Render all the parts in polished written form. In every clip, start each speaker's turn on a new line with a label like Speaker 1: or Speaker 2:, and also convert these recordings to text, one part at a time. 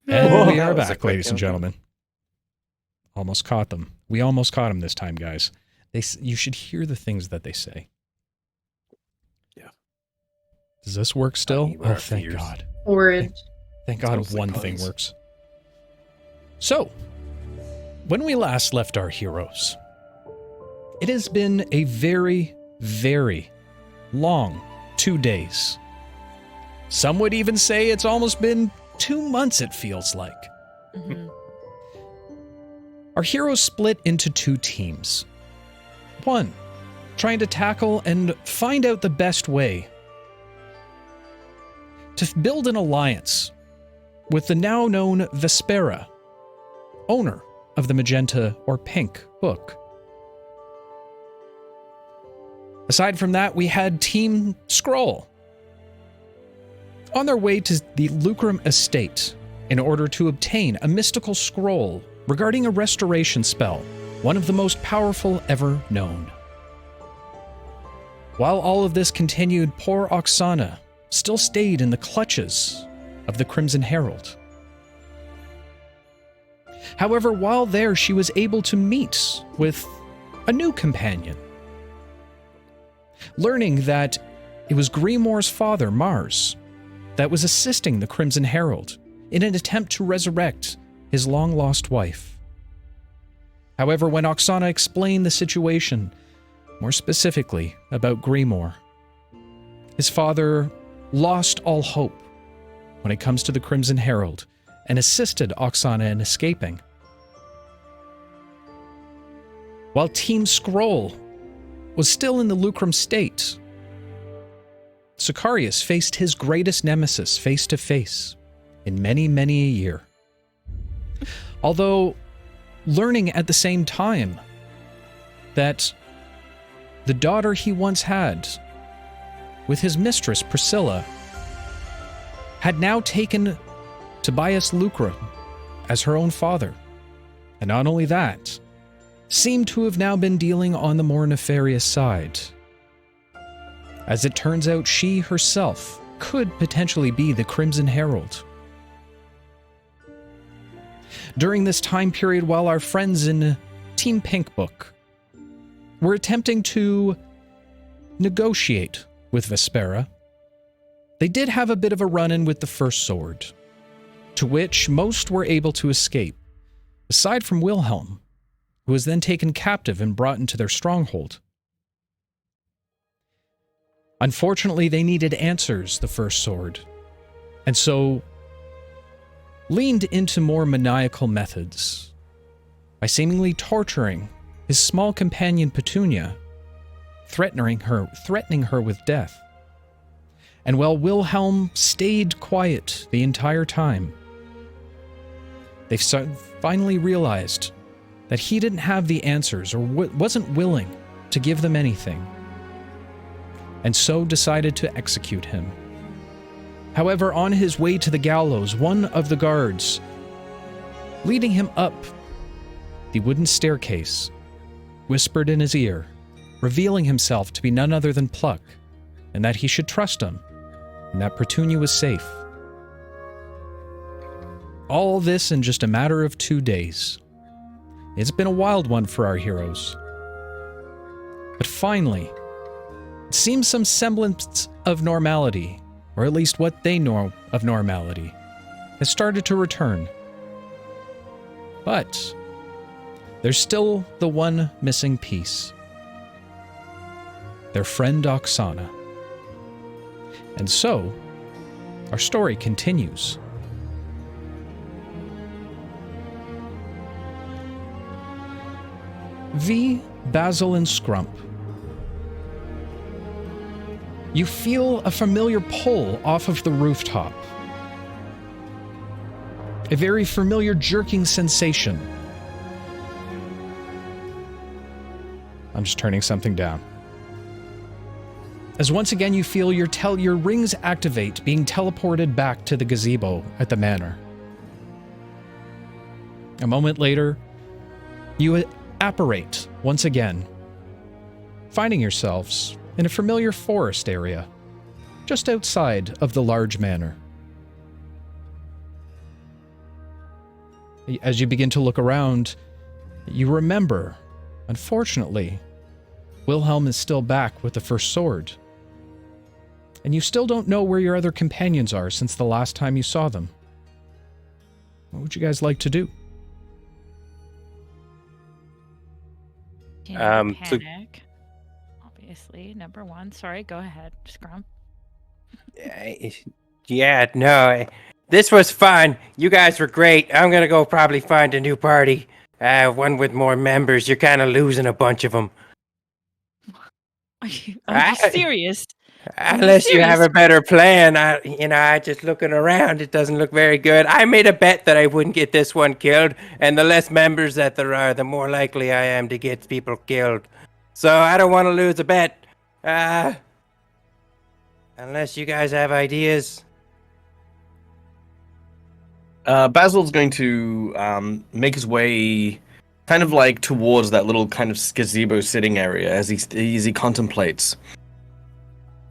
Speaker 1: And we are
Speaker 2: That was a
Speaker 1: back,
Speaker 2: quick
Speaker 1: ladies and
Speaker 2: countdown.
Speaker 1: gentlemen. Almost caught them. We almost caught them this time, guys. You should hear the things that they say.
Speaker 2: Yeah.
Speaker 1: Does this work still?
Speaker 2: Eat
Speaker 1: Oh,
Speaker 2: our
Speaker 1: thank
Speaker 2: fears.
Speaker 1: God.
Speaker 3: Horrid.
Speaker 1: Thank God
Speaker 2: Smells like
Speaker 1: one thing
Speaker 2: puns.
Speaker 1: works. So, when we last left our heroes, it has been a very, very long 2 days. Some would even say it's almost been 2 months, it feels like.
Speaker 4: Mhm.
Speaker 1: Our heroes split into 2 teams. One, trying to tackle and find out the best way to build an alliance with the now known Vespera, owner of the magenta or pink book. Aside from that, we had Team Scroll on their way to the Lucrum Estate in order to obtain a mystical scroll regarding a restoration spell, one of the most powerful ever known. While all of this continued, poor Oksana still stayed in the clutches of the Crimson Herald. However, while there, she was able to meet with a new companion, learning that it was Grimoire's father, Mars, that was assisting the Crimson Herald in an attempt to resurrect his long-lost wife. However, when Oksana explained the situation, more specifically about Grimoire, his father lost all hope when it comes to the Crimson Herald and assisted Oksana in escaping. While Team Scroll was still in the Lucrum state, Sicarious faced his greatest nemesis face to face in many, many a year. Although learning at the same time that the daughter he once had with his mistress Priscilla had now taken Tobias Lucrum as her own father. And not only that, seemed to have now been dealing on the more nefarious side. As it turns out, she herself could potentially be the Crimson Herald. During this time period, while our friends in Team Pink Book were attempting to negotiate with Vespera, they did have a bit of a run-in with the First Sword, to which most were able to escape, aside from Wilhelm, who was then taken captive and brought into their stronghold. Unfortunately, they needed answers, the First Sword, and so leaned into more maniacal methods by seemingly torturing his small companion Petunia, threatening her with death. And while Wilhelm stayed quiet the entire time, they finally realized that he didn't have the answers or wasn't willing to give them anything, and so decided to execute him. However, on his way to the gallows, one of the guards, leading him up the wooden staircase, whispered in his ear, revealing himself to be none other than Pluck, and that he should trust him, and that Petunia was safe. All this in just a matter of 2 days. It's been a wild one for our heroes. But finally, it seems some semblance of normality, or at least what they know of normality, has started to return. But there's still the one missing piece. Their friend Oksana. And so, our story continues. V, Basil, and Scrump. You feel a familiar pull off of the rooftop. A very familiar jerking sensation. I'm just turning something down. As once again you feel your rings activate, being teleported back to the gazebo at the manor. A moment later, you apparate once again, finding yourselves in a familiar forest area, just outside of the large manor. As you begin to look around, you remember, unfortunately, Wilhelm is still back with the first sword. And you still don't know where your other companions are since the last time you saw them. What would you guys like to do?
Speaker 3: Panic. Obviously, number one. Sorry, go ahead, Scrump.
Speaker 4: Yeah, no, this was fun. You guys were great. I'm gonna go probably find a new party. One with more members. You're kind of losing a bunch of them.
Speaker 3: Are you serious?
Speaker 4: Unless you have a better plan. I just looking around, it doesn't look very good. I made a bet that I wouldn't get this one killed, and the less members that there are, the more likely I am to get people killed. So I don't want to lose a bet. Unless you guys have ideas.
Speaker 2: Basil's going to make his way kind of like towards that little kind of gazebo sitting area as he contemplates.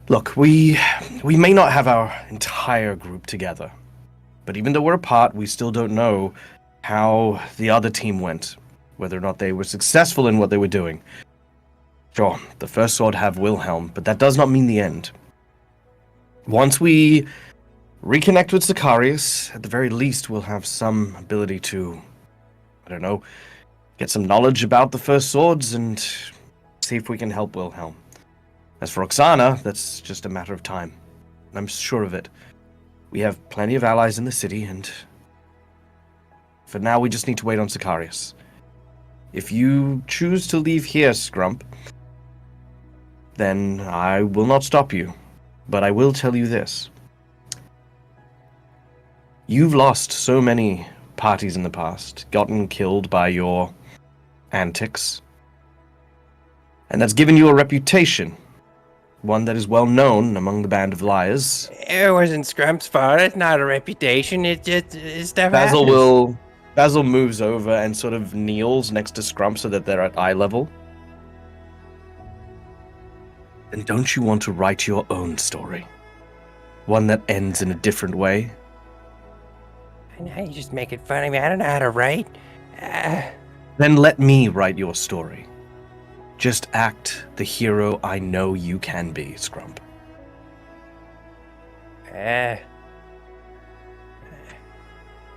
Speaker 2: Look, we may not have our entire group together, but even though we're apart, we still don't know how the other team went, whether or not they were successful in what they were doing. Sure, the first sword have Wilhelm, but that does not mean the end. Once we reconnect with Sicarious, at the very least we'll have some ability to, I don't know, get some knowledge about the first swords and see if we can help Wilhelm. As for Oksana, that's just a matter of time. I'm sure of it. We have plenty of allies in the city, and for now we just need to wait on Sicarious. If you choose to leave here, Scrump, then I will not stop you. But I will tell you this. You've lost so many parties in the past, gotten killed by your antics, and that's given you a reputation. One that is well known among the band of liars.
Speaker 4: It wasn't Scrump's fault. It's not a reputation. It's stuff happens.
Speaker 2: Basil moves over and sort of kneels next to Scrump so that they're at eye level. And don't you want to write your own story? One that ends in a different way?
Speaker 4: Now you're just making fun of me. I don't know how to write.
Speaker 2: Then let me write your story. Just act the hero I know you can be, Scrump.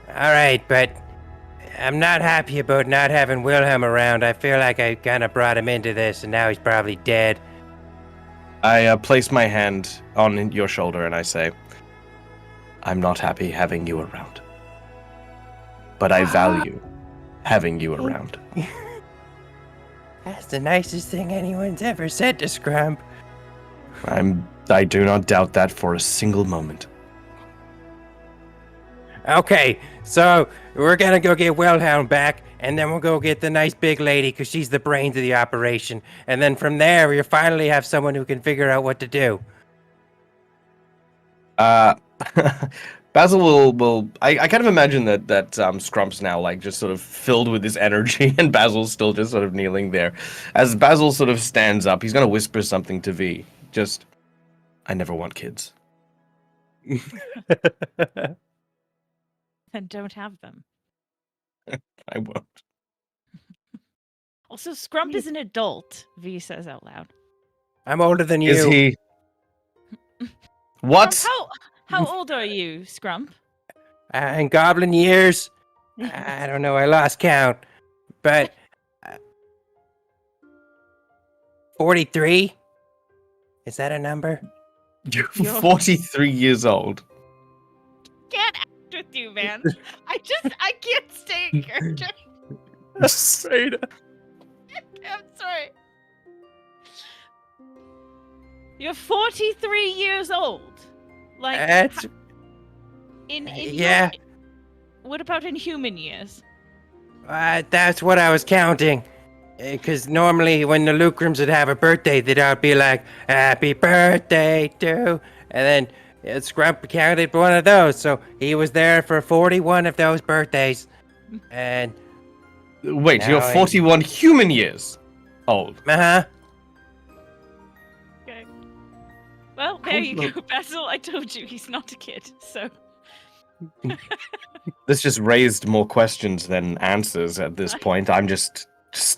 Speaker 4: Alright, but I'm not happy about not having Wilhelm around. I feel like I kind of brought him into this, and now he's probably dead.
Speaker 2: I place my hand on your shoulder and I say, I'm not happy having you around. But I value having you around.
Speaker 4: That's the nicest thing anyone's ever said to Scrump.
Speaker 2: I do not doubt that for a single moment.
Speaker 4: Okay, so we're gonna go get Wilhelm back, and then we'll go get the nice big lady, because she's the brains of the operation. And then from there, we'll finally have someone who can figure out what to do.
Speaker 2: Basil will I kind of imagine that Scrump's now like just sort of filled with this energy, and Basil's still just sort of kneeling there. As Basil sort of stands up, he's gonna whisper something to V. Just, I never want kids.
Speaker 3: Then don't have them.
Speaker 2: I won't.
Speaker 3: Also, Scrump is an adult, V says out loud.
Speaker 4: I'm older than you.
Speaker 2: Is he? What?
Speaker 3: Scrump, how old are you, Scrump?
Speaker 4: In goblin years? I don't know, I lost count. But 43? Is that a number?
Speaker 2: You're 43 years old.
Speaker 3: Can't act with you, man. I can't stay in character. I'm sorry. You're 43 years old. Like,
Speaker 4: yeah.
Speaker 3: What about in human years?
Speaker 4: That's what I was counting. Because normally when the Lucrums would have a birthday, they'd all be like, happy birthday to... And then Scrump counted one of those, so he was there for 41 of those birthdays. And...
Speaker 2: Wait, you're 41 human years old.
Speaker 4: Uh-huh.
Speaker 3: Okay. Well, there you go, Basil. I told you, he's not a kid, so...
Speaker 2: This just raised more questions than answers at this point. I'm just it's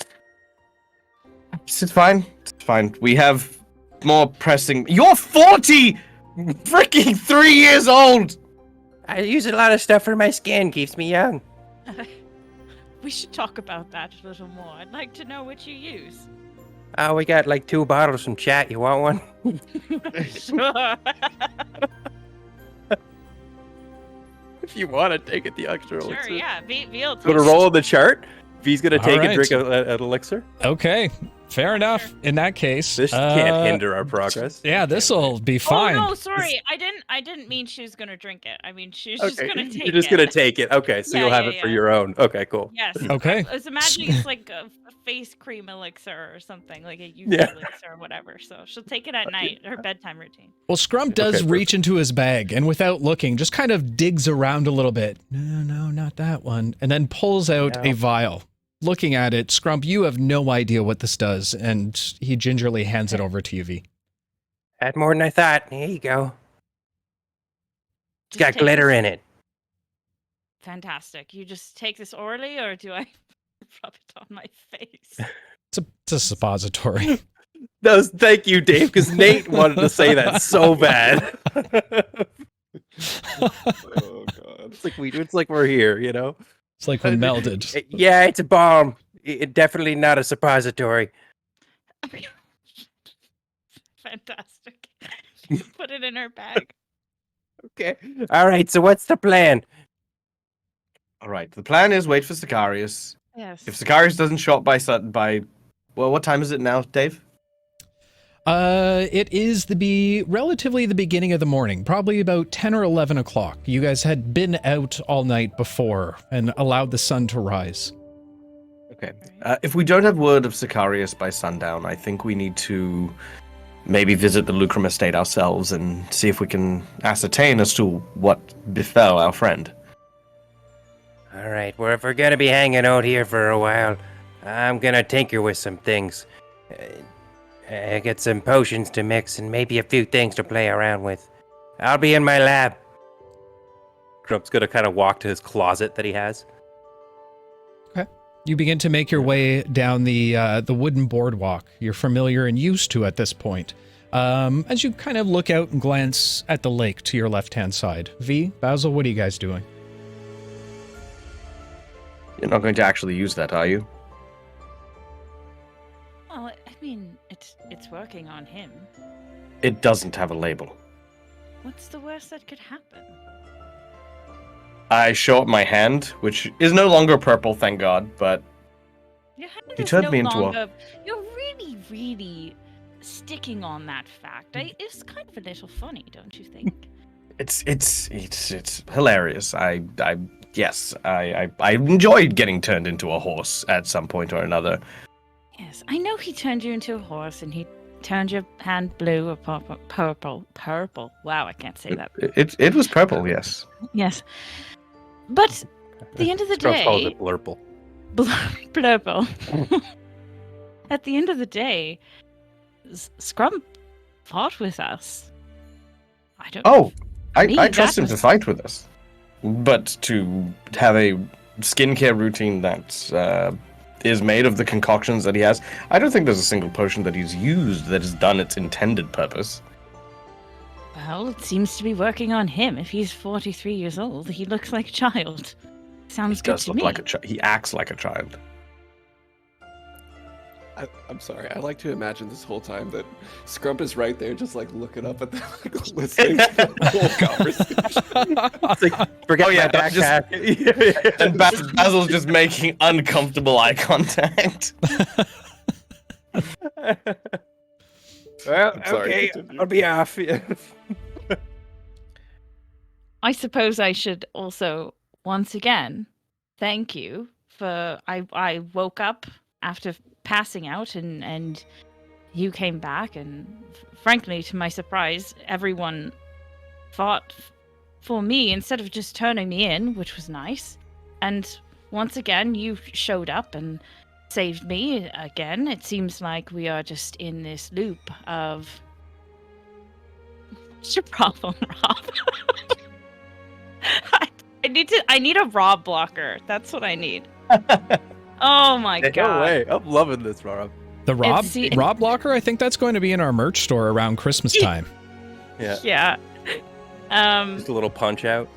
Speaker 2: fine. It's fine. We have more pressing. You're 40 freaking 3 years old.
Speaker 4: I use a lot of stuff for my skin, keeps me young.
Speaker 3: We should talk about that a little more. I'd like to know what you use.
Speaker 4: Oh, we got like 2 bottles from chat. You want one?
Speaker 3: Sure.
Speaker 5: If you want to take it, the extra
Speaker 3: Sure,
Speaker 5: elixir.
Speaker 3: yeah. Veal.
Speaker 5: Put a roll on the chart. V's gonna
Speaker 1: All
Speaker 5: take
Speaker 1: right.
Speaker 5: and drink an elixir.
Speaker 1: Okay, fair enough. In that case,
Speaker 5: This can't hinder our progress.
Speaker 1: Yeah, this'll be fine.
Speaker 3: Oh no, sorry. I didn't mean she was gonna drink it. I mean she was just
Speaker 5: Okay,
Speaker 3: gonna take it.
Speaker 5: you're just gonna take it. Okay, so
Speaker 3: Yeah,
Speaker 5: you'll have
Speaker 3: yeah,
Speaker 5: it for
Speaker 3: yeah.
Speaker 5: your own. Okay, cool.
Speaker 3: Yes.
Speaker 1: Okay.
Speaker 3: I was imagining it's like a face cream elixir or something, like a UV
Speaker 5: Yeah.
Speaker 3: elixir or whatever. So she'll take it at night, her bedtime routine.
Speaker 1: Well, Scrump does
Speaker 5: Okay,
Speaker 1: reach into his bag and without looking, just kind of digs around a little bit. No, not that one. And then pulls out a
Speaker 4: No.
Speaker 1: vial. Looking at it, Scrump, you have no idea what this does, and he gingerly hands it over to you, V.
Speaker 4: Had more than I thought. Here you go. It's
Speaker 3: Just
Speaker 4: got
Speaker 3: take
Speaker 4: glitter
Speaker 3: this-
Speaker 4: in it.
Speaker 3: Fantastic. You just take this orally, or do I rub it on my face?
Speaker 1: It's a suppository.
Speaker 5: Thank you, Dave, because Nate wanted to say that so bad. Oh god, it's like we're here, you know.
Speaker 1: It's like we're melded.
Speaker 4: Yeah, it's a balm. Definitely not a suppository.
Speaker 3: Fantastic. Put it in her bag.
Speaker 4: Okay. All right. So what's the plan?
Speaker 2: All right. The plan is wait for Sicarious.
Speaker 3: Yes.
Speaker 2: If Sicarious doesn't show up by well, what time is it now, Dave?
Speaker 1: It is relatively the beginning of the morning, probably about 10 or 11 o'clock. You guys had been out all night before and allowed the sun to rise.
Speaker 2: Okay. If we don't have word of Sicarious by sundown, I think we need to maybe visit the Lucrum estate ourselves and see if we can ascertain as to what befell our friend.
Speaker 4: All right. Well, if we're gonna be hanging out here for a while, I'm gonna tinker with some things. Get some potions to mix and maybe a few things to play around with. I'll be in my lab.
Speaker 5: Grump's gonna kind of walk to his closet that he has.
Speaker 1: You begin to make your way down the wooden boardwalk you're familiar and used to at this point. As you kind of look out and glance at the lake to your left-hand side. V, Basil, what are you guys doing?
Speaker 2: You're not going to actually use that, are you?
Speaker 3: Well, I mean, it's working on him.
Speaker 2: It doesn't have a label.
Speaker 3: What's the worst that could happen?
Speaker 2: I show up my hand, which is no longer purple, thank God, but
Speaker 3: Your hand
Speaker 2: You
Speaker 3: is
Speaker 2: turned
Speaker 3: no
Speaker 2: me into a-
Speaker 3: longer. You're really, really sticking on that fact. It's kind of a little funny, don't you think?
Speaker 2: it's hilarious. I enjoyed getting turned into a horse at some point or another.
Speaker 3: Yes, I know he turned you into a horse, and he turned your hand blue or purple. Wow, I can't say that.
Speaker 2: It was purple, yes.
Speaker 3: Yes, but at the end of the
Speaker 5: Grump's calls
Speaker 3: day,
Speaker 5: it blurple.
Speaker 3: blurple. At the end of the day, Scrump fought with us. I don't.
Speaker 2: Oh, I
Speaker 3: me,
Speaker 2: trust
Speaker 3: that
Speaker 2: him to
Speaker 3: was-
Speaker 2: fight with us. But to have a skincare routine that is made of the concoctions that he has, I don't think there's a single potion that he's used that has done its intended purpose.
Speaker 3: Well, it seems to be working on him. If he's 43 years old, he looks like a child. Sounds
Speaker 2: He
Speaker 3: good
Speaker 2: does
Speaker 3: to
Speaker 2: look
Speaker 3: me.
Speaker 2: like a child. He acts like a child.
Speaker 5: I'm sorry. I like to imagine this whole time that Scrump is right there, just like looking up at them, like listening to the whole conversation.
Speaker 4: It's like, forget
Speaker 2: Oh, yeah,
Speaker 4: my
Speaker 2: I'm just-
Speaker 4: backpack.
Speaker 2: And Basil's just making uncomfortable eye contact.
Speaker 4: Well,
Speaker 5: I'm sorry,
Speaker 4: okay,
Speaker 5: continue.
Speaker 4: I'll be off.
Speaker 3: I suppose I should also once again thank you for I woke up after passing out and you came back, and frankly, to my surprise, everyone fought for me instead of just turning me in, which was nice. And once again, you showed up and saved me again. It seems like we are just in this loop of... What's your problem, Rob? I need a Rob blocker. That's what I need. Oh my god.
Speaker 6: No way. I'm loving this, Rob.
Speaker 1: The Rob
Speaker 3: It's the-
Speaker 1: Rob Locker, I think that's going to be in our merch store around Christmas time.
Speaker 6: Yeah.
Speaker 3: Yeah.
Speaker 4: Just a little punch out.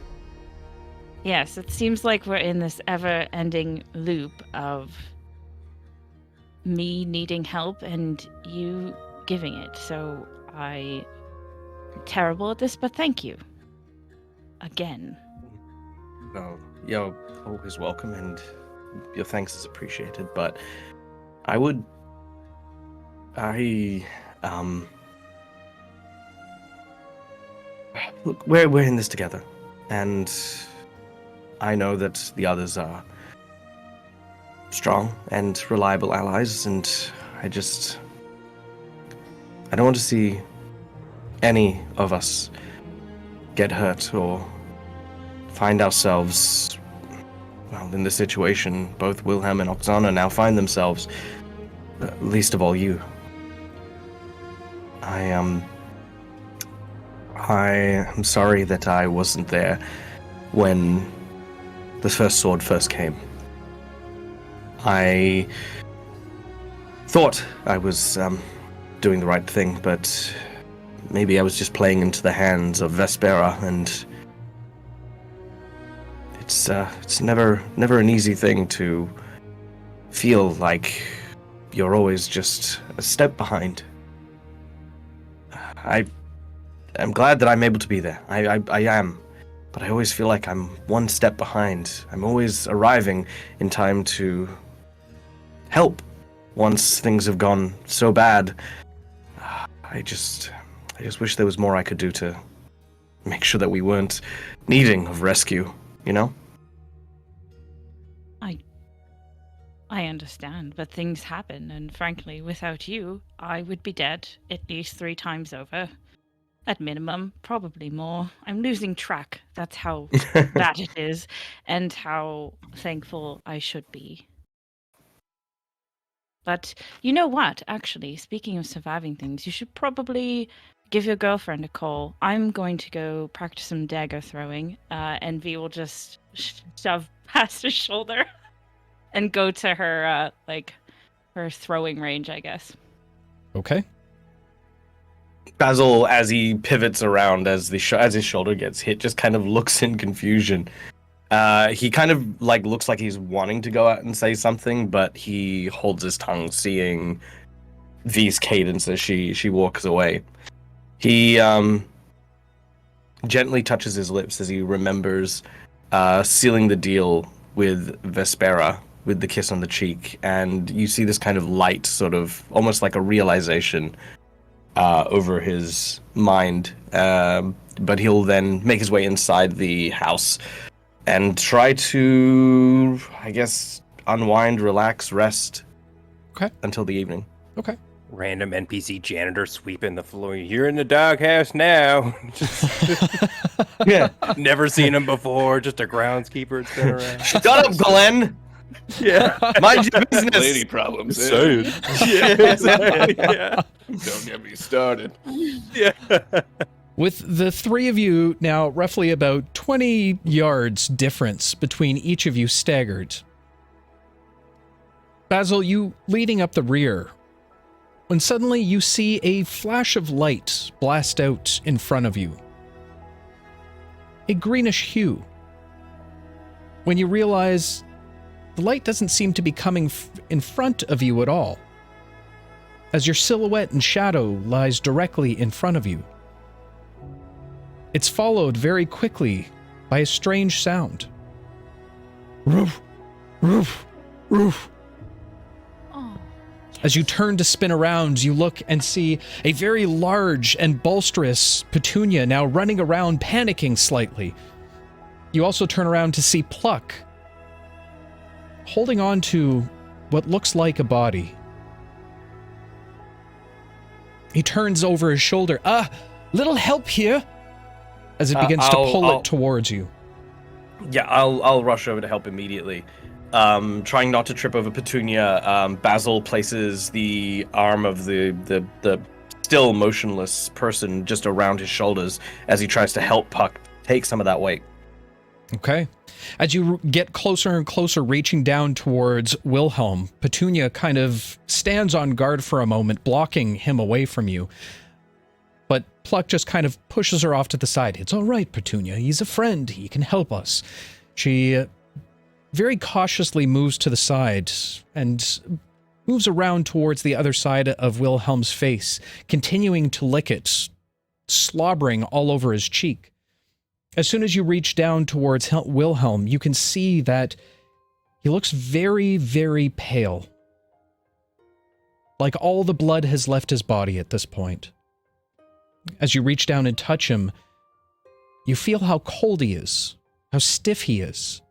Speaker 3: Yes, it seems like we're in this ever-ending loop of me needing help and you giving it. So I'm terrible at this, but thank you. Again.
Speaker 2: No, you're always welcome, and your thanks is appreciated. But look, we're in this together, and I know that the others are strong and reliable allies, and I don't want to see any of us get hurt or find ourselves, well, in this situation. Both Wilhelm and Oksana now find themselves, least of all you. I am sorry that I wasn't there when the first sword first came. I thought I was doing the right thing, but maybe I was just playing into the hands of Vespera, and it's never an easy thing to feel like you're always just a step behind. I'm glad that I'm able to be there. I am. But I always feel like I'm one step behind. I'm always arriving in time to help once things have gone so bad. I just wish there was more I could do to make sure that we weren't needing of rescue, you know?
Speaker 3: I understand, but things happen, and frankly, without you, I would be dead at least 3 times over. At minimum, probably more. I'm losing track. That's how bad it is, and how thankful I should be. But you know what? Actually, speaking of surviving things, you should probably give your girlfriend a call. I'm going to go practice some dagger throwing, and V will just shove past his shoulder and go to her, her throwing range, I guess.
Speaker 1: Okay.
Speaker 2: Basil, as he pivots around, as his shoulder gets hit, just kind of looks in confusion. He kind of looks like he's wanting to go out and say something, but he holds his tongue, seeing V's cadence as she walks away. He gently touches his lips as he remembers sealing the deal with Vespera with the kiss on the cheek, and you see this kind of light, sort of almost like a realization over his mind. But he'll then make his way inside the house and try to, I guess, unwind, relax, rest.
Speaker 1: Okay.
Speaker 2: Until the evening.
Speaker 1: Okay.
Speaker 4: Random NPC janitor sweeping the floor. You're in the doghouse now.
Speaker 2: Yeah.
Speaker 4: Never seen him before. Just a groundskeeper that's been around.
Speaker 2: Shut up, Glenn!
Speaker 4: Yeah.
Speaker 2: Mind your business!
Speaker 5: Lady problems.
Speaker 6: Saying.
Speaker 4: Yeah, exactly. Yeah.
Speaker 5: Don't get me started.
Speaker 4: Yeah.
Speaker 1: With the 3 of you now roughly about 20 yards difference between each of you staggered. Basil, you leading up the rear, when suddenly you see a flash of light blast out in front of you. A greenish hue. When you realize the light doesn't seem to be coming in front of you at all, as your silhouette and shadow lies directly in front of you. It's followed very quickly by a strange sound. Roof, roof, roof.
Speaker 3: Oh.
Speaker 1: As you turn to spin around, you look and see a very large and bolsterous Petunia now running around, panicking slightly. You also turn around to see Pluck, holding on to what looks like a body. He turns over his shoulder. Little help here, as it begins to pull it towards you.
Speaker 2: Yeah, I'll rush over to help immediately. Trying not to trip over Petunia, Basil places the arm of the still motionless person just around his shoulders as he tries to help Puck take some of that weight.
Speaker 1: Okay. As you get closer and closer, reaching down towards Wilhelm, Petunia kind of stands on guard for a moment, blocking him away from you. But Pluck just kind of pushes her off to the side. It's all right, Petunia. He's a friend. He can help us. She very cautiously moves to the side and moves around towards the other side of Wilhelm's face, continuing to lick it, slobbering all over his cheek. As soon as you reach down towards Wilhelm, you can see that he looks very, very pale. Like all the blood has left his body at this point. As you reach down and touch him, you feel how cold he is, how stiff he is.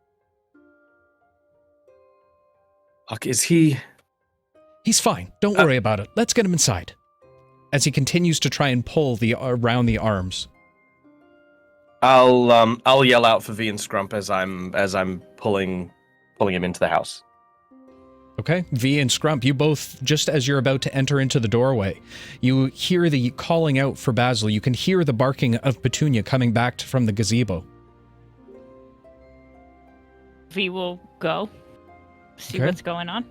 Speaker 2: Is he...
Speaker 1: He's fine. Don't worry about it. Let's get him inside. As he continues to try and pull around the arms.
Speaker 2: I'll yell out for V and Scrump as I'm pulling him into the house.
Speaker 1: Okay, V and Scrump, you both, just as you're about to enter into the doorway, you hear the calling out for Basil. You can hear the barking of Petunia coming back from the gazebo.
Speaker 3: V will go, see
Speaker 1: Okay.
Speaker 3: what's going on.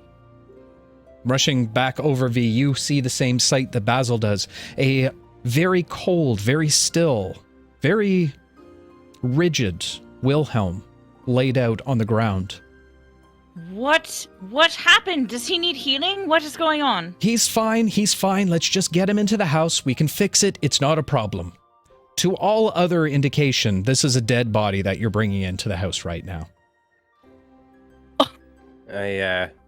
Speaker 1: Rushing back over V, you see the same sight that Basil does. A very cold, very still, very rigid Wilhelm laid out on the ground.
Speaker 3: What happened? Does he need healing? What is going on?
Speaker 1: He's fine, let's just get him into the house, we can fix it, it's not a problem. To all other indication, this is a dead body that you're bringing into the house right now.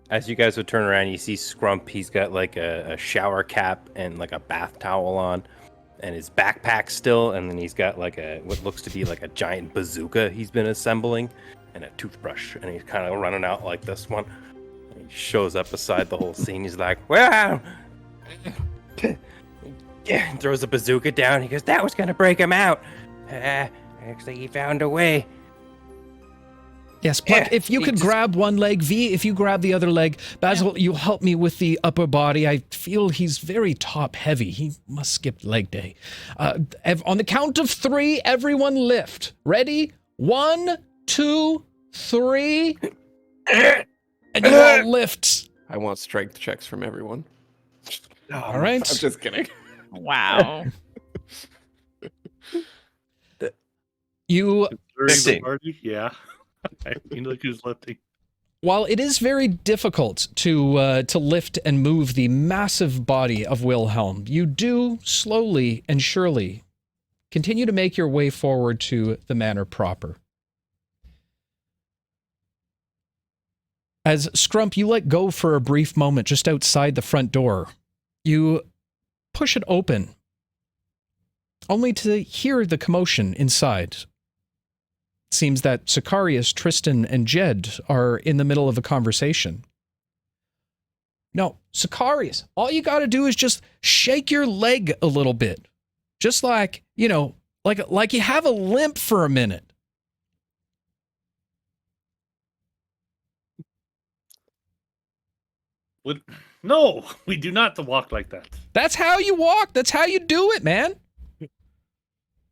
Speaker 4: As you guys would turn around, you see Scrump. He's got like a shower cap and like a bath towel on, and his backpack still, and then he's got like what looks to be like a giant bazooka he's been assembling, and a toothbrush, and he's kind of running out like this one. And he shows up beside the whole scene. He's like, "Well," yeah, throws a bazooka down. He goes, "That was gonna break him out. Actually, he found a way."
Speaker 1: Yes, Pluck,
Speaker 4: Yeah,
Speaker 1: if you could grab one leg, V, if you grab the other leg, Basil, you help me with the upper body. I feel he's very top heavy. He must skip leg day. On the count of 3, everyone lift. Ready? 1, 2, 3. And you all lift.
Speaker 5: I want strength checks from everyone.
Speaker 1: All right.
Speaker 5: I'm just kidding.
Speaker 3: Wow.
Speaker 1: You,
Speaker 7: During the party? Yeah. I mean, look who's lifting.
Speaker 1: while it is very difficult to lift and move the massive body of Wilhelm, you do slowly and surely continue to make your way forward to the manor proper. As Scrump, you let go for a brief moment just outside the front door. You push it open, only to hear the commotion inside. It seems that Sicarious, Tristan, and Jedd are in the middle of a conversation. No, Sicarious, all you gotta do is just shake your leg a little bit. Just like, like you have a limp for a minute.
Speaker 7: No, we do not walk like that.
Speaker 1: That's how you walk. That's how you do it, man.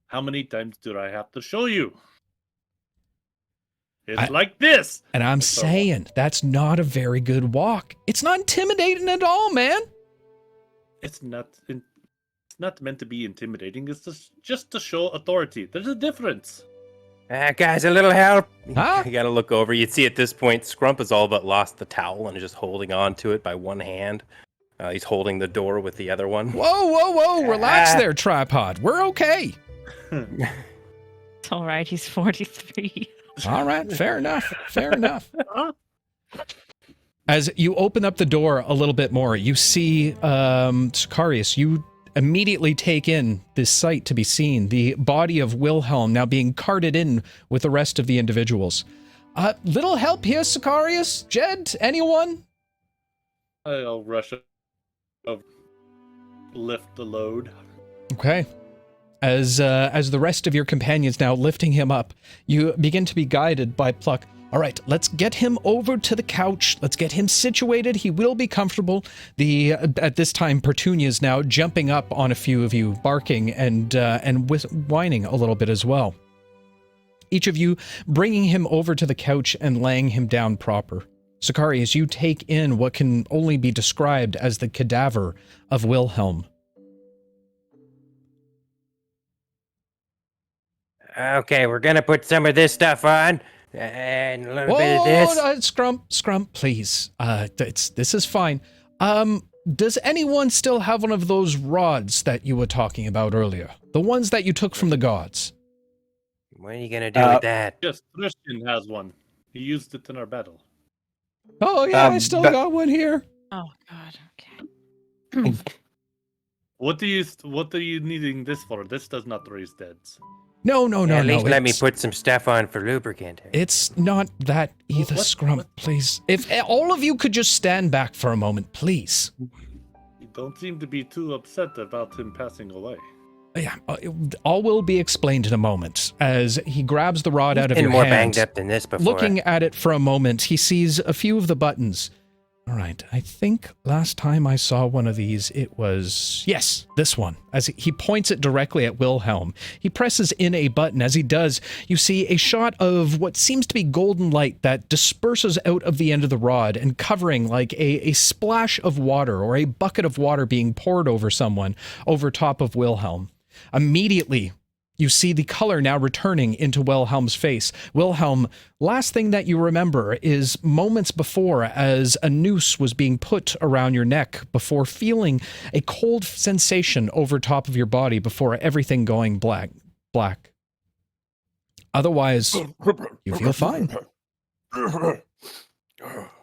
Speaker 7: How many times do I have to show you? It's like this.
Speaker 1: And I'm saying that's not a very good walk. It's not intimidating at all, man.
Speaker 7: It's not meant to be intimidating. It's just to show authority. There's a difference.
Speaker 4: Guys, a little help.
Speaker 1: Huh?
Speaker 4: You gotta look over. You'd see at this point, Scrump has all but lost the towel and is just holding on to it by one hand. He's holding the door with the other one.
Speaker 1: Whoa. Relax there, tripod. We're okay.
Speaker 3: It's all right. He's 43.
Speaker 1: All right. Fair enough. As you open up the door a little bit more, you see Sicarious. You immediately take in this sight to be seen, the body of Wilhelm now being carted in with the rest of the individuals. Little help here, Sicarious? Jedd? Anyone?
Speaker 7: I'll rush up, lift the load.
Speaker 1: Okay. As the rest of your companions now lifting him up, you begin to be guided by Pluck. All right, let's get him over to the couch. Let's get him situated. He will be comfortable. At this time, Petunia's now jumping up on a few of you, barking and whining a little bit as well. each of you bringing him over to the couch and laying him down proper. Sicarious, you take in what can only be described as the cadaver of Wilhelm.
Speaker 4: Okay, we're gonna put some of this stuff on, and a little bit of this.
Speaker 1: Scrump, please. This is fine. Does anyone still have one of those rods that you were talking about earlier? The ones that you took from the gods?
Speaker 4: What are you gonna do with that?
Speaker 7: Yes, Tristan has one. He used it in our battle.
Speaker 1: Oh yeah, I still got one here.
Speaker 3: Oh God. Okay.
Speaker 7: What are you needing this for? This does not raise deads.
Speaker 1: No.
Speaker 4: At least let me
Speaker 1: it's-
Speaker 4: put some stuff on for lubricant.
Speaker 1: It's not that either,
Speaker 7: What-
Speaker 1: Scrump,
Speaker 7: what-
Speaker 1: please. If all of you could just stand back for a moment, please.
Speaker 7: You don't seem to be too upset about him passing away.
Speaker 1: Yeah, all will be explained in a moment. As he grabs the rod out of
Speaker 4: Been
Speaker 1: your
Speaker 4: more
Speaker 1: hand,
Speaker 4: banged up than this before.
Speaker 1: looking at it for a moment, he sees a few of the buttons. All right, I think last time I saw one of these, it was, yes, this one. As he points it directly at Wilhelm, he presses in a button. As he does, you see a shot of what seems to be golden light that disperses out of the end of the rod and covering like a splash of water or a bucket of water being poured over someone over top of Wilhelm. Immediately, you see the color now returning into Wilhelm's face. Wilhelm, last thing that you remember is moments before, as a noose was being put around your neck, before feeling a cold sensation over top of your body before everything going black. Otherwise, you feel fine.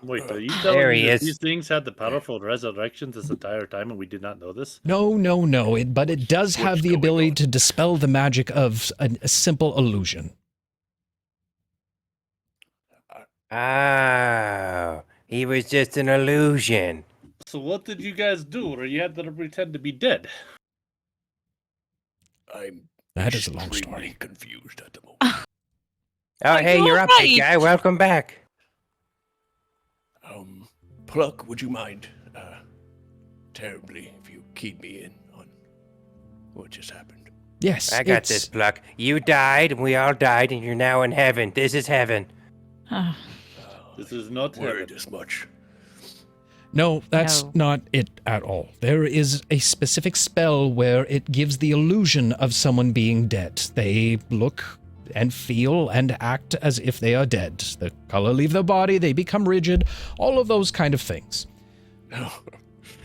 Speaker 7: Wait, are you
Speaker 4: There
Speaker 7: telling
Speaker 4: he
Speaker 7: me that
Speaker 4: is.
Speaker 7: these things had the powerful resurrection this entire time and we did not know this?
Speaker 1: No, but it does have the ability to dispel the magic of a simple illusion.
Speaker 4: Oh, he was just an illusion.
Speaker 7: So what did you guys do, or you had to pretend to be dead?
Speaker 1: That is a long story.
Speaker 6: Confused at the moment.
Speaker 4: Oh, hey,
Speaker 3: you're
Speaker 4: you're up, big
Speaker 3: right.
Speaker 4: guy. Welcome back.
Speaker 6: Pluck, would you mind terribly if you keyed me in on what just happened?
Speaker 1: Yes,
Speaker 4: I got this, Pluck. You died, and we all died, and you're now in heaven. This is heaven.
Speaker 3: Oh,
Speaker 7: This is not
Speaker 6: Worried
Speaker 7: heaven.
Speaker 6: as much.
Speaker 1: No, that's
Speaker 3: No.
Speaker 1: not it at all. There is a specific spell where it gives the illusion of someone being dead. They look and feel and act as if they are dead. The color leave their body, they become rigid, all of those kind of things.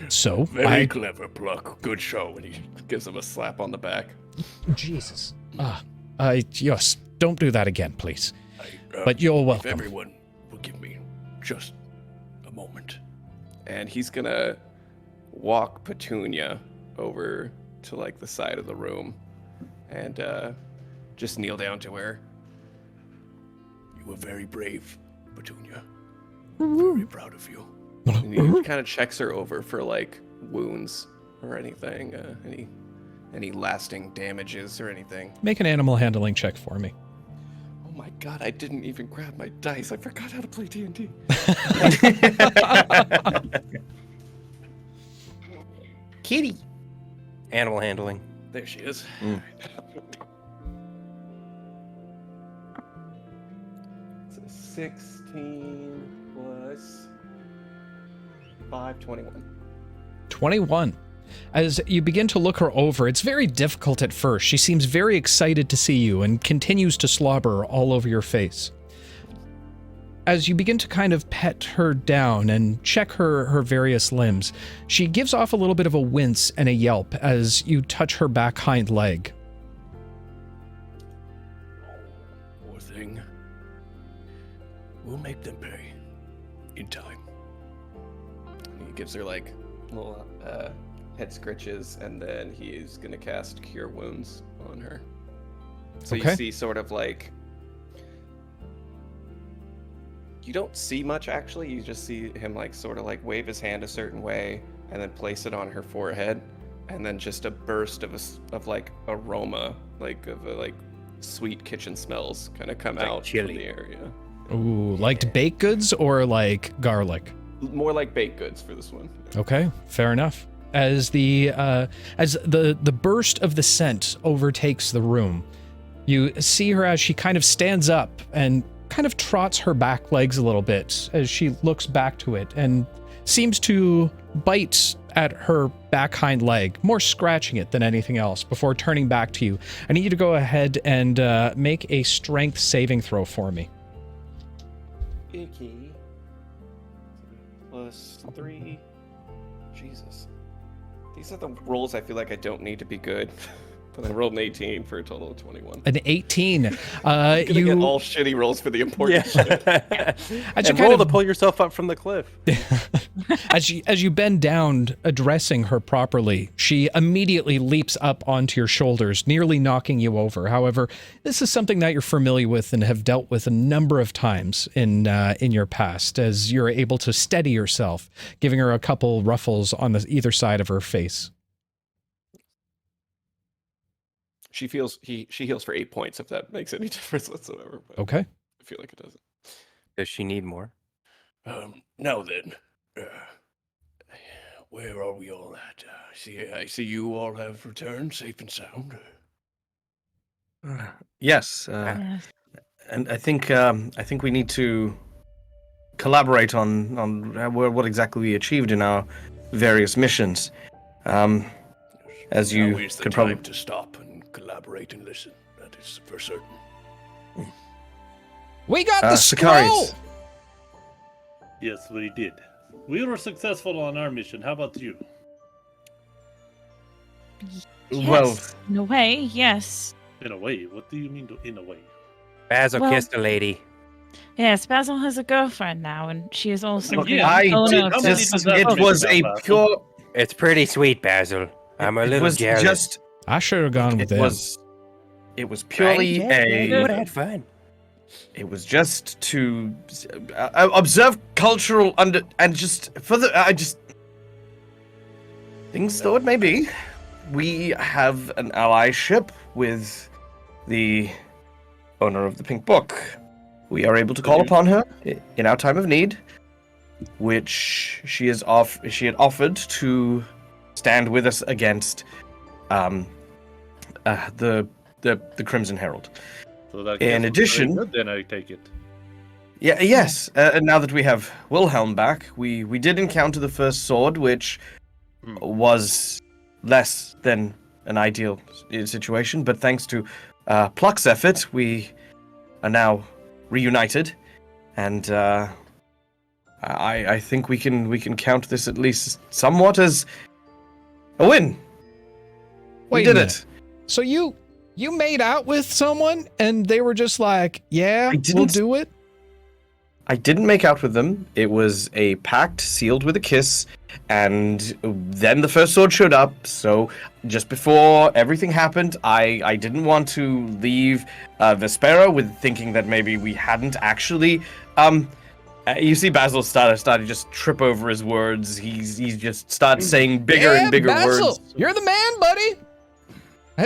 Speaker 1: So,
Speaker 6: Very clever, Pluck. Good show. And he gives him a slap on the back.
Speaker 1: Jesus. Yes, don't do that again, please.
Speaker 6: I,
Speaker 1: But you're
Speaker 6: If
Speaker 1: welcome.
Speaker 6: everyone will give me just a moment.
Speaker 5: And he's gonna walk Petunia over to like the side of the room and just kneel down to her.
Speaker 6: You were very brave, Petunia. Very proud of you.
Speaker 5: And he kind of checks her over for like wounds or anything, any lasting damages or anything.
Speaker 1: Make an animal handling check for me.
Speaker 5: Oh my god, I didn't even grab my dice. I forgot how to play D&D.
Speaker 4: Kitty. Animal handling.
Speaker 6: There she is.
Speaker 5: It's a 16 plus 5, 21.
Speaker 1: 21. As you begin to look her over, it's very difficult at first. She seems very excited to see you and continues to slobber all over your face. As you begin to kind of pet her down and check her various limbs, she gives off a little bit of a wince and a yelp as you touch her back hind leg.
Speaker 6: Poor thing. We'll make them pay. In time.
Speaker 5: And he gives her like little head scritches, and then he's gonna cast Cure Wounds on her. So
Speaker 1: Okay.
Speaker 5: you see sort of like, you don't see much actually, you just see him like sort of like wave his hand a certain way and then place it on her forehead, and then just a burst of like aroma, like of like sweet kitchen smells kind of come
Speaker 4: Like
Speaker 5: out
Speaker 4: chili.
Speaker 5: from the area.
Speaker 1: Ooh, like baked goods or like garlic?
Speaker 5: More like baked goods for this one.
Speaker 1: Okay, fair enough. As the burst of the scent overtakes the room, You see her as she kind of stands up and kind of trots her back legs a little bit as she looks back to it and seems to bite at her back hind leg, more scratching it than anything else, before turning back to you. I need you to go ahead and make a strength saving throw for me.
Speaker 5: Icky. +3. Jesus. These are the rolls I feel like I don't need to be good. But I rolled an 18 for a total of 21.
Speaker 1: An 18.
Speaker 5: You get all shitty rolls for the important shit.
Speaker 8: And roll to pull yourself up from the cliff.
Speaker 1: As you bend down, addressing her properly, she immediately leaps up onto your shoulders, nearly knocking you over. However, this is something that you're familiar with and have dealt with a number of times in your past, as you're able to steady yourself, giving her a couple ruffles on either side of her face.
Speaker 5: She heals for 8 points, if that makes any difference whatsoever. But
Speaker 1: Okay.
Speaker 5: I feel like it doesn't.
Speaker 4: Does she need more?
Speaker 6: Now then, where are we all at? I see you all have returned safe and sound.
Speaker 2: Yes, and I think we need to collaborate on what exactly we achieved in our various missions. As you
Speaker 6: now is the
Speaker 2: could
Speaker 6: time
Speaker 2: probably
Speaker 6: to stop and collaborate and listen. That is for certain.
Speaker 1: We got the scroll!
Speaker 2: Sicarious.
Speaker 7: Yes, we did. We were successful on our mission. How about you?
Speaker 3: Yes,
Speaker 2: Well,
Speaker 3: in a way, yes.
Speaker 7: In a way. What do you mean in a way?
Speaker 4: Basil
Speaker 3: Well-
Speaker 4: kissed a lady.
Speaker 3: Yes, Basil has a girlfriend now, and she is also the
Speaker 2: I
Speaker 3: owner
Speaker 2: did
Speaker 3: of
Speaker 7: How
Speaker 3: the-
Speaker 7: many
Speaker 2: just.
Speaker 7: does that
Speaker 2: It
Speaker 7: make
Speaker 2: was
Speaker 7: now,
Speaker 2: a
Speaker 7: Basil?
Speaker 2: pure.
Speaker 4: It's pretty sweet, Basil. I'm a
Speaker 2: It
Speaker 4: little
Speaker 2: was
Speaker 4: jealous.
Speaker 2: just.
Speaker 1: I should have gone with
Speaker 2: It
Speaker 1: them.
Speaker 2: was purely
Speaker 4: We would
Speaker 2: a.
Speaker 4: have had fun.
Speaker 2: It was just to observe cultural and just for the. I just. Things though it may be, we have an allyship with the owner of the Pink Book. We are able to call upon her in our time of need, which she had offered to stand with us against the Crimson Herald.
Speaker 7: So that
Speaker 2: In
Speaker 7: guess was very
Speaker 2: addition-
Speaker 7: good, then I take it.
Speaker 2: Yeah, yes. And now that we have Wilhelm back, we did encounter the first sword, which was less than an ideal situation. But thanks to Pluck's effort, we are now reunited, and I think we can count this at least somewhat as a win.
Speaker 1: Wait
Speaker 2: we did
Speaker 1: a
Speaker 2: it.
Speaker 1: minute. So you made out with someone and they were just like, yeah,
Speaker 2: I
Speaker 1: we'll
Speaker 2: didn't-
Speaker 1: do it?
Speaker 2: I didn't make out with them. It was a pact sealed with a kiss, and then the first sword showed up. So just before everything happened, I didn't want to leave Vespera with thinking that maybe we hadn't actually. You see, Basil started to just trip over his words. He just started saying bigger
Speaker 1: Yeah,
Speaker 2: and bigger
Speaker 1: Basil,
Speaker 2: words.
Speaker 1: you're the man, buddy.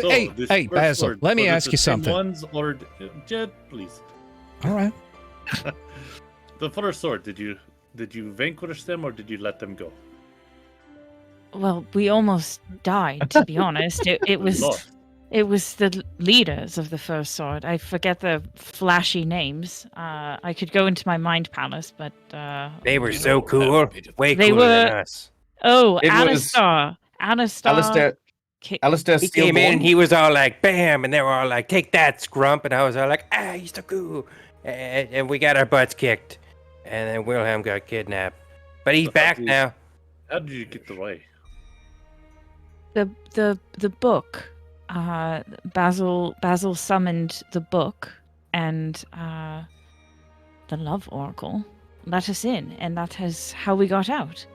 Speaker 7: So,
Speaker 1: Hey,
Speaker 7: this
Speaker 1: hey,
Speaker 7: first
Speaker 1: Basil,
Speaker 7: sword,
Speaker 1: let me
Speaker 7: was it
Speaker 1: ask
Speaker 7: the
Speaker 1: you
Speaker 7: same
Speaker 1: something.
Speaker 7: Ones or Jedd, please.
Speaker 1: All right.
Speaker 7: The first sword, did you vanquish them or did you let them go?
Speaker 3: Well, we almost died, to be honest. It was
Speaker 7: Lost.
Speaker 3: it was the leaders of the first sword. I forget the flashy names. I could go into my mind palace, but
Speaker 4: They were
Speaker 6: You
Speaker 4: so
Speaker 6: know,
Speaker 4: cool.
Speaker 6: have a bit of-
Speaker 4: Way
Speaker 3: They
Speaker 4: cooler than
Speaker 3: were-
Speaker 4: us.
Speaker 3: oh,
Speaker 2: It was-
Speaker 3: Alistar.
Speaker 2: Alistair
Speaker 3: Ki-
Speaker 4: He came in and he was all like, bam, and they were all like, take that, Scrump. And I was all like, he's so cool. And we got our butts kicked. And then Wilhelm got kidnapped. But he's
Speaker 7: So how
Speaker 4: back
Speaker 7: do you-
Speaker 4: now.
Speaker 7: How did you get away?
Speaker 3: the book. Basil summoned the book and the love oracle let us in, and that is how we got out.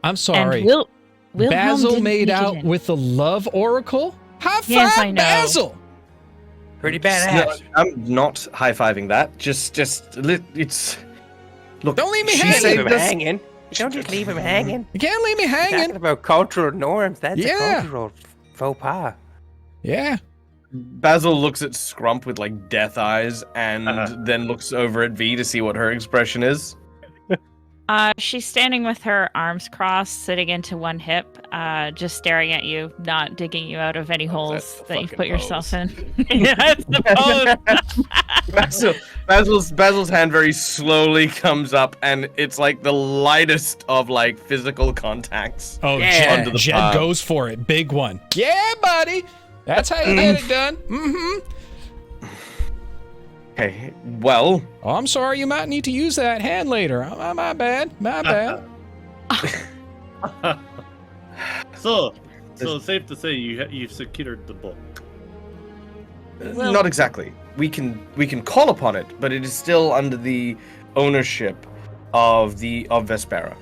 Speaker 1: I'm sorry.
Speaker 3: And Wilhelm
Speaker 1: Basil
Speaker 3: didn't
Speaker 1: made
Speaker 3: sneak it
Speaker 1: out
Speaker 3: in.
Speaker 1: with the love oracle? High five,
Speaker 3: Yes, I know.
Speaker 1: Basil!
Speaker 4: Pretty
Speaker 2: No,
Speaker 4: badass.
Speaker 2: I'm not high-fiving that. It's. Look,
Speaker 1: Don't leave me
Speaker 2: she
Speaker 1: hanging.
Speaker 4: Leave
Speaker 2: saved
Speaker 4: him
Speaker 2: us.
Speaker 4: hanging. Don't just leave him hanging.
Speaker 1: You can't leave me
Speaker 4: Talking
Speaker 1: hanging.
Speaker 4: about cultural norms. That's
Speaker 1: Yeah.
Speaker 4: a cultural faux pas.
Speaker 1: Yeah.
Speaker 2: Basil looks at Scrump with like death eyes, and then looks over at V to see what her expression is.
Speaker 3: She's standing with her arms crossed, sitting into one hip, just staring at you, not digging you out of any holes that you've put yourself in. Yeah, it's the pose.
Speaker 2: Basil's hand very slowly comes up, and it's like the lightest of like physical contacts.
Speaker 1: Oh,
Speaker 2: Under the
Speaker 1: Jedd
Speaker 2: palm.
Speaker 1: goes for it. Big one. Yeah, buddy. That's how you get it done. Mm-hmm.
Speaker 2: Okay, well,
Speaker 1: Oh, I'm sorry. You might need to use that hand later. My bad. My bad.
Speaker 7: So safe to say you've secured the book.
Speaker 3: Well-
Speaker 2: not exactly. We can call upon it, but it is still under the ownership of Vespera.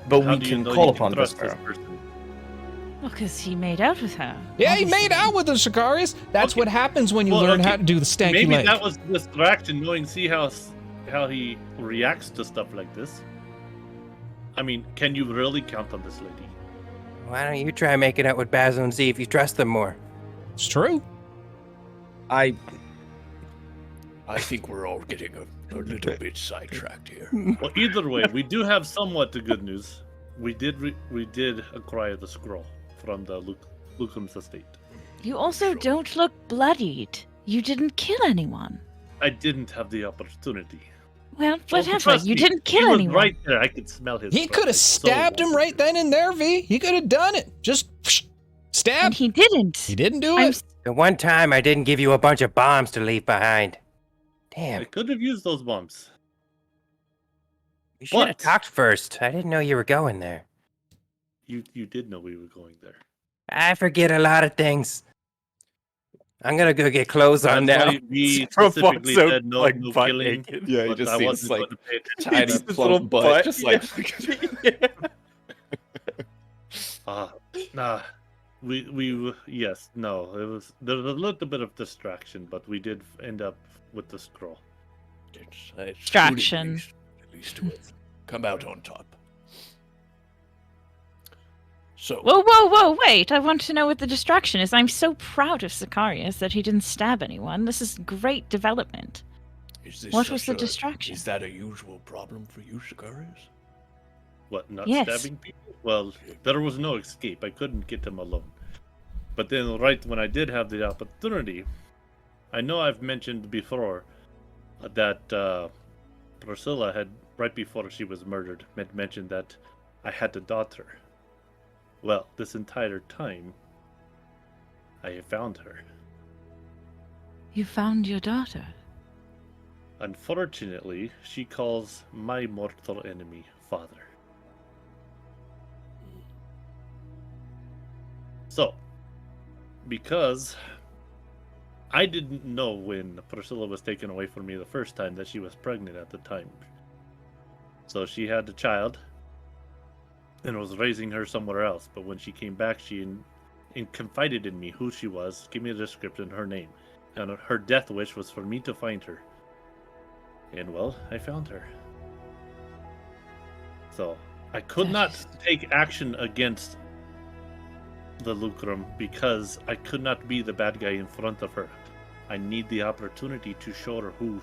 Speaker 2: But
Speaker 7: How
Speaker 2: we
Speaker 7: do you
Speaker 2: can
Speaker 7: know
Speaker 2: call
Speaker 7: you can
Speaker 2: upon
Speaker 7: trust this
Speaker 2: Vespera.
Speaker 7: person?
Speaker 3: Well, because he made out with her.
Speaker 1: Yeah, he
Speaker 3: obviously.
Speaker 1: made out with the Sicarious. That's
Speaker 7: Okay.
Speaker 1: what happens when you
Speaker 7: Well,
Speaker 1: learn
Speaker 7: okay.
Speaker 1: how to do the stanky
Speaker 7: Maybe
Speaker 1: leg.
Speaker 7: that was the distraction, knowing how he reacts to stuff like this. I mean, can you really count on this lady?
Speaker 4: Why don't you try making out with Basil and see if you trust them more?
Speaker 1: It's true.
Speaker 6: I think we're all getting a little bit sidetracked here.
Speaker 7: Well, either way, we do have somewhat the good news. We did acquire the scroll from the Lucum's estate.
Speaker 3: You also don't look bloodied. You didn't kill anyone.
Speaker 7: I didn't have the opportunity.
Speaker 3: Well,
Speaker 7: Well,
Speaker 3: whatever.
Speaker 7: trust
Speaker 3: You
Speaker 7: me,
Speaker 3: didn't
Speaker 7: he
Speaker 3: kill
Speaker 7: was
Speaker 3: anyone.
Speaker 7: right there. I could smell his.
Speaker 1: He
Speaker 7: breath.
Speaker 1: could
Speaker 7: I
Speaker 1: have
Speaker 7: so
Speaker 1: stabbed him
Speaker 7: wanted
Speaker 1: right
Speaker 7: to.
Speaker 1: then and there, V. He could have done it. Just stab.
Speaker 3: And he didn't.
Speaker 1: He didn't do
Speaker 3: I'm
Speaker 1: it.
Speaker 4: The one time I didn't give you a bunch of bombs to leave behind.
Speaker 7: I
Speaker 4: Damn,
Speaker 7: could have used those bombs.
Speaker 4: you should have
Speaker 7: What?
Speaker 4: talked first. I didn't know you were going there.
Speaker 7: You did know we were going there.
Speaker 4: I forget a lot of things. I'm gonna go get clothes on
Speaker 7: That's
Speaker 4: now.
Speaker 7: why we
Speaker 8: Robot's
Speaker 7: specifically
Speaker 8: so,
Speaker 7: said no,
Speaker 8: like,
Speaker 7: no
Speaker 8: butt
Speaker 7: killing.
Speaker 8: naked.
Speaker 5: Yeah, you
Speaker 7: but
Speaker 5: just
Speaker 7: I
Speaker 5: see
Speaker 7: wasn't
Speaker 5: this, like,
Speaker 7: going to pay attention.
Speaker 5: Tiny
Speaker 8: This
Speaker 5: plump
Speaker 8: little
Speaker 5: butt,
Speaker 8: butt,
Speaker 5: just
Speaker 8: yeah.
Speaker 5: like
Speaker 7: Nah, we yes, no, there was a little bit of distraction, but we did end up with the scroll.
Speaker 6: it's
Speaker 3: Distraction.
Speaker 6: At least to have come out on top. So,
Speaker 3: Whoa, wait. I want to know what the distraction is. I'm so proud of Sicarious that he didn't stab anyone. This is great development.
Speaker 6: is this
Speaker 3: What was
Speaker 6: such
Speaker 3: the distraction?
Speaker 6: Is that a usual problem for you, Sicarious?
Speaker 7: What, not
Speaker 3: Yes.
Speaker 7: stabbing people? Well, there was no escape. I couldn't get him alone. But then, right when I did have the opportunity, I know I've mentioned before that Priscilla had, right before she was murdered, had mentioned that I had a daughter. Well, this entire time, I have found her.
Speaker 3: You found your daughter.
Speaker 7: Unfortunately, she calls my mortal enemy father. So, because I didn't know when Priscilla was taken away from me the first time that she was pregnant at the time. So she had a child and was raising her somewhere else. But when she came back, she confided in me who she was, gave me a description, her name. And her death wish was for me to find her. And well, I found her. So, I could not take action against the Lucrum because I could not be the bad guy in front of her. I need the opportunity to show her who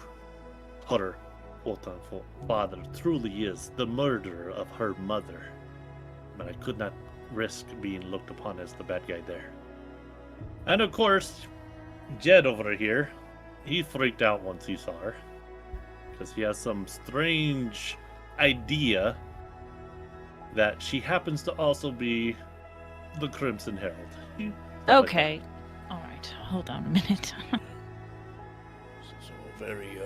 Speaker 7: her quote-unquote father truly is, the murderer of her mother. But I could not risk being looked upon as the bad guy there. And of course, Jedd over here, he freaked out once he saw her. Because he has some strange idea that she happens to also be the Crimson Herald. Stuff like
Speaker 3: Okay. All right. Hold on a minute.
Speaker 6: So very,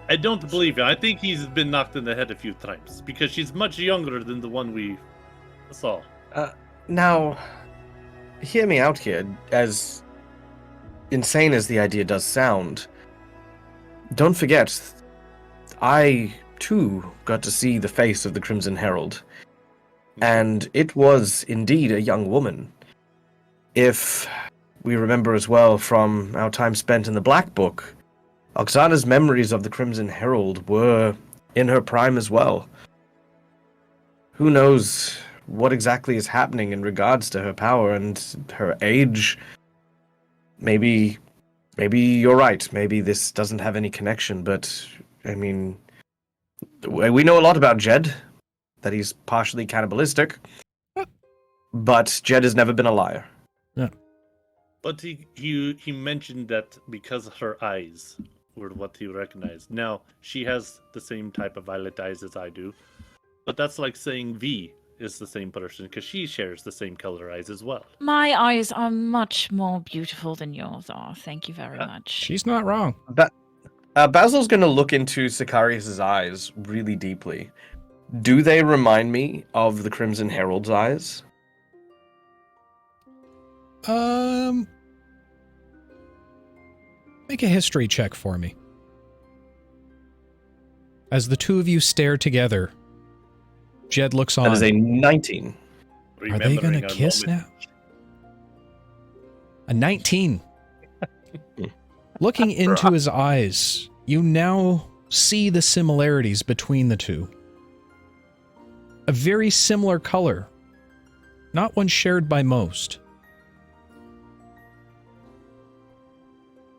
Speaker 7: I don't believe you. I think he's been knocked in the head a few times because she's much younger than the one we saw.
Speaker 2: Now, hear me out here. As insane as the idea does sound, don't forget, I too got to see the face of the Crimson Herald, and it was indeed a young woman. If we remember as well from our time spent in the Black Book, Oksana's memories of the Crimson Herald were in her prime as well. Who knows what exactly is happening in regards to her power and her age? Maybe you're right. Maybe this doesn't have any connection, but I mean, We know a lot about Jedd, that he's partially cannibalistic, but Jedd has never been a liar.
Speaker 1: Yeah.
Speaker 7: But he mentioned that because her eyes were what he recognized. Now, she has the same type of violet eyes as I do, but that's like saying V is the same person because she shares the same color eyes as well.
Speaker 3: My eyes are much more beautiful than yours are. Thank you very much.
Speaker 1: She's not wrong.
Speaker 2: Basil's going to look into Sicarious' eyes really deeply. Do they remind me of the Crimson Herald's eyes?
Speaker 1: Make a history check for me. As the two of you stare together, Jedd looks on.
Speaker 2: That is a 19.
Speaker 1: Are they going to kiss now? A 19. Looking into his eyes, you now see the similarities between the two. A very similar color, not one shared by most.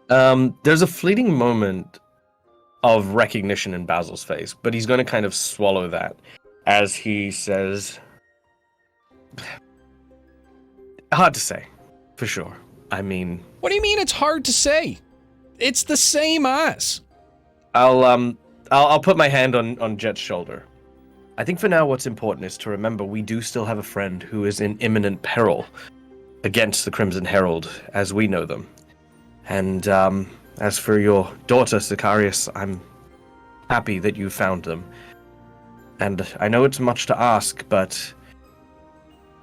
Speaker 2: There's a fleeting moment of recognition in Basil's face, but he's going to kind of swallow that as he says, hard to say, for sure. I mean...
Speaker 1: What do you mean it's hard to say? It's the same eyes.
Speaker 2: I'll put my hand on Jedd's shoulder. I think for now what's important is to remember we do still have a friend who is in imminent peril against the Crimson Herald as we know them. And as for your daughter, Sicarious, I'm happy that you found them. And I know it's much to ask, but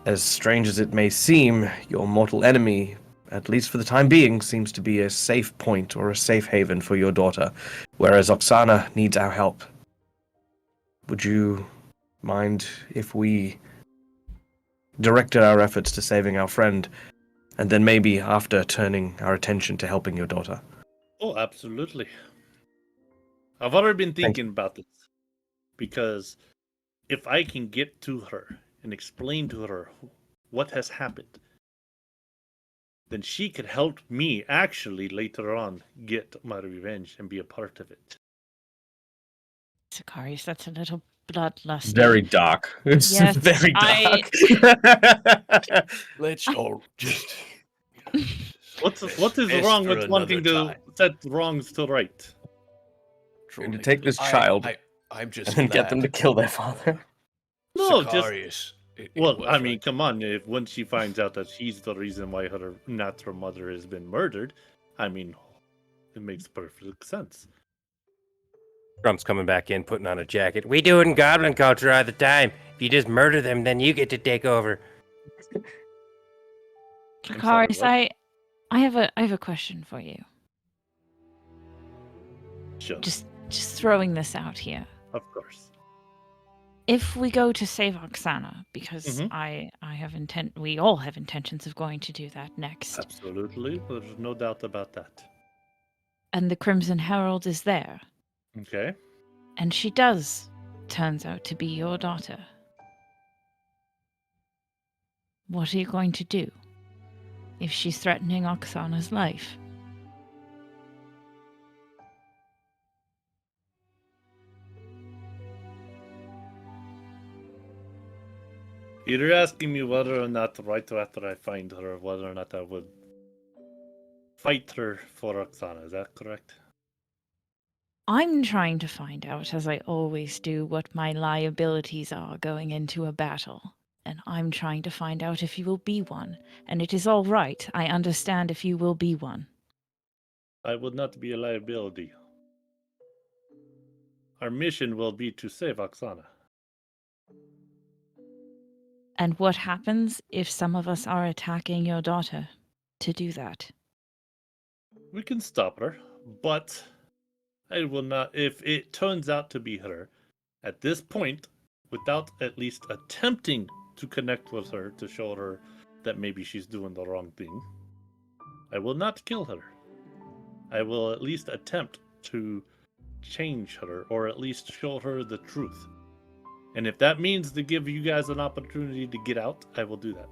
Speaker 2: as strange as it may seem, your mortal enemy, at least for the time being, seems to be a safe point or a safe haven for your daughter, whereas Oksana needs our help. Would you mind if we directed our efforts to saving our friend, and then maybe after turning our attention to helping your daughter?
Speaker 7: Oh, absolutely. I've already been thinking about this, because if I can get to her and explain to her what has happened, then she could help me actually later on get my revenge and be a part of it.
Speaker 3: Sicarious, that's a little bloodlusty.
Speaker 2: Very dark. It's
Speaker 3: Yes,
Speaker 2: very dark.
Speaker 6: Let's all just...
Speaker 7: What is wrong with wanting to set wrongs to right?
Speaker 2: Trying to take this child
Speaker 6: I'm just
Speaker 2: and then get them to kill their father.
Speaker 7: No,
Speaker 6: Sicarious.
Speaker 7: Well, I mean, come on. If once she finds out that he's the reason why her natural mother has been murdered, I mean, it makes perfect sense.
Speaker 4: Scrump's coming back in, putting on a jacket. We do it in goblin culture all the time. If you just murder them, then you get to take over.
Speaker 3: Sicarious, I have a question for you.
Speaker 7: Sure.
Speaker 3: Just throwing this out here.
Speaker 7: Of course.
Speaker 3: If we go to save Oksana, because
Speaker 7: Mhm.
Speaker 3: we all have intentions of going to do that next.
Speaker 7: Absolutely. There's no doubt about that.
Speaker 3: And the Crimson Herald is there.
Speaker 7: Okay.
Speaker 3: And she turns out to be your daughter. What are you going to do if she's threatening Oksana's life?
Speaker 7: You're asking me whether or not right after I find her, whether or not I would fight her for Oksana. Is that correct?
Speaker 3: I'm trying to find out, as I always do, what my liabilities are going into a battle. And I'm trying to find out if you will be one. And it is all right. I understand if you will be one.
Speaker 7: I would not be a liability. Our mission will be to save Oksana.
Speaker 3: And what happens if some of us are attacking your daughter to do that?
Speaker 7: We can stop her, but I will not. If it turns out to be her, at this point, without at least attempting to connect with her to show her that maybe she's doing the wrong thing, I will not kill her. I will at least attempt to change her, or at least show her the truth. And if that means to give you guys an opportunity to get out, I will do that.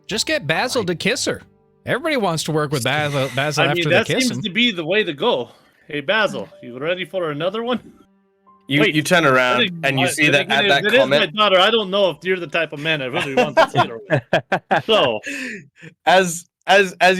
Speaker 1: Just get Basil to kiss her. Everybody wants to work with Basil
Speaker 7: I mean,
Speaker 1: after
Speaker 7: that
Speaker 1: they kiss
Speaker 7: seems
Speaker 1: him.
Speaker 7: to be the way to go. Hey, Basil, you ready for another one?
Speaker 2: You turn around and you see that at that
Speaker 7: comment. It is my daughter. I don't know if you're the type of man I really want to see her with. So,
Speaker 2: as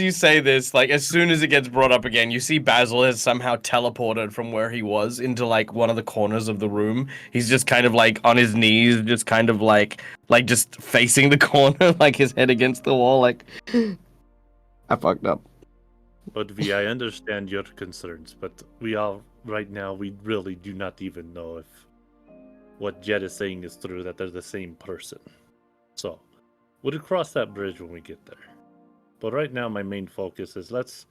Speaker 2: you say this, like as soon as it gets brought up again, you see Basil has somehow teleported from where he was into like one of the corners of the room. He's just kind of like on his knees, just kind of like just facing the corner, like his head against the wall. Like I fucked up.
Speaker 7: But V, I understand your concerns, but we really do not even know if what Jedd is saying is true, that they're the same person. So, we'll cross that bridge when we get there. But right now, my main focus is let's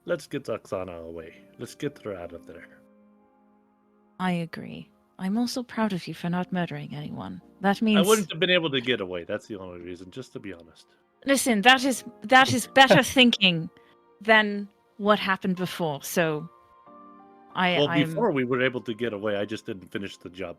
Speaker 7: get Oksana away. Let's get her out of there.
Speaker 3: I agree. I'm also proud of you for not murdering anyone. That means
Speaker 7: I wouldn't have been able to get away. That's the only reason, just to be honest.
Speaker 3: Listen, that is better thinking than what happened before. So,
Speaker 7: Before we were able to get away, I just didn't finish the job.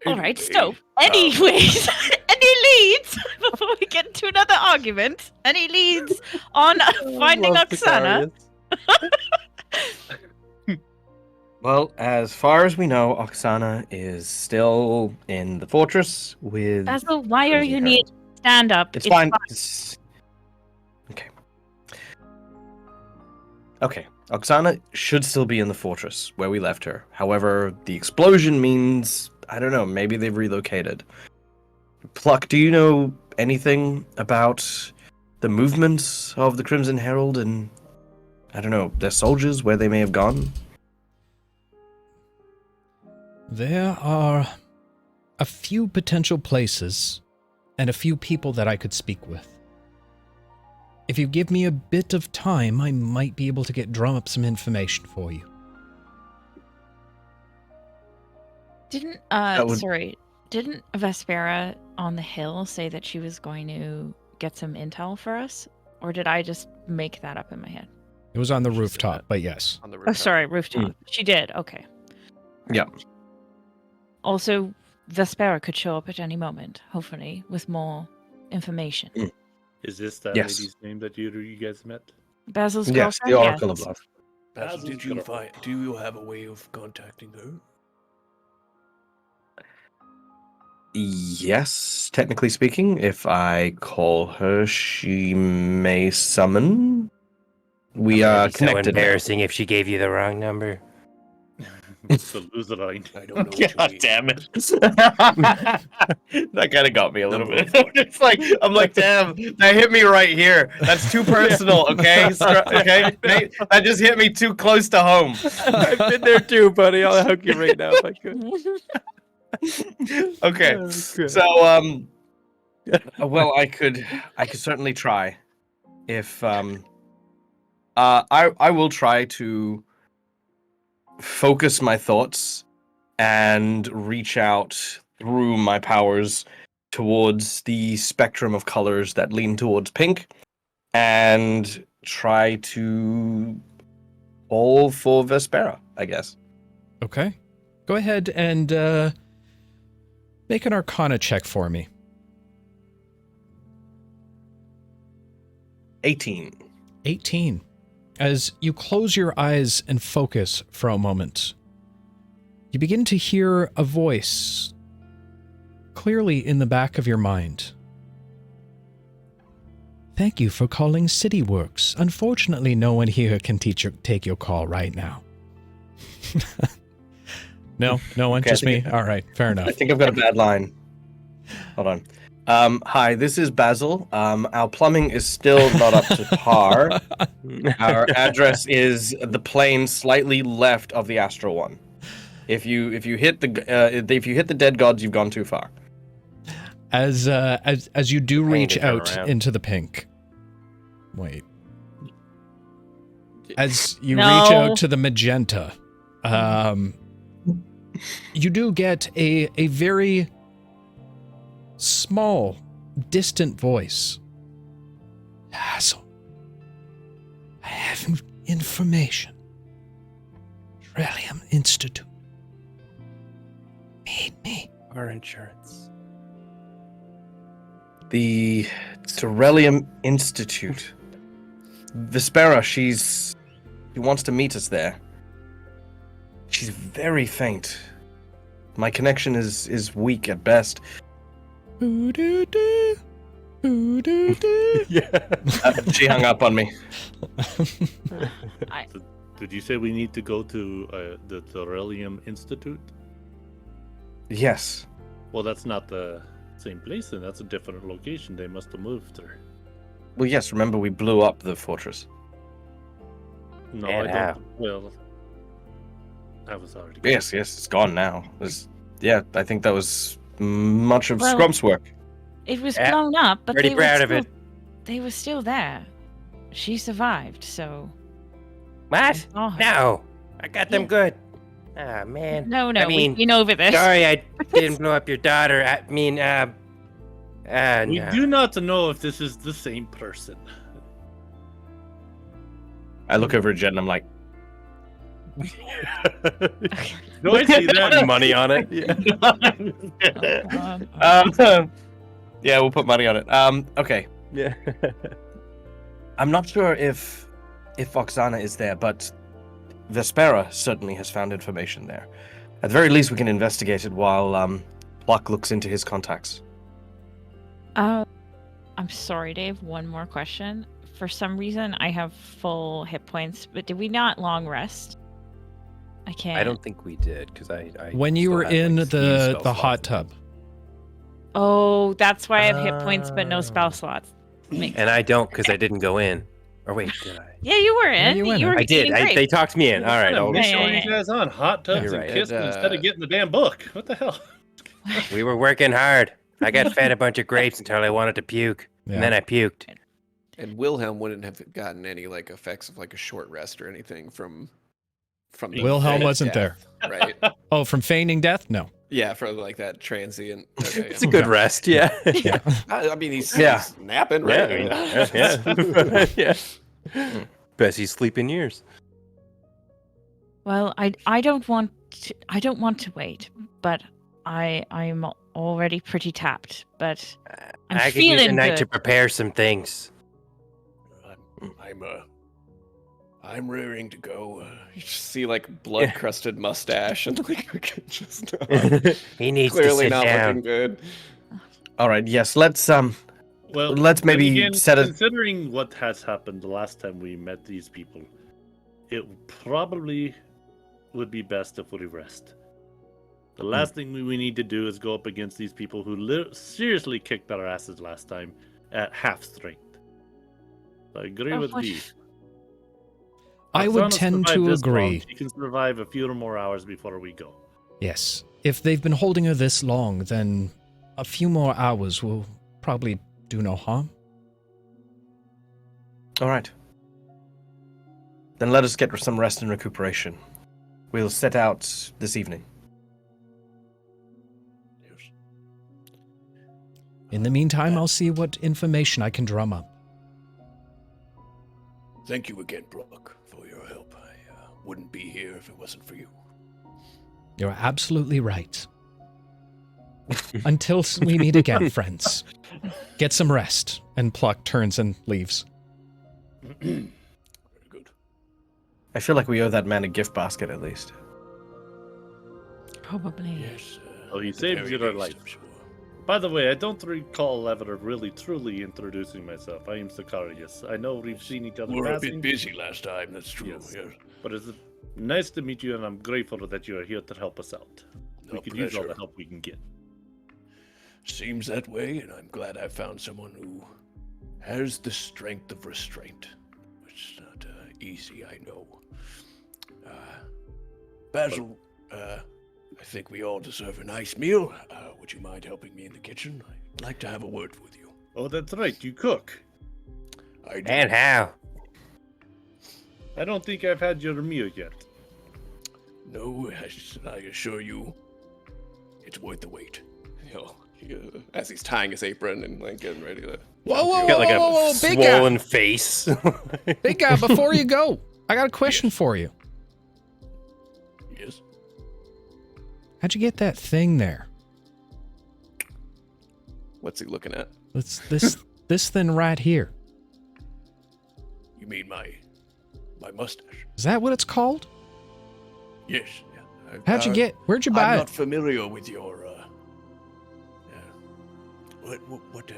Speaker 3: All right. So, anyways, any leads before we get into another argument? Any leads on finding Oksana?
Speaker 2: Well, as far as we know, Oksana is still in the fortress with.
Speaker 3: Basil, why are you need stand up?
Speaker 2: It's fine. Okay. Okay. Oksana should still be in the fortress where we left her. However, the explosion means, I don't know, maybe they've relocated. Pluck, do you know anything about the movements of the Crimson Herald and, I don't know, their soldiers, where they may have gone?
Speaker 1: There are a few potential places and a few people that I could speak with. If you give me a bit of time, I might be able to drum up some information for you.
Speaker 3: Didn't Vespera on the hill say that she was going to get some intel for us? Or did I just make that up in my head?
Speaker 1: It was on the rooftop, but yes.
Speaker 8: On the
Speaker 3: Oh,
Speaker 8: rooftop.
Speaker 3: sorry, rooftop. She did, okay.
Speaker 2: Yeah.
Speaker 3: Also, Vespera could show up at any moment, hopefully, with more information.
Speaker 7: Is this that
Speaker 2: Yes.
Speaker 7: lady's name that you guys met?
Speaker 3: Basil's
Speaker 2: Yes,
Speaker 3: girlfriend?
Speaker 2: the Oracle of Love.
Speaker 6: Basil, do you have a way of contacting her?
Speaker 2: Yes, technically speaking, if I call her, she may summon. We are
Speaker 4: It'd be so
Speaker 2: connected. now.
Speaker 4: embarrassing if she gave you the wrong number.
Speaker 7: The loser line.
Speaker 6: I don't know what
Speaker 2: God
Speaker 6: you mean.
Speaker 2: damn it! That kind of got me a little bit. It's like I'm like, damn, that hit me right here. That's too personal. Okay, okay, that just hit me too close to home.
Speaker 8: I've been there too, buddy. I'll hug you right now if I could.
Speaker 2: Okay, so well, I could certainly try. If I will try to focus my thoughts and reach out through my powers towards the spectrum of colors that lean towards pink and try to all for Vespera, I guess.
Speaker 1: Okay. Go ahead and make an Arcana check for me.
Speaker 2: 18.
Speaker 1: 18. As you close your eyes and focus for a moment, you begin to hear a voice clearly in the back of your mind. Thank you for calling CityWorks. Unfortunately, no one here can take your call right now. No one?
Speaker 2: Okay,
Speaker 1: Just me? All right, fair enough.
Speaker 2: I think I've got a bad line. Hold on. Hi, this is Basil. Our plumbing is still not up to par. Our address is the plane slightly left of the astral one. If you hit the dead gods, you've gone too far.
Speaker 1: As you do reach
Speaker 4: to turn
Speaker 1: out
Speaker 4: around.
Speaker 1: into the pink. Wait. As you
Speaker 3: No.
Speaker 1: reach out to the magenta, you do get a very small, distant voice. Basil, I have information. Trillium Institute. Meet me.
Speaker 4: Our insurance.
Speaker 2: The Cerelium Institute. Vespera, she's He wants to meet us there. She's very faint. My connection is weak at best.
Speaker 1: Ooh-doo-doo. Ooh-doo-doo.
Speaker 2: She hung up on me.
Speaker 7: Did you say we need to go to the Thorelium Institute?
Speaker 2: Yes.
Speaker 7: Well, that's not the same place, and that's a different location. They must have moved there.
Speaker 2: Well, yes. Remember, we blew up the fortress.
Speaker 7: No,
Speaker 4: And
Speaker 7: I
Speaker 4: how?
Speaker 7: don't. Well, I was already.
Speaker 2: Yes, it's gone now. I think that was much of
Speaker 3: Well,
Speaker 2: Scrump's work.
Speaker 3: It was
Speaker 4: Yeah,
Speaker 3: blown up, but
Speaker 4: pretty
Speaker 3: they
Speaker 4: proud
Speaker 3: were
Speaker 4: of
Speaker 3: still,
Speaker 4: it.
Speaker 3: They were still there. She survived, so.
Speaker 4: What?
Speaker 3: saw her.
Speaker 4: No, I got them
Speaker 3: Yeah.
Speaker 4: good. Ah, man.
Speaker 3: No,
Speaker 4: I mean,
Speaker 3: we've been over this.
Speaker 4: Sorry, I didn't blow up your daughter. I mean,
Speaker 7: We
Speaker 4: no.
Speaker 7: do not know if this is the same person.
Speaker 2: I look over at Jed and I'm like,
Speaker 7: No, I see that.
Speaker 8: Money on it. Yeah.
Speaker 2: yeah, we'll put money on it. Okay.
Speaker 8: Yeah.
Speaker 2: I'm not sure if Oksana is there, but Vespera certainly has found information there. At the very least, we can investigate it while Pluck looks into his contacts.
Speaker 3: I'm sorry, Dave. One more question. For some reason, I have full hit points, but did we not long rest? I can't.
Speaker 8: I don't think we did because I
Speaker 1: When you
Speaker 8: still
Speaker 1: were
Speaker 8: had,
Speaker 1: in
Speaker 8: like, steam
Speaker 1: the
Speaker 8: spell
Speaker 1: hot
Speaker 8: slots.
Speaker 1: tub.
Speaker 3: Oh, that's why I have hit points, but no spell slots.
Speaker 8: And I don't because I didn't go in. Or wait, did I?
Speaker 3: Yeah, you were in.
Speaker 1: you went
Speaker 3: You
Speaker 1: in.
Speaker 3: were
Speaker 8: I did.
Speaker 3: eating grapes.
Speaker 8: They talked me in. All right.
Speaker 7: What
Speaker 8: I'll,
Speaker 7: mission
Speaker 3: Yeah,
Speaker 7: are
Speaker 3: yeah,
Speaker 7: you guys on? Hot tubs
Speaker 8: You're
Speaker 7: and
Speaker 8: right.
Speaker 7: kissing
Speaker 6: And,
Speaker 7: instead of getting the damn book. What the hell?
Speaker 4: We were working hard. I got fed a bunch of grapes until I wanted to puke,
Speaker 1: Yeah.
Speaker 4: and then I puked.
Speaker 5: And Wilhelm wouldn't have gotten any like effects of like a short rest or anything from the
Speaker 1: Wilhelm
Speaker 5: feigning
Speaker 1: wasn't
Speaker 5: death, right?
Speaker 1: Oh, from feigning death? No.
Speaker 5: Yeah, for like that transient. Okay,
Speaker 8: it's a good rest. Yeah.
Speaker 1: Yeah.
Speaker 5: I mean, he's napping,
Speaker 8: Yeah.
Speaker 5: right?
Speaker 8: Yeah. Yeah. Best he's sleeping years.
Speaker 3: Well, I don't want to wait, but I'm already pretty tapped. But I'm
Speaker 4: I could use a
Speaker 3: feeling
Speaker 4: night
Speaker 3: good.
Speaker 4: to prepare some things.
Speaker 6: I'm raring to go.
Speaker 5: You just see like blood crusted mustache and like just
Speaker 4: He needs to
Speaker 5: clearly
Speaker 4: sit
Speaker 5: not looking
Speaker 4: down.
Speaker 5: good.
Speaker 2: All right, yes, let's
Speaker 7: Well,
Speaker 2: Let's
Speaker 7: then
Speaker 2: maybe
Speaker 7: again,
Speaker 2: set a-
Speaker 7: Considering what has happened the last time we met these people, it probably would be best if we rest. The last thing we need to do is go up against these people who seriously kicked our asses last time at half strength. I agree
Speaker 3: Oh,
Speaker 7: with
Speaker 3: what-
Speaker 7: V.
Speaker 1: I would
Speaker 7: Oksana
Speaker 1: tend
Speaker 7: survived
Speaker 1: to
Speaker 7: this long.
Speaker 1: agree.
Speaker 7: She can survive a few more hours before we go.
Speaker 1: Yes. If they've been holding her this long, then a few more hours will probably do no harm.
Speaker 2: All right. Then let us get some rest and recuperation. We'll set out this evening.
Speaker 6: Yes.
Speaker 1: In the meantime, I'll see what information I can drum up.
Speaker 6: Thank you again, Brooke, for your help. I wouldn't be here if it wasn't for you.
Speaker 1: You're absolutely right. Until we meet again, friends. Get some rest. And Pluck turns and leaves.
Speaker 6: Very good.
Speaker 2: I feel like we owe that man a gift basket at least.
Speaker 3: Probably.
Speaker 6: Yes.
Speaker 7: Oh, he
Speaker 6: at the
Speaker 7: saved
Speaker 6: very
Speaker 7: your
Speaker 6: least,
Speaker 7: life.
Speaker 6: I'm sure.
Speaker 7: By the way, I don't recall ever really truly introducing myself. I am Sicarious. I know we've seen each other
Speaker 6: We were a
Speaker 7: passing,
Speaker 6: bit busy last time, that's true.
Speaker 7: Yes.
Speaker 6: Yes.
Speaker 7: but it's nice to meet you, and I'm grateful that you are here to help us out. We
Speaker 6: A
Speaker 7: could use all
Speaker 6: pleasure.
Speaker 7: the help we can get.
Speaker 6: Seems that way, and I'm glad I found someone who has the strength of restraint. It's not easy, I know. Basil, I think we all deserve a nice meal. Would you mind helping me in the kitchen? I'd like to have a word with you.
Speaker 7: Oh, that's right. You cook.
Speaker 6: I do.
Speaker 4: And how?
Speaker 7: I don't think I've had your meal yet.
Speaker 6: No, I assure you, it's worth the wait.
Speaker 5: As he's tying his apron and like getting ready to.
Speaker 1: Whoa, whoa,
Speaker 4: Got like
Speaker 1: whoa,
Speaker 4: a
Speaker 1: big guy.
Speaker 4: swollen face.
Speaker 1: Big guy, before you go, I got a question for you.
Speaker 6: Yes.
Speaker 1: How'd you get that thing there?
Speaker 5: What's he looking at?
Speaker 1: This thing right here.
Speaker 6: You mean my my mustache.
Speaker 1: Is that what it's called?
Speaker 6: Yes. Yeah.
Speaker 1: Where'd you
Speaker 6: I'm
Speaker 1: buy
Speaker 6: not
Speaker 1: it?
Speaker 6: familiar with your. What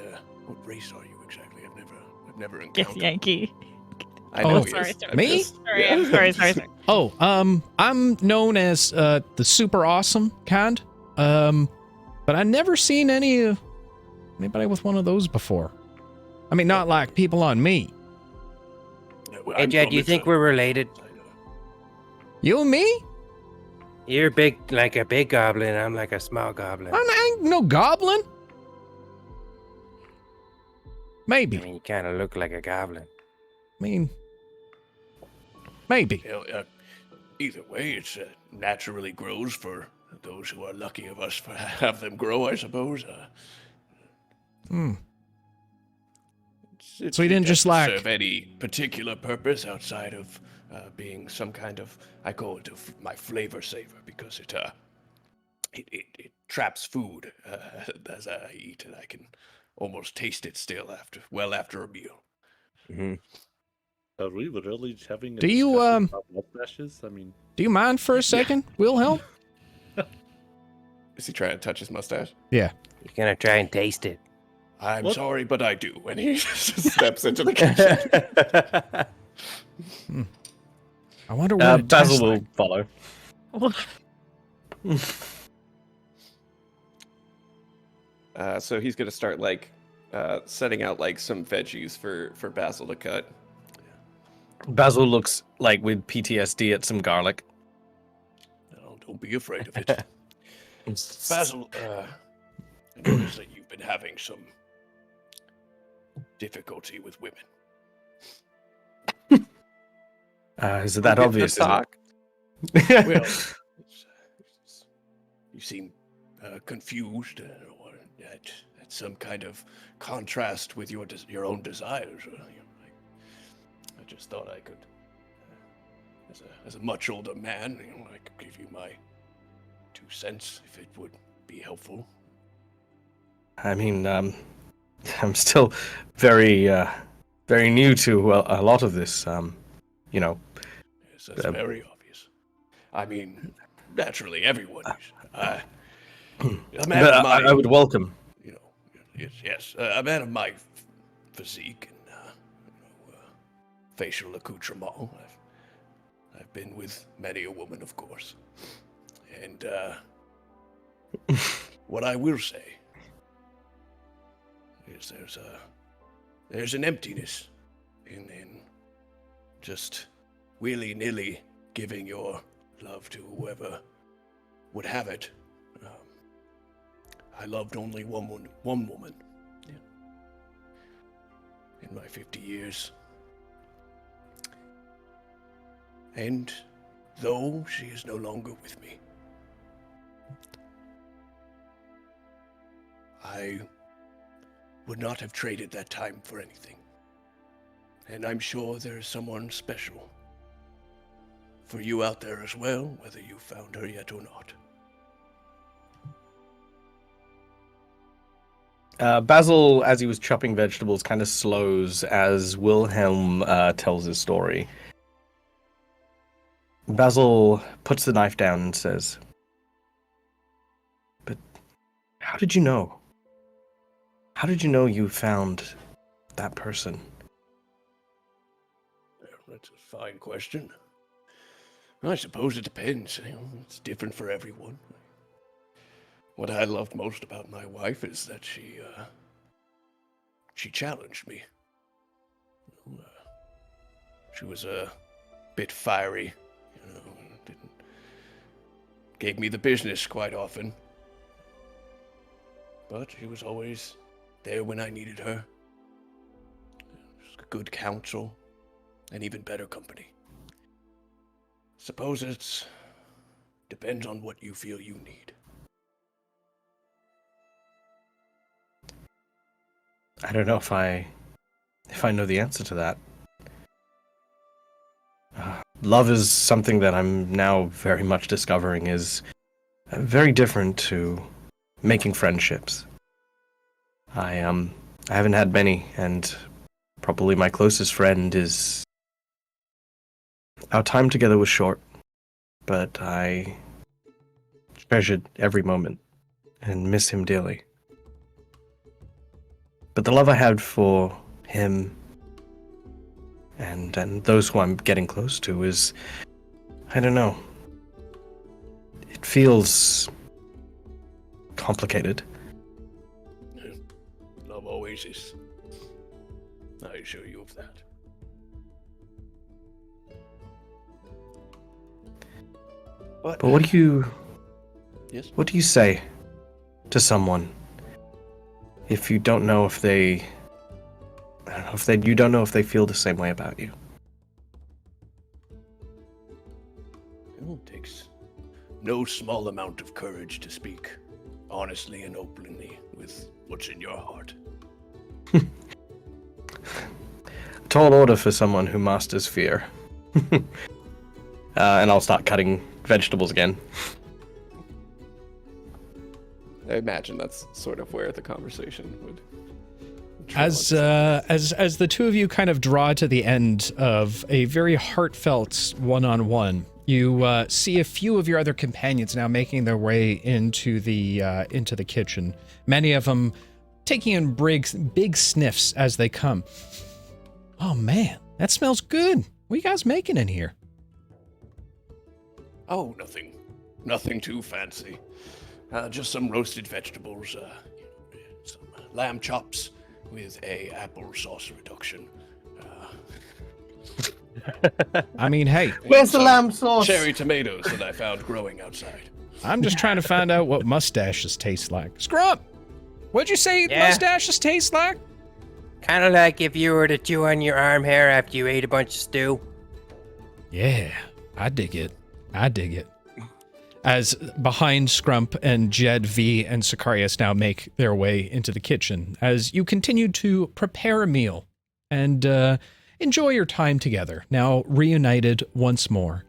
Speaker 6: race are you exactly? I've never
Speaker 3: Yes,
Speaker 6: encountered.
Speaker 3: Yankee.
Speaker 6: I
Speaker 1: Oh,
Speaker 6: know he
Speaker 3: sorry,
Speaker 6: is.
Speaker 3: sorry.
Speaker 6: I'm
Speaker 1: Me?
Speaker 6: just-
Speaker 3: Sorry, I'm sorry.
Speaker 1: Oh, I'm known as the super awesome kind. But I never seen anybody with one of those before. I mean, not like people on me.
Speaker 6: No,
Speaker 4: Hey,
Speaker 6: I'm
Speaker 4: Jed,
Speaker 6: from
Speaker 4: you
Speaker 6: the
Speaker 4: think
Speaker 6: south
Speaker 4: we're related?
Speaker 6: side of-
Speaker 1: You and me?
Speaker 4: You're big, like a big goblin. I'm like a small goblin.
Speaker 1: I ain't no goblin.
Speaker 4: I
Speaker 1: Maybe.
Speaker 4: mean, you kind of look like a goblin.
Speaker 1: Maybe.
Speaker 6: Hell, either way, it's naturally grows for those who are lucky of us to have them grow, I suppose.
Speaker 1: Hmm.
Speaker 6: It
Speaker 1: So you didn't just,
Speaker 6: doesn't
Speaker 1: like-
Speaker 6: serve any particular purpose outside of being some kind of, I call it my flavor saver, because it traps food as I eat, and I can almost taste it still after a meal.
Speaker 8: Mhm.
Speaker 7: Are we really having a
Speaker 1: Do you,
Speaker 7: discussion about mustaches? I mean,
Speaker 1: Do you mind for a second, Wilhelm?
Speaker 5: Is he trying to touch his mustache?
Speaker 1: Yeah.
Speaker 4: You're gonna try and taste it.
Speaker 6: I'm
Speaker 7: What?
Speaker 6: sorry, but I do.
Speaker 5: When he just steps into the kitchen.
Speaker 1: I wonder what it
Speaker 2: Basil
Speaker 1: tastes
Speaker 2: will
Speaker 1: like.
Speaker 2: follow.
Speaker 5: So he's gonna start setting out some veggies for Basil to cut.
Speaker 2: Basil looks like with PTSD at some garlic.
Speaker 6: No, don't be afraid of it. Basil, I noticed that you've been having some difficulty with women.
Speaker 2: Is it that obvious? Is it?
Speaker 5: Talk.
Speaker 6: Well, you seem confused or at some kind of contrast with your own desires. I just thought I could, as a much older man, I could give you my 2 cents if it would be helpful.
Speaker 2: I mean, I'm still very new to a lot of this.
Speaker 6: Yes, that's very obvious. I mean, naturally, everyone is. A man
Speaker 2: But
Speaker 6: of my,
Speaker 2: I would welcome.
Speaker 6: yes, a man of my physique and facial accoutrement. I've been with many a woman, of course, and what I will say is there's an emptiness in just willy-nilly giving your love to whoever would have it. I loved only one woman in my 50 years. And though she is no longer with me, I would not have traded that time for anything. And I'm sure there is someone special for you out there as well, whether you found her yet or not.
Speaker 2: Basil, as he was chopping vegetables, kind of slows as Wilhelm tells his story. Basil puts the knife down and says, "But how did you know? How did you know you found that person?"
Speaker 6: That's a fine question. I suppose it depends. It's different for everyone. What I loved most about my wife is that she challenged me. She was a bit fiery, gave me the business quite often. But she was always there when I needed her. Good counsel, and even better company. Suppose it depends on what you feel you need.
Speaker 2: I don't know if I know the answer to that. Love is something that I'm now very much discovering is very different to making friendships. I haven't had many, and probably my closest friend is Our time together was short, but I treasured every moment and miss him dearly. But the love I had for him and those who I'm getting close to is, I don't know. It feels complicated.
Speaker 6: Love always is. I assure you of that.
Speaker 2: But what do you
Speaker 6: Yes?
Speaker 2: What do you say to someone if you don't know if they, I don't know, you don't know if they feel the same way about you?
Speaker 6: It takes no small amount of courage to speak honestly and openly with what's in your heart.
Speaker 2: Tall order for someone who masters fear. And I'll start cutting vegetables again.
Speaker 5: I imagine that's sort of where the conversation would.
Speaker 1: As the two of you kind of draw to the end of a very heartfelt one-on-one, you see a few of your other companions now making their way into the kitchen. Many of them taking in big sniffs as they come. Oh man, that smells good. What are you guys making in here?
Speaker 6: Oh, nothing too fancy. Just some roasted vegetables, some lamb chops with a applesauce reduction.
Speaker 1: I mean, hey,
Speaker 2: Where's the lamb sauce?
Speaker 6: Cherry tomatoes that I found growing outside.
Speaker 1: I'm just trying to find out what mustaches taste like. Scrump, what'd you say mustaches taste like?
Speaker 4: Kind of like if you were to chew on your arm hair after you ate a bunch of stew.
Speaker 1: Yeah, I dig it. As behind Scrump and Jedd, V, and Sicarious now make their way into the kitchen, as you continue to prepare a meal and enjoy your time together, now reunited once more.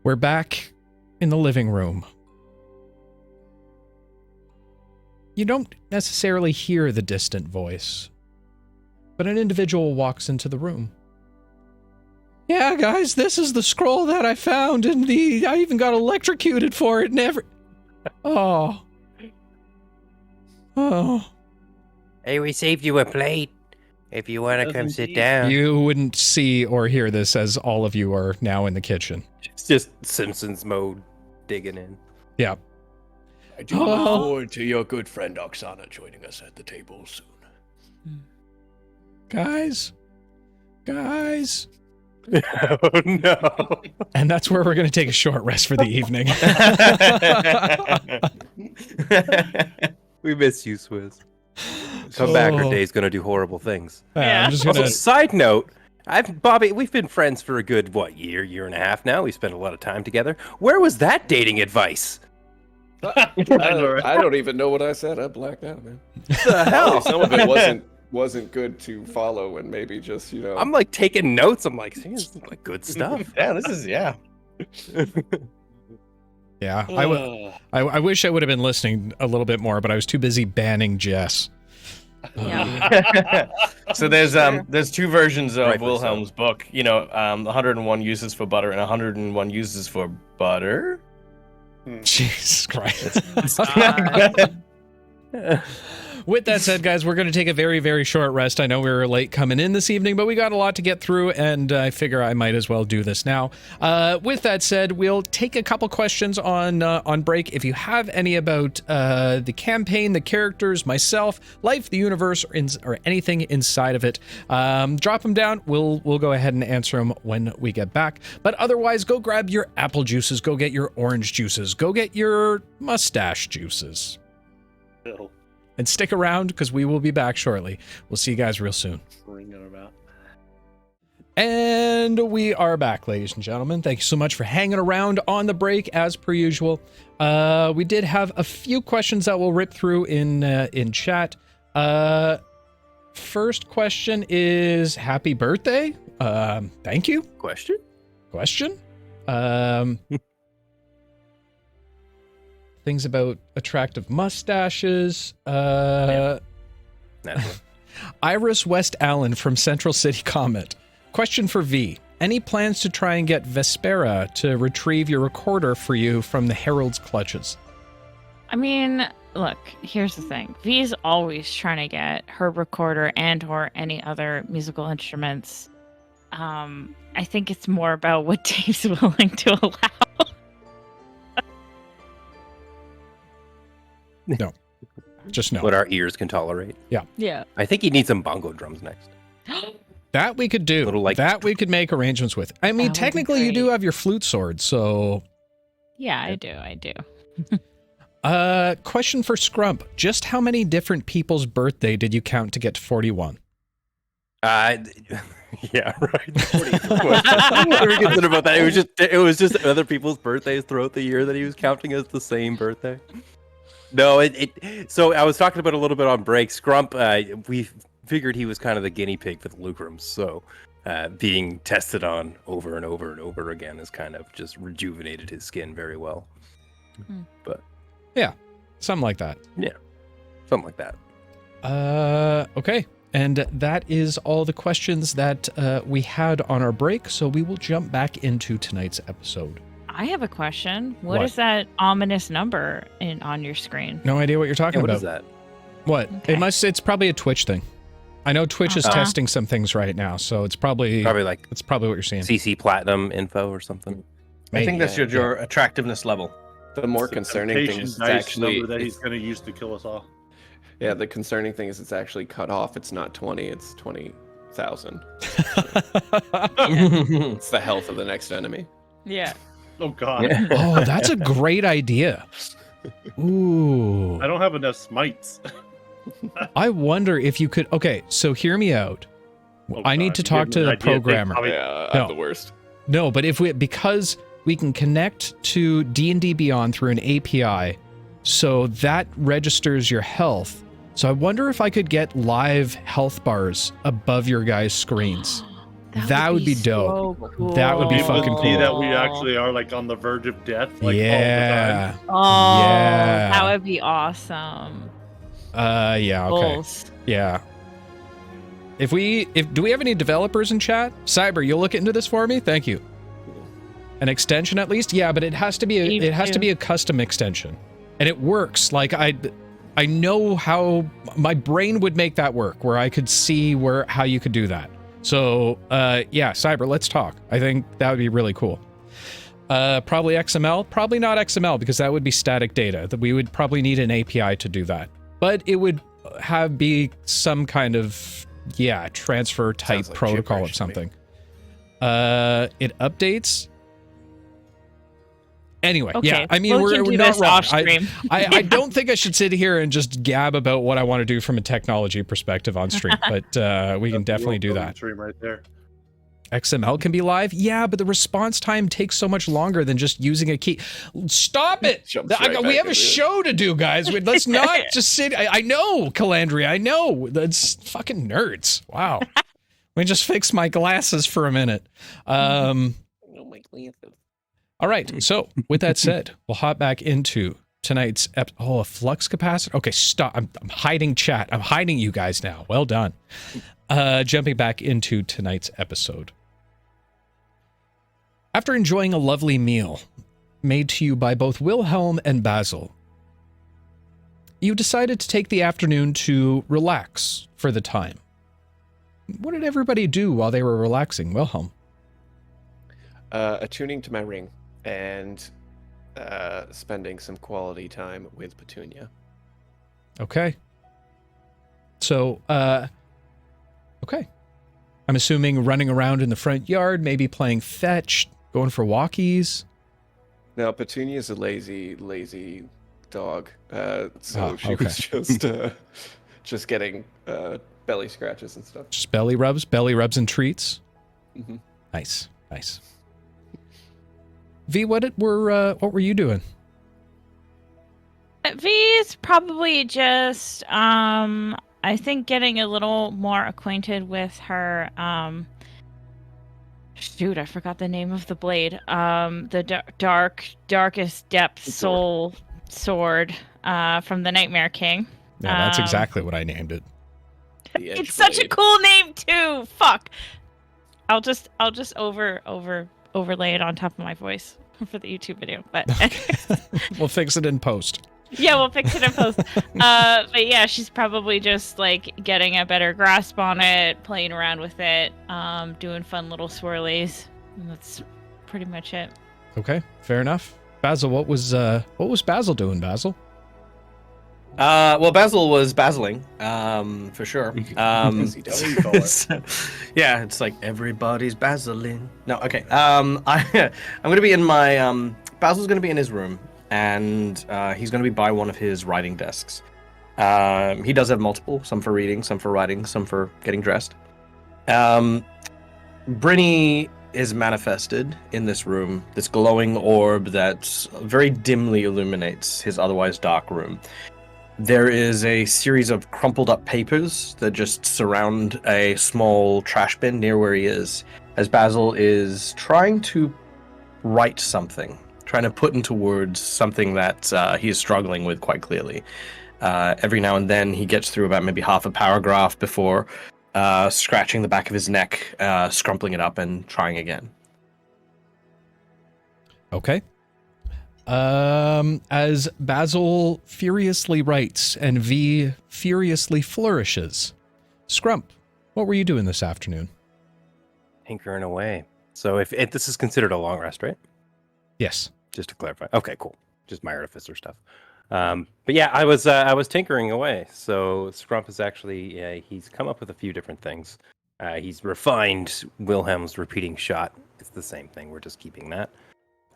Speaker 1: We're back in the living room. You don't necessarily hear the distant voice, but an individual walks into the room. Yeah, guys, this is the scroll that I found, and I even got electrocuted for it. Oh.
Speaker 4: Hey, we saved you a plate. If you want to come sit down.
Speaker 1: You wouldn't see or hear this as all of you are now in the kitchen.
Speaker 8: It's just Simpsons mode digging in.
Speaker 1: Yeah.
Speaker 6: I do look forward to your good friend Oksana joining us at the table soon.
Speaker 1: Guys.
Speaker 8: Oh no.
Speaker 1: And that's where we're going to take a short rest for the evening.
Speaker 8: We miss you, Swizz. Come back, our day's gonna do horrible things.
Speaker 3: Yeah.
Speaker 1: I'm just
Speaker 8: Also,
Speaker 1: gonna...
Speaker 8: side note, Bobby, we've been friends for a good, year and a half now. We spent a lot of time together. Where was that dating advice?
Speaker 5: I don't even know what I said. I blacked out, man.
Speaker 8: The hell?
Speaker 5: Some of it wasn't good to follow, and maybe just
Speaker 8: I'm like taking notes. I'm like, this is like good stuff.
Speaker 2: Yeah, this is
Speaker 1: Yeah, I wish I would have been listening a little bit more, but I was too busy banning Jess.
Speaker 3: Yeah.
Speaker 2: So there's two versions of
Speaker 8: Rightfully
Speaker 2: Wilhelm's book. 101 uses for butter and 101 uses for butter.
Speaker 1: Jesus Christ. With that said, guys, we're going to take a very, very short rest. I know we were late coming in this evening, but we got a lot to get through, and I figure I might as well do this now. With that said, we'll take a couple questions on break. If you have any about the campaign, the characters, myself, life, the universe, or anything inside of it, drop them down. We'll go ahead and answer them when we get back. But otherwise, go grab your apple juices, go get your orange juices, go get your mustache juices.
Speaker 7: No.
Speaker 1: And stick around because we will be back shortly. We'll see you guys real soon. And we are back, ladies and gentlemen. Thank you so much for hanging around on the break, as per usual. We did have a few questions that we'll rip through in chat. First question is happy birthday. Thank you.
Speaker 8: Question?
Speaker 1: Things about attractive mustaches. Iris West Allen from Central City comment. Question for V. any plans to try and get Vespera to retrieve your recorder for you from the Herald's clutches?
Speaker 3: I mean, look, here's the thing. V's always trying to get her recorder and/or any other musical instruments. I think it's more about what Dave's willing to allow.
Speaker 1: No. Just no.
Speaker 8: What our ears can tolerate.
Speaker 3: Yeah.
Speaker 8: I think he needs some bongo drums next.
Speaker 1: That we could do.
Speaker 8: Little, like-
Speaker 1: that we could make arrangements with. I mean,
Speaker 3: That would be
Speaker 1: technically you do
Speaker 3: great.
Speaker 1: have your flute sword, so...
Speaker 3: Yeah, I do.
Speaker 1: Question for Scrump. Just how many different people's birthday did you count to get to 41?
Speaker 8: Yeah, right. I never considered about that. It was just other people's birthdays throughout the year that he was counting as the same birthday. No, so I was talking about a little bit on break. Scrump, we figured he was kind of the guinea pig for the Lucrums, so being tested on over and over and over again has kind of just rejuvenated his skin very well. But
Speaker 1: Something like that.
Speaker 8: something like that.
Speaker 1: Okay. And that is all the questions that we had on our break, so we will jump back into tonight's episode.
Speaker 3: I have a question. What
Speaker 1: What?
Speaker 3: is that ominous number on your screen?
Speaker 1: No idea what you're talking
Speaker 8: What
Speaker 1: about.
Speaker 8: is that?
Speaker 1: What?
Speaker 3: Okay.
Speaker 1: It's probably a Twitch thing. I know Twitch is
Speaker 3: Uh-huh.
Speaker 1: testing some things right now, so it's probably
Speaker 8: Probably like
Speaker 1: what you're seeing.
Speaker 8: CC Platinum info or something.
Speaker 2: I think that's
Speaker 1: Maybe.
Speaker 2: your attractiveness level.
Speaker 5: The more
Speaker 7: It's the
Speaker 5: concerning thing
Speaker 7: temptation
Speaker 5: is it's
Speaker 7: dice
Speaker 5: actually
Speaker 7: number that he's going to use to kill us all.
Speaker 5: yeah. The concerning thing is it's actually cut off. It's not 20. It's 20,000. It's the health of the next enemy.
Speaker 3: Yeah.
Speaker 7: Oh God,
Speaker 1: Oh, that's a great idea. Ooh.
Speaker 7: I don't have enough smites.
Speaker 1: I wonder if you could. Okay, so hear me out.
Speaker 7: Oh,
Speaker 1: I need
Speaker 7: God,
Speaker 1: to
Speaker 7: you
Speaker 1: talk
Speaker 7: gave
Speaker 1: to
Speaker 7: me
Speaker 1: the
Speaker 7: an idea.
Speaker 1: programmer.
Speaker 7: Bobby,
Speaker 5: Yeah,
Speaker 1: No.
Speaker 5: I'm the worst.
Speaker 1: No, but because we can connect to D&D Beyond through an API, so that registers your health. So I wonder if I could get live health bars above your guys' screens. That would be dope.
Speaker 3: so cool.
Speaker 1: That would be
Speaker 7: People
Speaker 1: fucking
Speaker 7: see
Speaker 1: cool.
Speaker 7: that we actually are like on the verge of death, like
Speaker 1: Yeah.
Speaker 3: Oh,
Speaker 1: Yeah.
Speaker 3: that would be awesome.
Speaker 1: Yeah, okay.
Speaker 3: Goals.
Speaker 1: Yeah. Do we have any developers in chat? Cyber, you'll look into this for me? Thank you. An extension at least? Yeah, but it has to be a custom extension. And it works. Like I know how my brain would make that work, where I could see how you could do that. So, yeah, Cyber, let's talk. I think that would be really cool. Probably XML, probably not XML because that would be static data. That we would probably need an API to do that. But it would be some kind of transfer type
Speaker 5: Sounds like
Speaker 1: protocol
Speaker 5: gibberish
Speaker 1: of
Speaker 5: to
Speaker 1: something. It updates. Anyway,
Speaker 3: Okay,
Speaker 1: yeah, I mean,
Speaker 3: we
Speaker 1: we're
Speaker 3: can do
Speaker 1: not
Speaker 3: this
Speaker 1: wrong.
Speaker 3: off stream.
Speaker 1: I don't think I should sit here and just gab about what I want to do from a technology perspective on stream, but we can definitely do that.
Speaker 7: Stream right there.
Speaker 1: XML can be live, yeah, but the response time takes so much longer than just using a key. Stop it!
Speaker 5: Jumps right
Speaker 1: we
Speaker 5: back
Speaker 1: have a
Speaker 5: into it.
Speaker 1: show to do, guys. Let's not just sit. I know, Calandria. I know. That's fucking nerds. Wow. Let me just fix my glasses for a minute.
Speaker 5: Oh my glasses.
Speaker 1: All right. So with that said, we'll hop back into tonight's a flux capacitor. Okay, stop. I'm hiding chat. I'm hiding you guys now. Well done. Jumping back into tonight's episode. After enjoying a lovely meal made to you by both Wilhelm and Basil, you decided to take the afternoon to relax for the time. What did everybody do while they were relaxing, Wilhelm?
Speaker 5: Attuning to my ring and spending some quality time with Petunia.
Speaker 1: Okay. So, okay. I'm assuming running around in the front yard, maybe playing fetch, going for walkies.
Speaker 5: Now, Petunia's a lazy dog, so
Speaker 1: Oh,
Speaker 5: she
Speaker 1: okay.
Speaker 5: was just getting belly scratches and stuff.
Speaker 1: Just belly rubs and treats.
Speaker 5: Mhm.
Speaker 1: Nice. V, what were you doing?
Speaker 3: V's probably just I think getting a little more acquainted with her shoot, I forgot the name of the blade. The darkest depth soul sword from the Nightmare King.
Speaker 1: Yeah, that's exactly what I named it.
Speaker 5: The
Speaker 3: It's such a
Speaker 5: Edgeblade.
Speaker 3: cool name too. Fuck. I'll just overlay it on top of my voice for the YouTube video. But
Speaker 1: We'll fix it in post.
Speaker 3: yeah, we'll fix it in post. But yeah, she's probably just like getting a better grasp on it, playing around with it, doing fun little swirlies. And that's pretty much it.
Speaker 1: Okay, fair enough. Basil, what was Basil doing, Basil?
Speaker 2: Well, Basil was basiling, for sure.
Speaker 5: As he does.
Speaker 2: So, yeah, it's like everybody's basiling. No, okay. I'm gonna be in my Basil's gonna be in his room, and he's gonna be by one of his writing desks. He does have multiple, some for reading, some for writing, some for getting dressed. Brynny is manifested in this room, this glowing orb that very dimly illuminates his otherwise dark room. There is a series of crumpled up papers that just surround a small trash bin near where he is, as Basil is trying to write something, trying to put into words something that he is struggling with quite clearly. Every now and then he gets through about maybe half a paragraph before scratching the back of his neck, scrumpling it up, and trying again.
Speaker 1: Okay. As Basil furiously writes and V furiously flourishes, Scrump, what were you doing this afternoon?
Speaker 8: Tinkering away. So if this is considered a long rest, right?
Speaker 1: Yes.
Speaker 8: Just to clarify. Okay, cool. Just my artificer stuff. But yeah, I was tinkering away. So Scrump is actually he's come up with a few different things. He's refined Wilhelm's repeating shot. It's the same thing. We're just keeping that.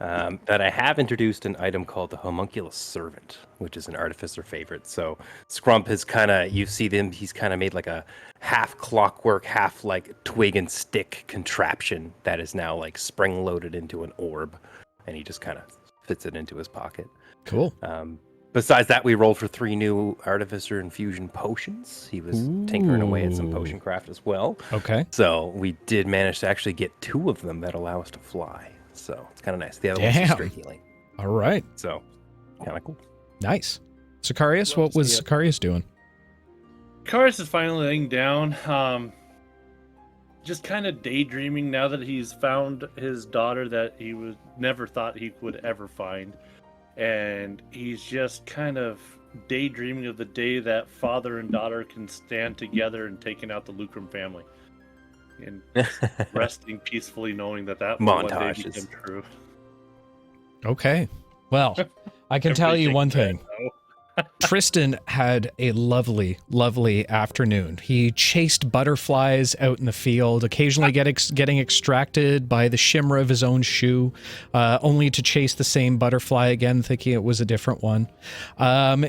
Speaker 8: But I have introduced an item called the Homunculus Servant, which is an artificer favorite. So Scrump has he's kind of made like a half clockwork, half like twig and stick contraption that is now like spring loaded into an orb, and he just kind of fits it into his pocket.
Speaker 1: Cool.
Speaker 8: Besides that, we rolled for 3 new artificer infusion potions. He was tinkering away at some potion craft as well.
Speaker 1: Okay.
Speaker 8: So we did manage to actually get 2 of them that allow us to fly. So it's kind of nice. The other one's just straight healing.
Speaker 1: All right.
Speaker 8: So kind of cool.
Speaker 1: Nice. Sicarious, what was Sicarious doing?
Speaker 7: Sicarious is finally laying down, just kind of daydreaming now that he's found his daughter that he never thought he would ever find. And he's just kind of daydreaming of the day that father and daughter can stand together and taking out the Lucrum family. And resting peacefully knowing that will one day become true.
Speaker 1: Okay. Well, I can tell you one thing. Tristan had a lovely, lovely afternoon. He chased butterflies out in the field, occasionally getting extracted by the shimmer of his own shoe, only to chase the same butterfly again, thinking it was a different one.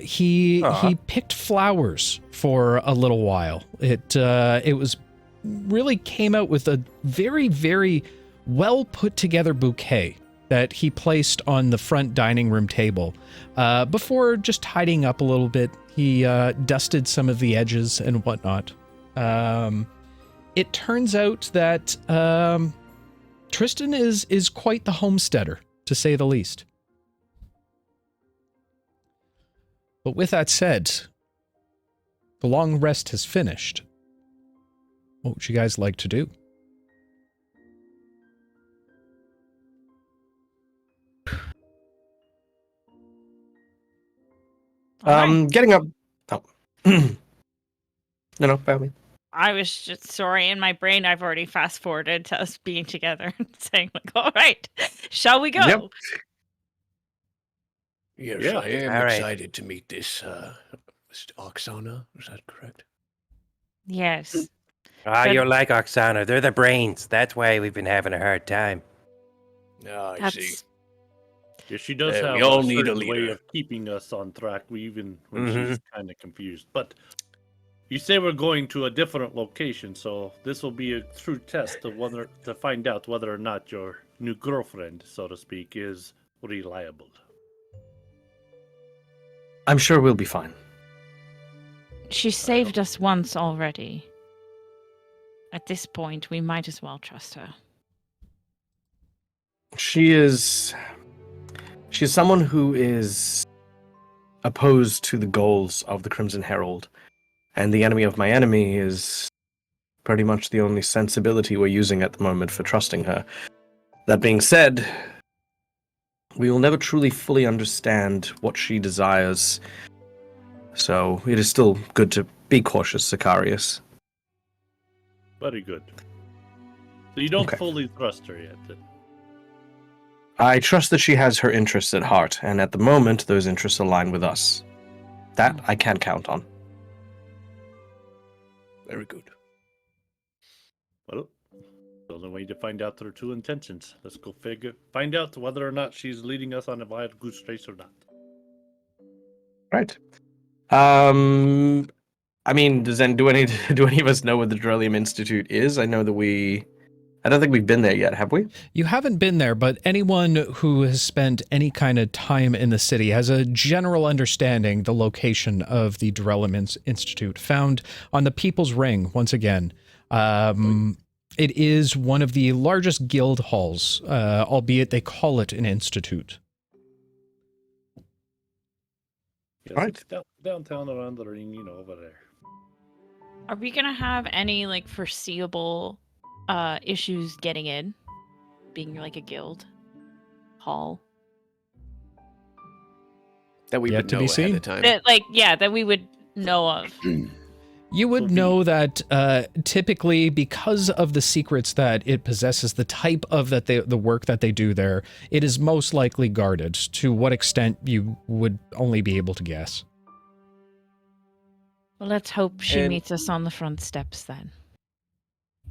Speaker 1: He picked flowers for a little while. It was really came out with a very, very well put together bouquet that he placed on the front dining room table. Before just tidying up a little bit, he dusted some of the edges and whatnot. It turns out that Tristan is quite the homesteader, to say the least. But with that said, the long rest has finished. What would you guys like to do?
Speaker 2: Getting up. Oh. No, by me.
Speaker 3: I was just sorry in my brain. I've already fast forwarded to us being together and saying like, "All right, shall we go?"
Speaker 2: Yep.
Speaker 6: Yes, I am
Speaker 8: All right.
Speaker 6: excited to meet this Oksana. Is that correct?
Speaker 3: Yes.
Speaker 4: You're like Oksana. They're the brains. That's why we've been having a hard time.
Speaker 6: Ah, I see.
Speaker 3: That's
Speaker 7: Yeah, she does
Speaker 6: Yeah,
Speaker 7: have
Speaker 6: we all
Speaker 7: a
Speaker 6: need a
Speaker 7: certain way
Speaker 6: leader.
Speaker 7: of keeping us on track, even when she's kind of confused. But you say we're going to a different location, so this will be a true test of whether to find out whether or not your new girlfriend, so to speak, is reliable.
Speaker 2: I'm sure we'll be fine.
Speaker 3: She saved us once already. At this point, we might as well trust her.
Speaker 2: She's someone who is opposed to the goals of the Crimson Herald, and the enemy of my enemy is pretty much the only sensibility we're using at the moment for trusting her. That being said, we will never truly fully understand what she desires, so it is still good to be cautious, Sicarious.
Speaker 7: Very good. So you don't
Speaker 2: Okay.
Speaker 7: fully trust her yet, then?
Speaker 2: I trust that she has her interests at heart, and at the moment, those interests align with us. That I can count on.
Speaker 6: Very good.
Speaker 7: Well, the only way to find out her true intentions. Let's go find out whether or not she's leading us on a wild goose chase or not.
Speaker 2: Right. I mean, do any of us know what the Drellium Institute is? I know that I don't think we've been there yet, have we?
Speaker 1: You haven't been there, but anyone who has spent any kind of time in the city has a general understanding the location of the Drellium Institute, found on the People's Ring, once again. It is one of the largest guild halls, albeit they call it an institute.
Speaker 7: Yes,
Speaker 2: Right.
Speaker 7: it's downtown around the ring, over there.
Speaker 3: Are we gonna have any like foreseeable issues getting in, being like a guild hall?
Speaker 5: That we
Speaker 1: Yet
Speaker 5: would
Speaker 1: to
Speaker 5: know
Speaker 1: be
Speaker 5: ahead
Speaker 1: seen.
Speaker 5: of time.
Speaker 3: That we would know of.
Speaker 1: You would know that typically, because of the secrets that it possesses, the type of the work that they do there, it is most likely guarded. To what extent, you would only be able to guess.
Speaker 3: Well, let's hope she
Speaker 5: And-
Speaker 3: meets us on the front steps then.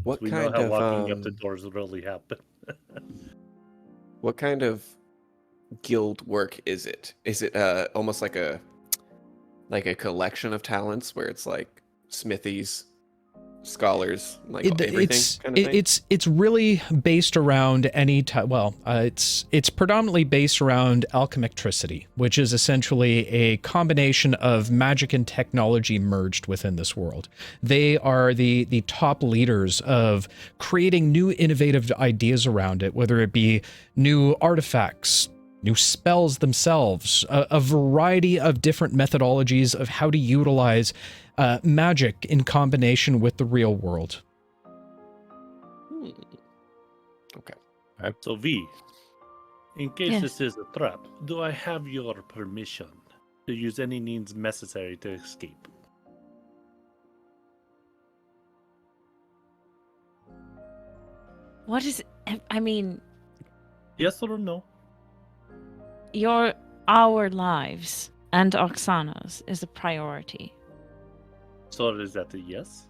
Speaker 5: What
Speaker 7: We
Speaker 5: kind
Speaker 7: know how
Speaker 5: of
Speaker 7: locking up the doors really happen.
Speaker 5: what kind of guild work is it? Is it almost like a collection of talents where it's like smithies, scholars, like everything kind of thing?
Speaker 1: It's really based around it's predominantly based around alchemictricity, which is essentially a combination of magic and technology merged within this world. They are the top leaders of creating new innovative ideas around it, whether it be new artifacts, new spells themselves, a variety of different methodologies of how to utilize magic in combination with the real world.
Speaker 5: Okay.
Speaker 7: So V, in case
Speaker 3: Yes.
Speaker 7: this is a trap, do I have your permission to use any means necessary to escape?
Speaker 3: What is? I mean,
Speaker 7: Yes or no?
Speaker 3: our lives and Oksana's is a priority.
Speaker 7: So is that a yes?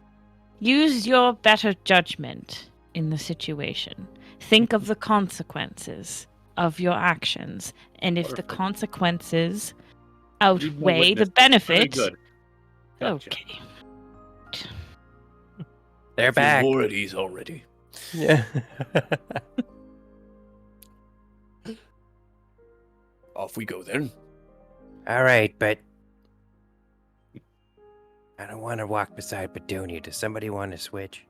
Speaker 3: Use your better judgment in the situation. Think of the consequences of your actions, and if the
Speaker 7: Perfect.
Speaker 3: consequences
Speaker 7: Leave no
Speaker 3: outweigh the
Speaker 7: witness.
Speaker 3: benefit,
Speaker 7: Very good. Gotcha.
Speaker 3: okay.
Speaker 4: They're back.
Speaker 6: More at ease already.
Speaker 8: Yeah.
Speaker 6: Off we go then.
Speaker 4: All right, but I don't want to walk beside Petunia. Does somebody want to switch?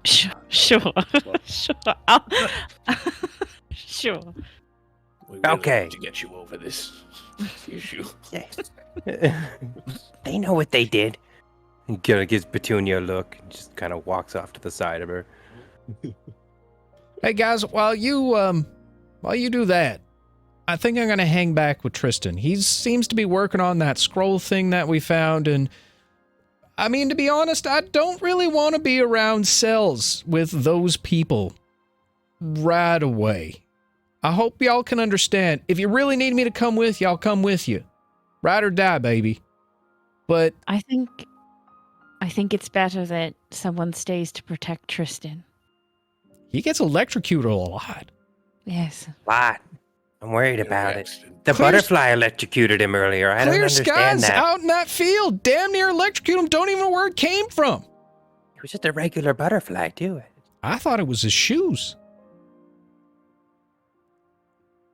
Speaker 3: Sure. Sure. Sure.
Speaker 6: We really
Speaker 4: Okay.
Speaker 6: need to get you over this issue.
Speaker 4: They know what they did. He kind of gives Petunia a look and just kind of walks off to the side of her.
Speaker 1: Hey guys, while you do that, I think I'm gonna hang back with Tristan. He seems to be working on that scroll thing that we found, and I mean, to be honest, I don't really want to be around cells with those people right away. I hope y'all can understand. If you really need me to come with you, I'll come with you. Ride or die, baby. But
Speaker 3: I think it's better that someone stays to protect Tristan.
Speaker 1: he gets electrocuted a lot.
Speaker 3: Yes.
Speaker 4: Lot. I'm worried about it.
Speaker 6: Accident.
Speaker 4: The
Speaker 1: Clear-
Speaker 4: butterfly electrocuted him earlier. I don't
Speaker 1: Clear
Speaker 4: understand
Speaker 1: skies
Speaker 4: that.
Speaker 1: out in that field. Damn near electrocuted him. Don't even know where it came from.
Speaker 4: It was just a regular butterfly, too.
Speaker 1: I thought it was his shoes.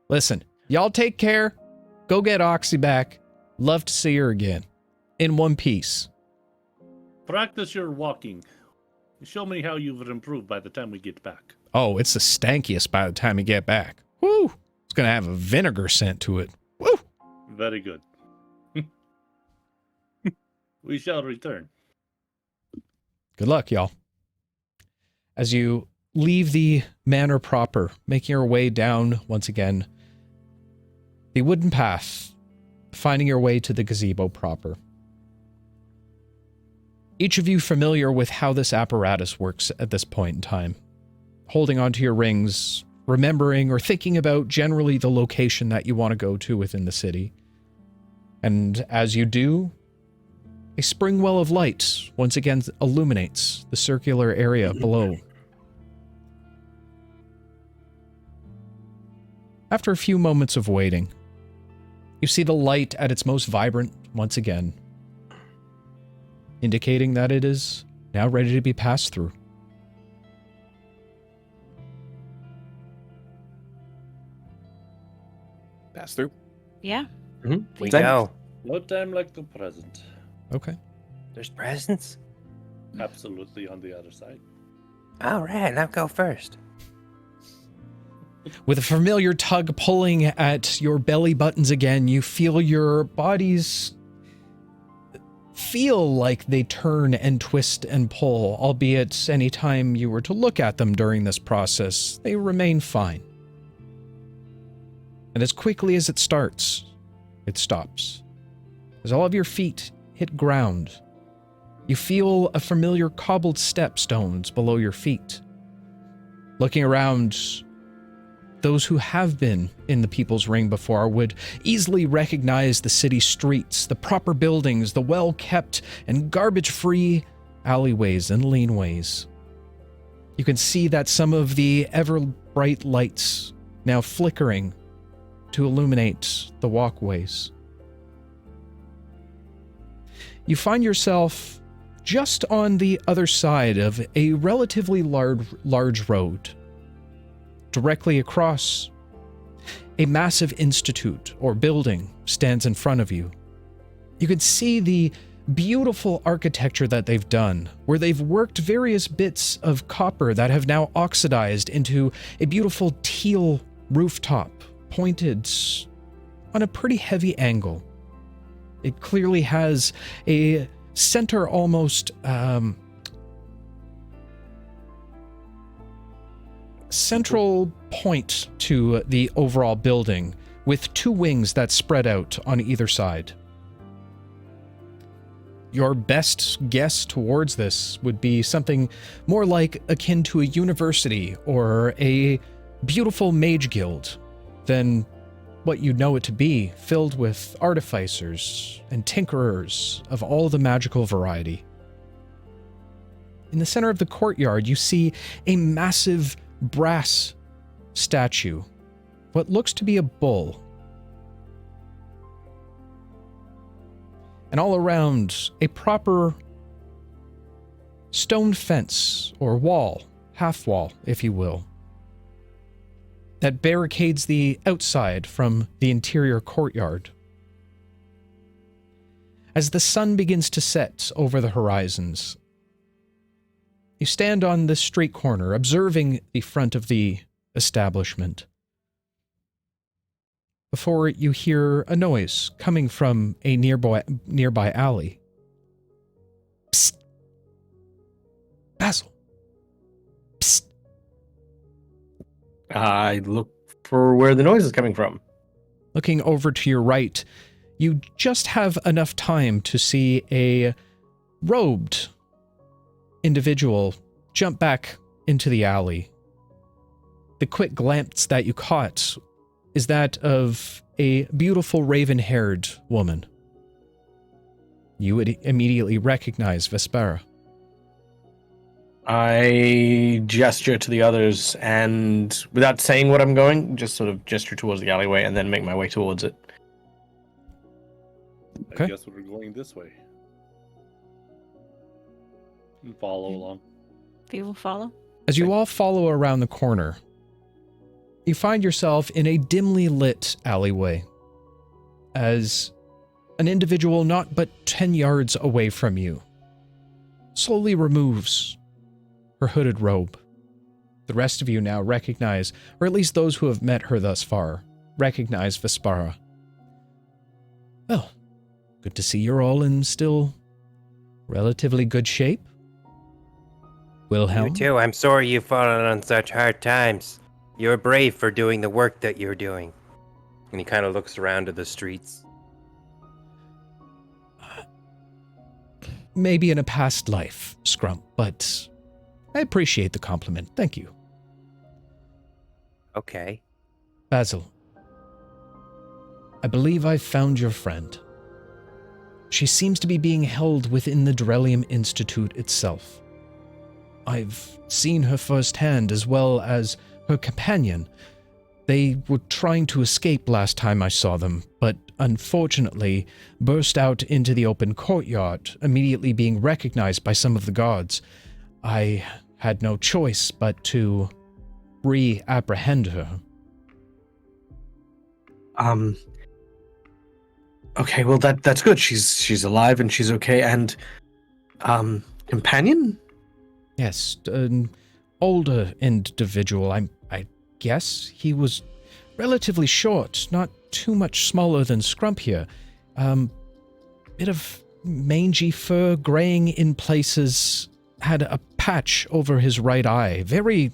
Speaker 1: Listen, y'all take care. Go get Oxy back. Love to see her again. In one piece.
Speaker 7: Practice your walking. Show me how you've improved by the time we get back.
Speaker 1: Oh, it's the stankiest by the time you get back. Woo! It's gonna have a vinegar scent to it. Woo!
Speaker 7: Very good. We shall return.
Speaker 1: Good luck, y'all. As you leave the manor proper, making your way down once again the wooden path, finding your way to the gazebo proper. Each of you familiar with how this apparatus works at this point in time, holding onto your rings, remembering or thinking about generally the location that you want to go to within the city. And as you do, a spring well of light once again illuminates the circular area below. After a few moments of waiting, you see the light at its most vibrant once again, indicating that it is now ready to be passed through.
Speaker 8: Pass through.
Speaker 3: Yeah.
Speaker 4: We
Speaker 2: Same.
Speaker 4: go.
Speaker 7: No time like the present.
Speaker 1: Okay.
Speaker 4: There's presents?
Speaker 7: Absolutely on the other side.
Speaker 4: All right, I'll go first.
Speaker 1: With a familiar tug pulling at your belly buttons again, you feel your bodies feel like they turn and twist and pull, albeit any time you were to look at them during this process, they remain fine. And as quickly as it starts, it stops. As all of your feet hit ground, you feel a familiar cobbled stepstones below your feet. Looking around, those who have been in the People's Ring before would easily recognize the city streets, the proper buildings, the well-kept and garbage-free alleyways and laneways. You can see that some of the ever-bright lights now flickering to illuminate the walkways. You find yourself just on the other side of a relatively large road. Directly across, a massive institute or building stands in front of you. You can see the beautiful architecture that they've done, where they've worked various bits of copper that have now oxidized into a beautiful teal rooftop, pointed on a pretty heavy angle. It clearly has a center almost central point to the overall building, with two wings that spread out on either side. Your best guess towards this would be something more like akin to a university or a beautiful mage guild than what you know it to be, filled with artificers and tinkerers of all the magical variety. In the center of the courtyard, you see a massive brass statue, what looks to be a bull. And all around, a proper stone fence or wall, half wall, if you will, that barricades the outside from the interior courtyard. As the sun begins to set over the horizons, you stand on the street corner, observing the front of the establishment, before you hear a noise coming from a nearby alley. Psst! Basil! Psst!
Speaker 2: I look for where the noise is coming from.
Speaker 1: Looking over to your right, you just have enough time to see a robed individual jump back into the alley. The quick glance that you caught is that of a beautiful raven-haired woman. You would immediately recognize Vespera.
Speaker 2: I gesture to the others, and without saying what I'm going, just sort of gesture towards the alleyway and then make my way towards it.
Speaker 1: Okay.
Speaker 7: I guess we're going this way. And follow along.
Speaker 3: People follow.
Speaker 1: As you all follow around the corner, you find yourself in a dimly lit alleyway, as an individual not but 10 yards away from you slowly removes her hooded robe. The rest of you now recognize, or at least those who have met her thus far, recognize Vespera. Well, good to see you're all in still Relatively good shape. Wilhelm?
Speaker 4: You too. I'm sorry you've fallen on such hard times. You're brave for doing the work that you're doing. And he kind of looks around at the streets.
Speaker 1: Maybe in a past life, Scrump, but I appreciate the compliment. Thank you.
Speaker 4: Okay.
Speaker 1: Basil, I believe I've found your friend. She seems to be being held within the Durelium Institute itself. I've seen her firsthand as well as her companion. They were trying to escape last time I saw them, but unfortunately burst out into the open courtyard, immediately being recognized by some of the guards. I had no choice but to re-apprehend her.
Speaker 2: Okay, well that's good. She's alive and she's okay. And companion?
Speaker 1: Yes, an older individual. I guess he was relatively short, not too much smaller than Scrump here. Bit of mangy fur, graying in places, had a patch over his right eye. Very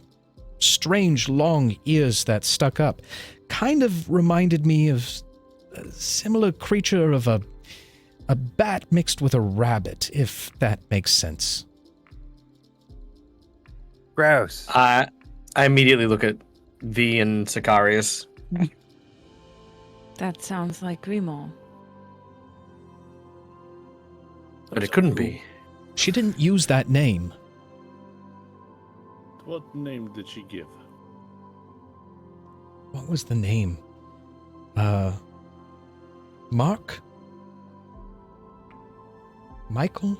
Speaker 1: strange long ears that stuck up. Kind of reminded me of a similar creature of a bat mixed with a rabbit, if that makes sense.
Speaker 4: Gross.
Speaker 2: I immediately look at V and Sicarious.
Speaker 3: That sounds like Grimaud.
Speaker 2: But it couldn't be.
Speaker 1: She didn't use that name.
Speaker 7: What name did she give?
Speaker 1: What was the name? Mark? Michael?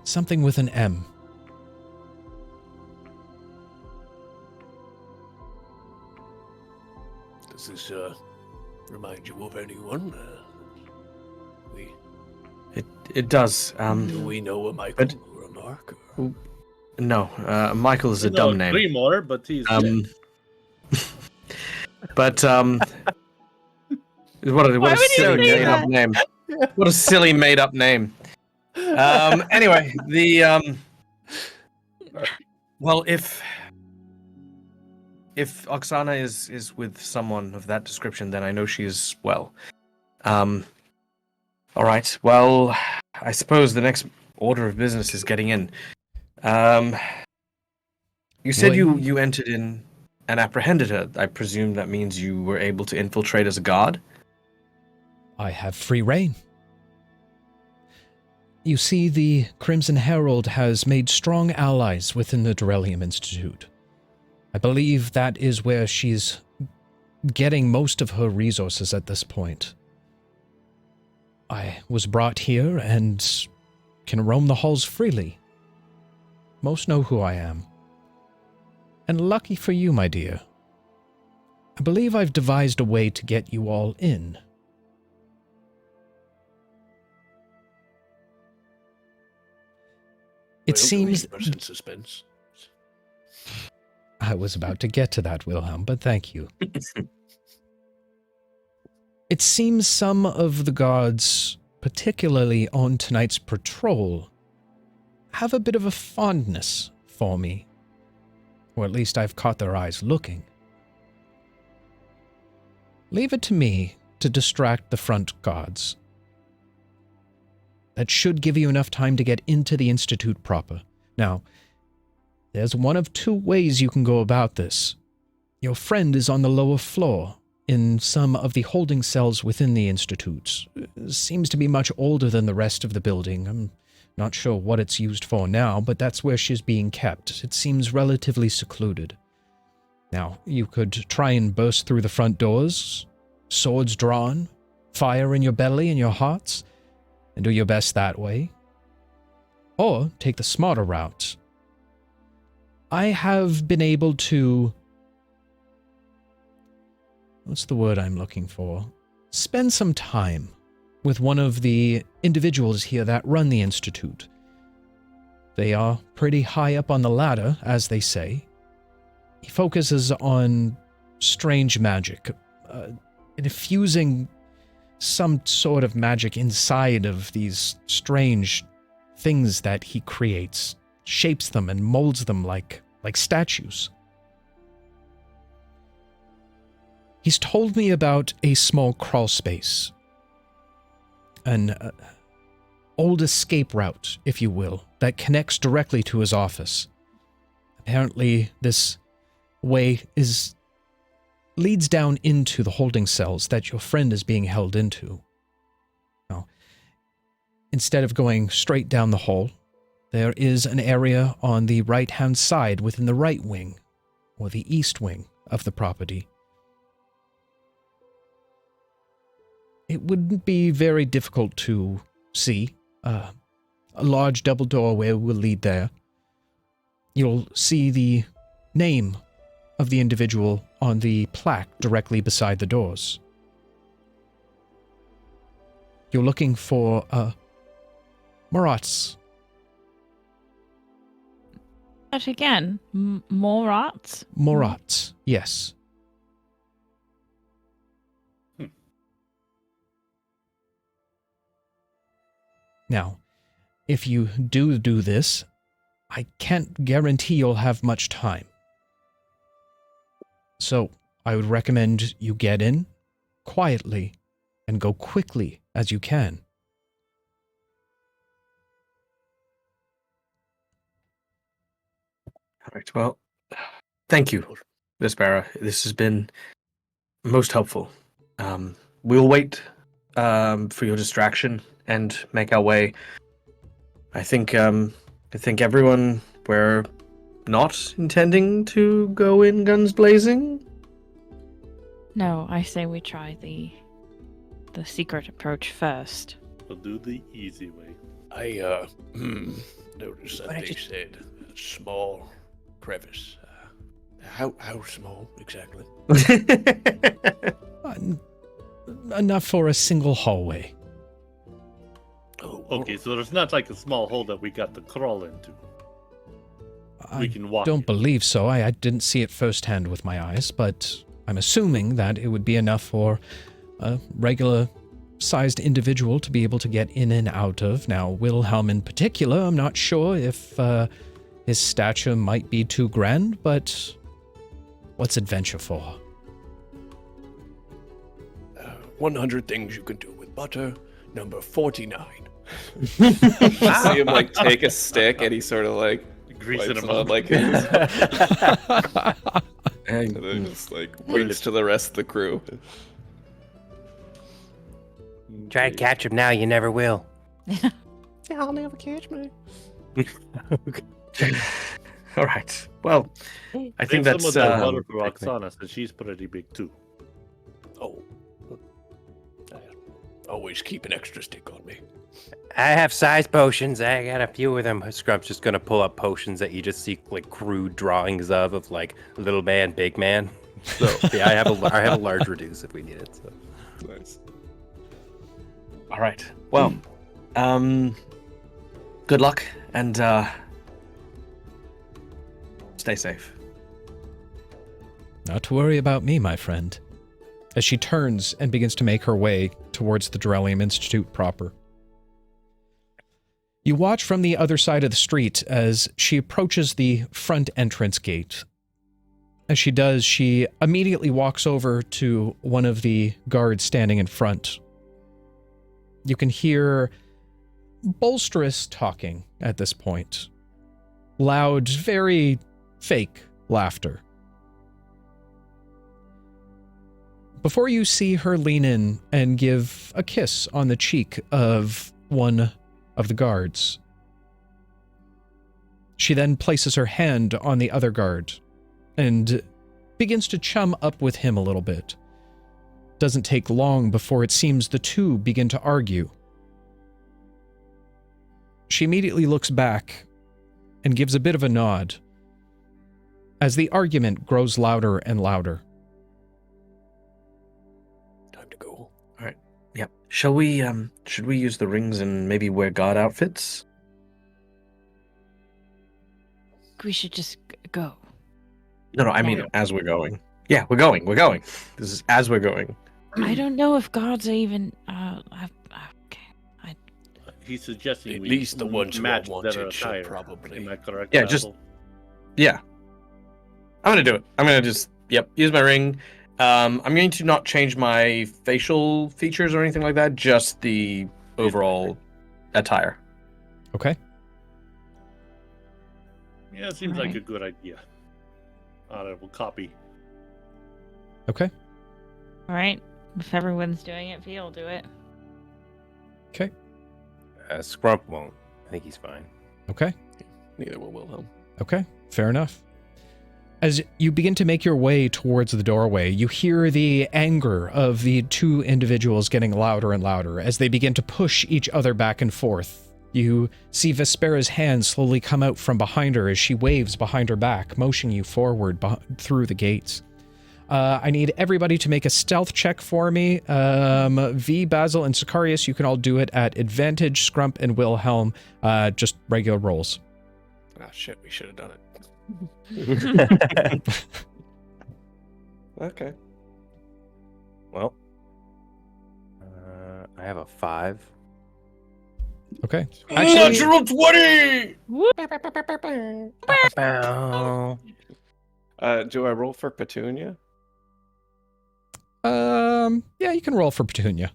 Speaker 1: Something with an M.
Speaker 6: Does this remind you of anyone?
Speaker 2: It does.
Speaker 6: Do we know a Michael or a Mark? Or...
Speaker 2: No, Michael is a
Speaker 7: No,
Speaker 2: dumb name.
Speaker 7: Grimoire, but he's dead.
Speaker 2: But what a silly made up name. What a silly made up name. Anyway, well, if Oksana is with someone of that description, then I know she is well. All right. Well, I suppose the next order of business is getting in. You said you entered in and apprehended her. I presume that means you were able to infiltrate as a guard?
Speaker 1: I have free reign. You see, the Crimson Herald has made strong allies within the Durelium Institute. I believe that is where she's getting most of her resources at this point. I was brought here and can roam the halls freely. Most know who I am. And lucky for you, my dear, I believe I've devised a way to get you all in. It seems...
Speaker 6: in suspense.
Speaker 1: I was about to get to that, Wilhelm, but thank you. It seems some of the guards, particularly on tonight's patrol, have a bit of a fondness for me. Or at least I've caught their eyes looking. Leave it to me to distract the front guards. That should give you enough time to get into the Institute proper. Now, there's one of two ways you can go about this. Your friend is on the lower floor, in some of the holding cells within the Institute. Seems to be much older than the rest of the building. I'm not sure what it's used for now, but that's where she's being kept. It seems relatively secluded. Now, you could try and burst through the front doors, swords drawn, fire in your belly and your hearts, and do your best that way. Or take the smarter route. I have been able to... what's the word I'm looking for? Spend some time with one of the individuals here that run the Institute. They are pretty high up on the ladder, as they say. He focuses on strange magic, infusing some sort of magic inside of these strange things that he creates, shapes them and molds them like statues. He's told me about a small crawl space, an old escape route, if you will, that connects directly to his office. Apparently, this way leads down into the holding cells that your friend is being held into. Now, instead of going straight down the hall, there is an area on the right-hand side within the right wing, or the east wing of the property. It wouldn't be very difficult to see. A large double doorway will lead there. You'll see the name of the individual on the plaque directly beside the doors. You're looking for Maratz.
Speaker 3: But again, Moratz?
Speaker 1: Maratz, yes. Now, if you do this, I can't guarantee you'll have much time. So, I would recommend you get in quietly and go quickly as you can.
Speaker 2: All right. Well, thank you, Vespera. This has been most helpful. We'll wait for your distraction and make our way. I think everyone, we're not intending to go in guns blazing.
Speaker 3: No, I say we try the secret approach first.
Speaker 7: We'll do the easy way.
Speaker 6: I noticed that they said a small crevice. How small exactly?
Speaker 1: Enough for a single hallway.
Speaker 6: Oh,
Speaker 7: Okay, so there's not like a small hole that we got to crawl into. We can walk.
Speaker 1: Don't believe so. I didn't see it firsthand with my eyes, but I'm assuming that it would be enough for a regular-sized individual to be able to get in and out of. Now, Wilhelm in particular, I'm not sure if his stature might be too grand, but what's adventure for?
Speaker 6: 100 things you can do with butter, number 49.
Speaker 5: See him like take a stick and he sort of like
Speaker 7: Grease
Speaker 5: wipes
Speaker 7: him
Speaker 5: him on
Speaker 7: up.
Speaker 5: like his, and then just like winks to the rest of the crew.
Speaker 4: Try to catch him now, you never will.
Speaker 5: I'll never catch me.
Speaker 2: All right. Well, I think
Speaker 7: Save
Speaker 2: that's
Speaker 7: some of that butter for Oksana, since she's pretty big too.
Speaker 6: Oh. Always keep an extra stick on me.
Speaker 4: I have size potions. I got a few of them. Scrump's just gonna pull up potions that you just see like crude drawings of like little man, big man. So yeah, I have a large reduce if we need it. So.
Speaker 5: Nice.
Speaker 2: all right. Well, good luck and stay safe.
Speaker 1: Not to worry about me, my friend. As she turns and begins to make her way towards the Durellium Institute proper. You watch from the other side of the street as she approaches the front entrance gate. As she does, she immediately walks over to one of the guards standing in front. You can hear boisterous talking at this point. Loud, very fake laughter. Before you see her lean in and give a kiss on the cheek of one of the guards. She then places her hand on the other guard and begins to chum up with him a little bit. Doesn't take long before it seems the two begin to argue. She immediately looks back and gives a bit of a nod as the argument grows louder and louder.
Speaker 6: Time to go.
Speaker 2: All right. Yeah. Shall we? Should we use the rings and maybe wear guard outfits?
Speaker 3: We should just go.
Speaker 2: No, I mean as we're going. Yeah, we're going. This is as we're going.
Speaker 3: I don't know if gods are even. Okay.
Speaker 7: He's suggesting
Speaker 6: At
Speaker 7: we
Speaker 6: least the ones who are
Speaker 7: match their
Speaker 6: wanted should
Speaker 7: attire.
Speaker 6: probably.
Speaker 7: Am I correct?
Speaker 2: Yeah, just-
Speaker 7: Basil?
Speaker 2: Yeah. I'm gonna do it. I'm gonna just use my ring. I'm going to not change my facial features or anything like that, just the overall attire.
Speaker 1: Okay.
Speaker 7: Yeah, it seems like
Speaker 3: Alright.
Speaker 7: a good idea. We'll copy.
Speaker 1: Okay.
Speaker 3: All right. If everyone's doing it, V'll do it.
Speaker 1: Okay.
Speaker 8: Scrump won't. I think he's fine.
Speaker 1: Okay.
Speaker 5: Neither will Wilhelm.
Speaker 1: Okay. Fair enough. As you begin to make your way towards the doorway, you hear the anger of the two individuals getting louder and louder as they begin to push each other back and forth. You see Vespera's hand slowly come out from behind her as she waves behind her back, motioning you forward through the gates. I need everybody to make a stealth check for me. V, Basil, and Sicarious, you can all do it at advantage. Scrump and Wilhelm, just regular rolls.
Speaker 6: Ah, shit, we should have done it.
Speaker 5: Okay.
Speaker 8: Well, I have a 5.
Speaker 1: Okay.
Speaker 2: Natural 20!
Speaker 5: Do I roll for Petunia?
Speaker 1: Yeah, you can roll for Petunia.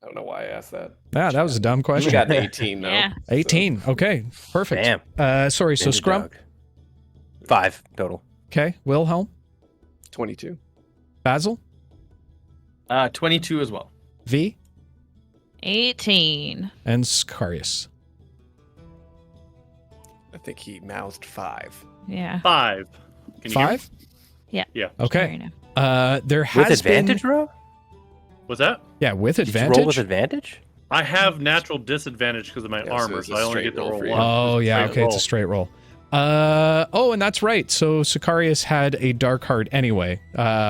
Speaker 5: I don't know why I asked that.
Speaker 1: Yeah, that was a dumb
Speaker 5: We
Speaker 1: question.
Speaker 5: got an 18 though.
Speaker 3: Yeah.
Speaker 1: 18. Okay, perfect.
Speaker 8: Damn.
Speaker 1: Sorry, so
Speaker 8: Ninja
Speaker 1: Scrump.
Speaker 8: dog. 5 total.
Speaker 1: Okay, Wilhelm,
Speaker 5: 22.
Speaker 1: Basil,
Speaker 2: 22 as well.
Speaker 1: V,
Speaker 3: 18.
Speaker 1: and Sicarious.
Speaker 6: I think he mouthed 5.
Speaker 3: Yeah.
Speaker 7: 5. Can you hear me?
Speaker 1: 5?
Speaker 3: Yeah.
Speaker 7: Yeah.
Speaker 1: Okay. There
Speaker 8: With
Speaker 1: has
Speaker 8: advantage,
Speaker 1: been...
Speaker 8: Ro?
Speaker 7: What's that?
Speaker 1: Yeah, with
Speaker 8: Did you
Speaker 1: advantage.
Speaker 8: roll with advantage?
Speaker 7: I have natural disadvantage because of my
Speaker 5: Yeah, so
Speaker 7: armor,
Speaker 5: it's
Speaker 7: so
Speaker 5: a
Speaker 7: I only
Speaker 5: straight
Speaker 7: get to
Speaker 5: roll
Speaker 7: roll
Speaker 5: for you.
Speaker 7: one.
Speaker 1: Oh, yeah,
Speaker 7: Straight
Speaker 1: okay, it's
Speaker 7: roll.
Speaker 1: a straight roll. And that's right. So Sicarious had a dark heart anyway.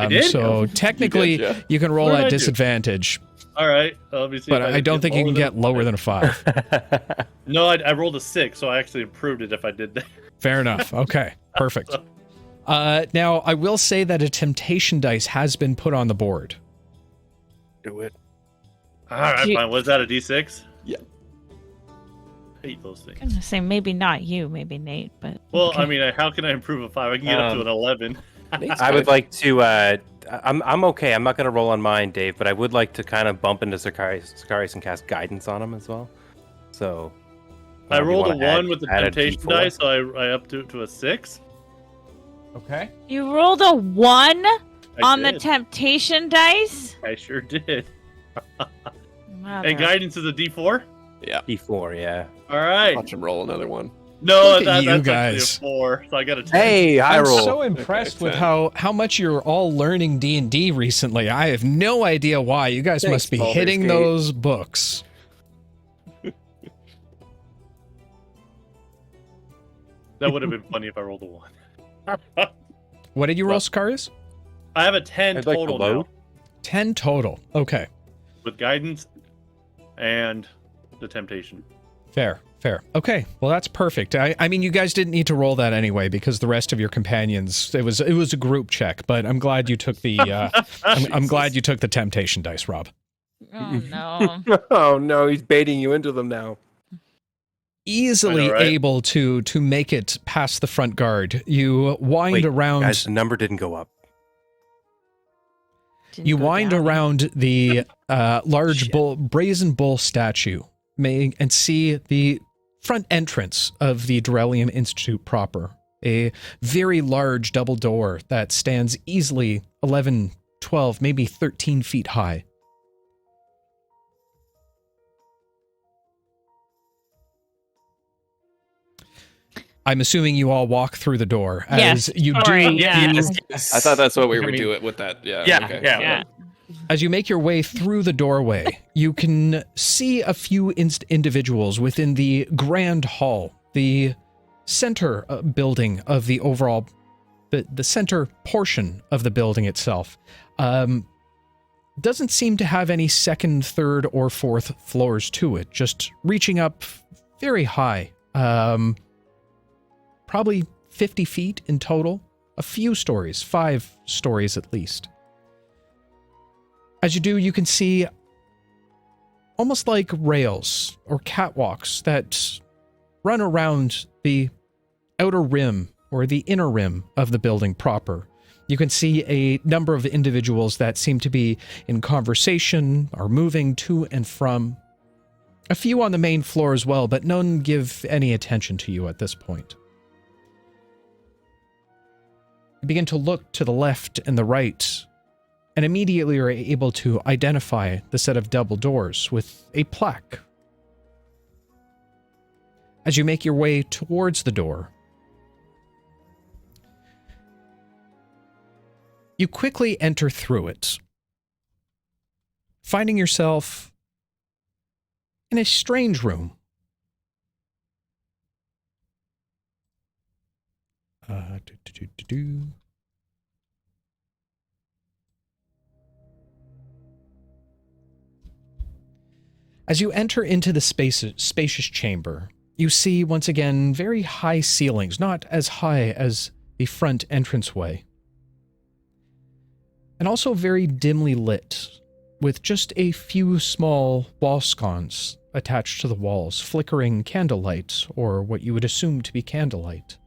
Speaker 7: did?
Speaker 1: So technically,
Speaker 5: You did, yeah.
Speaker 1: you can roll
Speaker 7: What did
Speaker 1: at
Speaker 7: I do?
Speaker 1: disadvantage,
Speaker 7: All right. Let me see.
Speaker 1: but
Speaker 7: if
Speaker 1: I don't think you can get lower than a 5.
Speaker 7: No, I rolled a 6, so I actually improved it if I did that.
Speaker 1: Fair enough. Okay, perfect. Now, I will say that a temptation dice has been put on the board.
Speaker 6: Do it.
Speaker 7: All right,
Speaker 3: You-
Speaker 7: fine. Was that a D6?
Speaker 5: Yeah.
Speaker 7: I hate those things.
Speaker 3: I'm gonna say maybe not you, maybe Nate, but
Speaker 7: Well,
Speaker 3: okay.
Speaker 7: I mean, how can I improve a 5? I can get up to an 11.
Speaker 8: I would like to. I'm okay. I'm not going to roll on mine, Dave, but I would like to kind of bump into Sicarious and cast guidance on him as well. So
Speaker 7: I
Speaker 8: if you
Speaker 7: rolled a
Speaker 8: wanna
Speaker 7: 1
Speaker 8: add-
Speaker 7: with the
Speaker 8: add a
Speaker 7: temptation
Speaker 8: D4.
Speaker 7: dice, so I upped it to a 6.
Speaker 1: Okay.
Speaker 3: You rolled a 1
Speaker 7: I
Speaker 3: on the
Speaker 7: did.
Speaker 3: temptation dice?
Speaker 7: I sure did.
Speaker 3: Mother.
Speaker 7: And guidance is a D4?
Speaker 5: Yeah.
Speaker 8: D4, yeah.
Speaker 7: All right.
Speaker 5: Watch him roll another one.
Speaker 7: No,
Speaker 1: Look at you
Speaker 7: that's
Speaker 1: guys.
Speaker 7: actually a 4, so I got a 10.
Speaker 8: Hey, high
Speaker 1: I'm
Speaker 8: roll.
Speaker 1: so impressed with
Speaker 5: 10.
Speaker 1: how much you're all learning D&D recently. I have no idea why. You guys
Speaker 5: Thanks,
Speaker 1: must be
Speaker 5: Baldur's
Speaker 1: hitting
Speaker 5: Gate.
Speaker 1: those books.
Speaker 7: That would have been funny if I rolled a 1.
Speaker 1: What did you roll,
Speaker 7: Well-
Speaker 1: Sicarious?
Speaker 7: I have a 10
Speaker 8: I'd like to
Speaker 7: total
Speaker 8: load.
Speaker 7: now,
Speaker 1: 10 total. Okay.
Speaker 7: with guidance and the temptation.
Speaker 1: Fair. Okay. Well, that's perfect. I mean, you guys didn't need to roll that anyway because the rest of your companions, it was a group check, but I'm glad you took the I'm glad you took the temptation dice, Rob.
Speaker 3: Oh no.
Speaker 8: Oh no, he's baiting you into them now.
Speaker 1: Easily
Speaker 7: I know, right?
Speaker 1: able to make it past the front guard. You wind
Speaker 8: Wait,
Speaker 1: around
Speaker 8: guys, the number didn't go up.
Speaker 3: Didn't
Speaker 1: You
Speaker 3: go
Speaker 1: wind
Speaker 3: down.
Speaker 1: around the large
Speaker 8: Shit.
Speaker 1: brazen bull statue and see the front entrance of the Durelium Institute proper. A very large double door that stands easily 11, 12, maybe 13 feet high. I'm assuming you all walk through the door.
Speaker 3: Yes,
Speaker 1: As you
Speaker 3: sorry,
Speaker 1: do,
Speaker 3: yeah.
Speaker 5: I thought that's what we were
Speaker 2: I mean-
Speaker 5: doing with that. Yeah.
Speaker 2: Yeah,
Speaker 5: okay.
Speaker 2: yeah.
Speaker 3: Yeah.
Speaker 1: As you make your way through the doorway, you can see a few individuals within the grand hall, the center building of the overall, the center portion of the building itself. Doesn't seem to have any second, third, or fourth floors to it, just reaching up very high. Probably 50 feet in total. A few stories, 5 stories at least. As you do, you can see almost like rails or catwalks that run around the outer rim or the inner rim of the building proper. You can see a number of individuals that seem to be in conversation, are moving to and from. A few on the main floor as well, but none give any attention to you at this point. You begin to look to the left and the right, and immediately are able to identify the set of double doors with a plaque. As you make your way towards the door, you quickly enter through it, finding yourself in a strange room. As you enter into the spacious chamber, you see once again very high ceilings, not as high as the front entranceway, and also very dimly lit, with just a few small wall sconces attached to the walls, flickering candlelight, or what you would assume to be candlelight.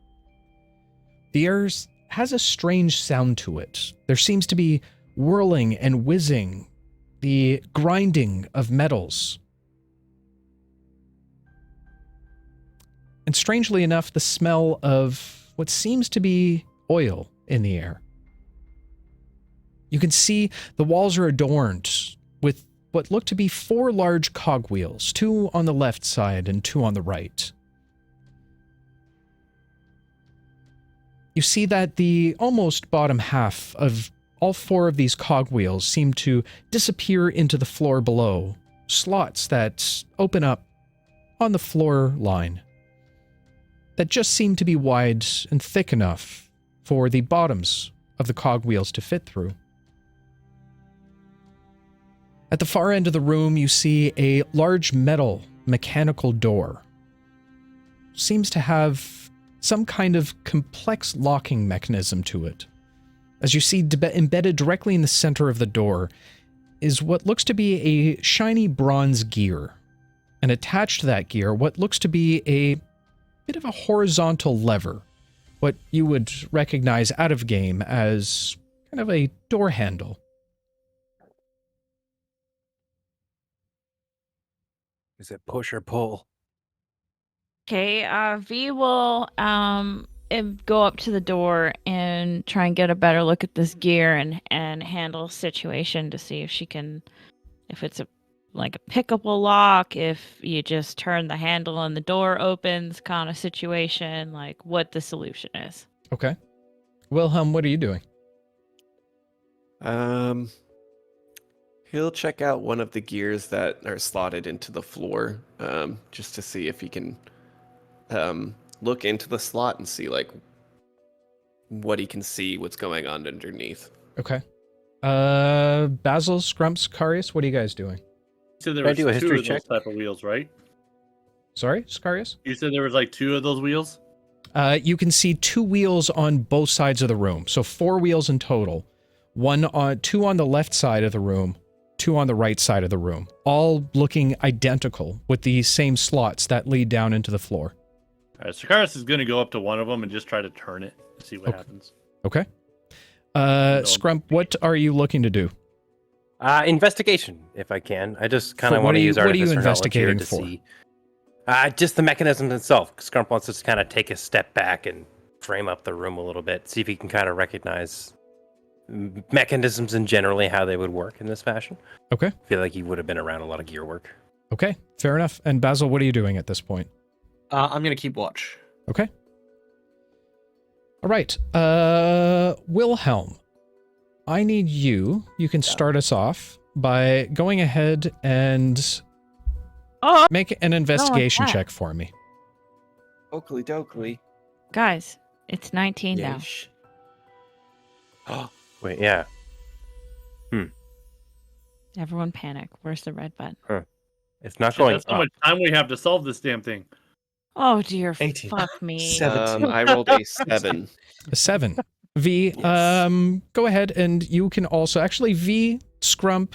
Speaker 1: The air has a strange sound to it. There seems to be whirling and whizzing, the grinding of metals. And strangely enough, the smell of what seems to be oil in the air. You can see the walls are adorned with what look to be 4 large cogwheels, 2 on the left side and 2 on the right. You see that the almost bottom half of all 4 of these cogwheels seem to disappear into the floor below, slots that open up on the floor line that just seem to be wide and thick enough for the bottoms of the cogwheels to fit through. At the far end of the room, you see a large metal mechanical door. Seems to have some kind of complex locking mechanism to it. As you see embedded directly in the center of the door is what looks to be a shiny bronze gear. And attached to that gear, what looks to be a bit of a horizontal lever, what you would recognize out of game as kind of a door handle.
Speaker 8: Is it push or pull?
Speaker 3: Okay, V will go up to the door and try and get a better look at this gear and handle situation to see if she can, if it's like a pickable lock, if you just turn the handle and the door opens kind of situation, like what the solution is.
Speaker 1: Okay. Wilhelm, what are you doing?
Speaker 5: He'll check out one of the gears that are slotted into the floor, just to see if he can look into the slot and see like what he can see, what's going on underneath.
Speaker 1: Okay. Basil, Scrump, Sicarious, what are you guys doing?
Speaker 7: You said there
Speaker 8: Can I
Speaker 7: was
Speaker 8: do a
Speaker 7: 2
Speaker 8: history
Speaker 7: of
Speaker 8: check?
Speaker 7: those type of wheels, right?
Speaker 1: Sorry, Sicarious?
Speaker 7: You said there was like 2 of those wheels?
Speaker 1: You can see 2 wheels on both sides of the room, so 4 wheels in total. 2 on the left side of the room, 2 on the right side of the room, all looking identical with the same slots that lead down into the floor.
Speaker 7: All right, Sicarious is going to go up to one of them and just try to turn it and see what happens.
Speaker 1: Okay. Scrump, what are you looking to do?
Speaker 8: Investigation, if I can. I just kind
Speaker 1: So
Speaker 8: of
Speaker 1: what
Speaker 8: want
Speaker 1: are
Speaker 8: to
Speaker 1: you-
Speaker 8: use
Speaker 1: what are you
Speaker 8: artificer knowledge here
Speaker 1: investigating
Speaker 8: to
Speaker 1: for?
Speaker 8: see. Just the mechanism itself. Scrump wants us to kind of take a step back and frame up the room a little bit, see if he can kind of recognize mechanisms and generally how they would work in this fashion.
Speaker 1: Okay.
Speaker 8: I feel like he would have been around a lot of gear work.
Speaker 1: Okay, fair enough. And Basil, what are you doing at this point?
Speaker 2: I'm going to keep watch.
Speaker 1: Okay. All right. Wilhelm, I need you. You can start us off by going ahead and make an investigation
Speaker 3: that.
Speaker 1: check for me.
Speaker 5: Oakley dokley.
Speaker 3: Guys, it's 19 now.
Speaker 8: Oh, wait, yeah.
Speaker 3: Everyone panic. Where's the red button?
Speaker 8: It's not
Speaker 7: Shit,
Speaker 8: going
Speaker 7: that's how
Speaker 8: up.
Speaker 7: much time we have to solve this damn thing.
Speaker 3: Oh dear,
Speaker 2: 18.
Speaker 3: fuck me.
Speaker 2: 17.
Speaker 5: I rolled a 7.
Speaker 1: A 7. V,
Speaker 2: Yes.
Speaker 1: go ahead and you can also... Actually, V, Scrump,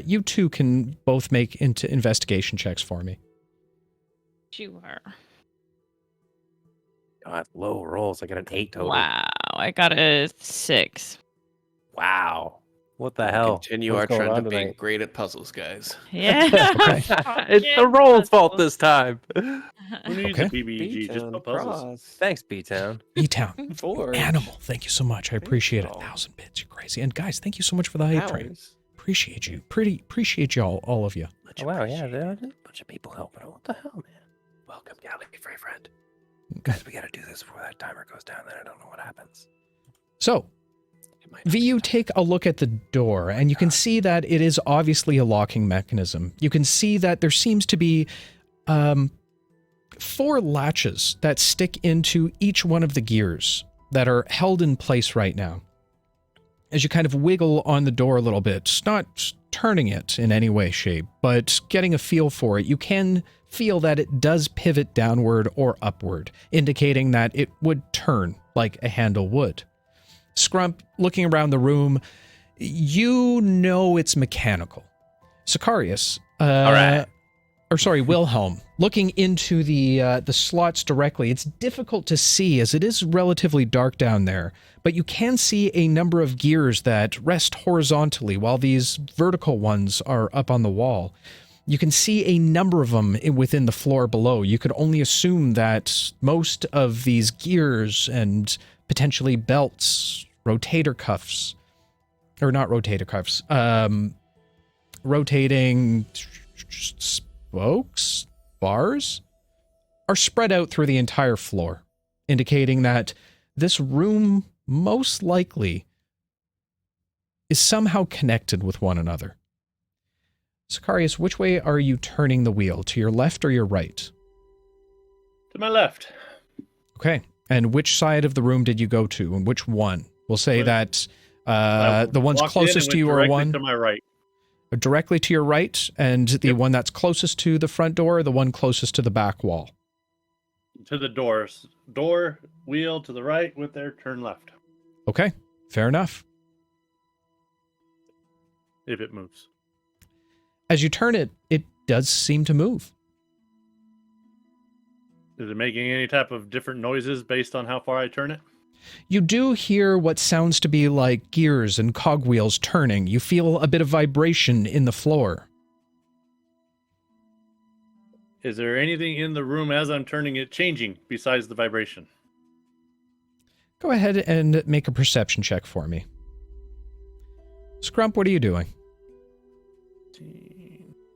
Speaker 1: you two can both make into investigation checks for me.
Speaker 3: Sure.
Speaker 8: God, low rolls. I got an 8 total.
Speaker 3: Wow, I got a 6.
Speaker 8: Wow. What the
Speaker 5: We'll
Speaker 8: hell?
Speaker 5: Continue
Speaker 8: What's
Speaker 5: our
Speaker 8: going
Speaker 5: trend
Speaker 8: on
Speaker 5: of being
Speaker 8: tonight?
Speaker 5: great at puzzles, guys.
Speaker 3: Yeah.
Speaker 8: It's the roll's fault this time.
Speaker 7: Who needs
Speaker 1: Okay.
Speaker 7: a BBG? Just put puzzles.
Speaker 8: Thanks, B-Town.
Speaker 1: E-Town.
Speaker 5: Four.
Speaker 1: Animal, thank you so much. I appreciate it. 1,000 bits, you're crazy. And guys, thank you so much for the hype train. Appreciate you. Appreciate y'all, all of you.
Speaker 8: Oh, wow, yeah, there are a bunch of people helping. What the hell, man? Welcome, Galaxy Free Friend. Guys, we gotta do this before that timer goes down, then I don't know what happens.
Speaker 1: So, VU, take a look at the door, and you can see that it is obviously a locking mechanism. You can see that there seems to be 4 latches that stick into each one of the gears that are held in place right now. As you kind of wiggle on the door a little bit, not turning it in any way, shape, but getting a feel for it, you can feel that it does pivot downward or upward, indicating that it would turn like a handle would. Scrump, looking around the room, you know it's mechanical. Sicarious, Wilhelm, looking into the slots directly, it's difficult to see as it is relatively dark down there, but you can see a number of gears that rest horizontally while these vertical ones are up on the wall. You can see a number of them within the floor below. You could only assume that most of these gears and potentially belts, rotator cuffs, or not rotator cuffs, rotating spokes, bars, are spread out through the entire floor, indicating that this room most likely is somehow connected with one another. Sicarious, which way are you turning the wheel? To your left or your right?
Speaker 7: To my left.
Speaker 1: Okay. And which side of the room did you go to, and which one? We'll say that the ones closest to you are one.
Speaker 7: To my right.
Speaker 1: Directly to your right, and the one that's closest to the front door, or the one closest to the back wall?
Speaker 7: To the doors. Door, wheel to the right with their turn left.
Speaker 1: Okay, fair enough.
Speaker 7: If it moves.
Speaker 1: As you turn it, it does seem to move.
Speaker 7: Is it making any type of different noises based on how far I turn it?
Speaker 1: You do hear what sounds to be like gears and cogwheels turning. You feel a bit of vibration in the floor.
Speaker 7: Is there anything in the room as I'm turning it changing besides the vibration?
Speaker 1: Go ahead and make a perception check for me. Scrump, what are you doing?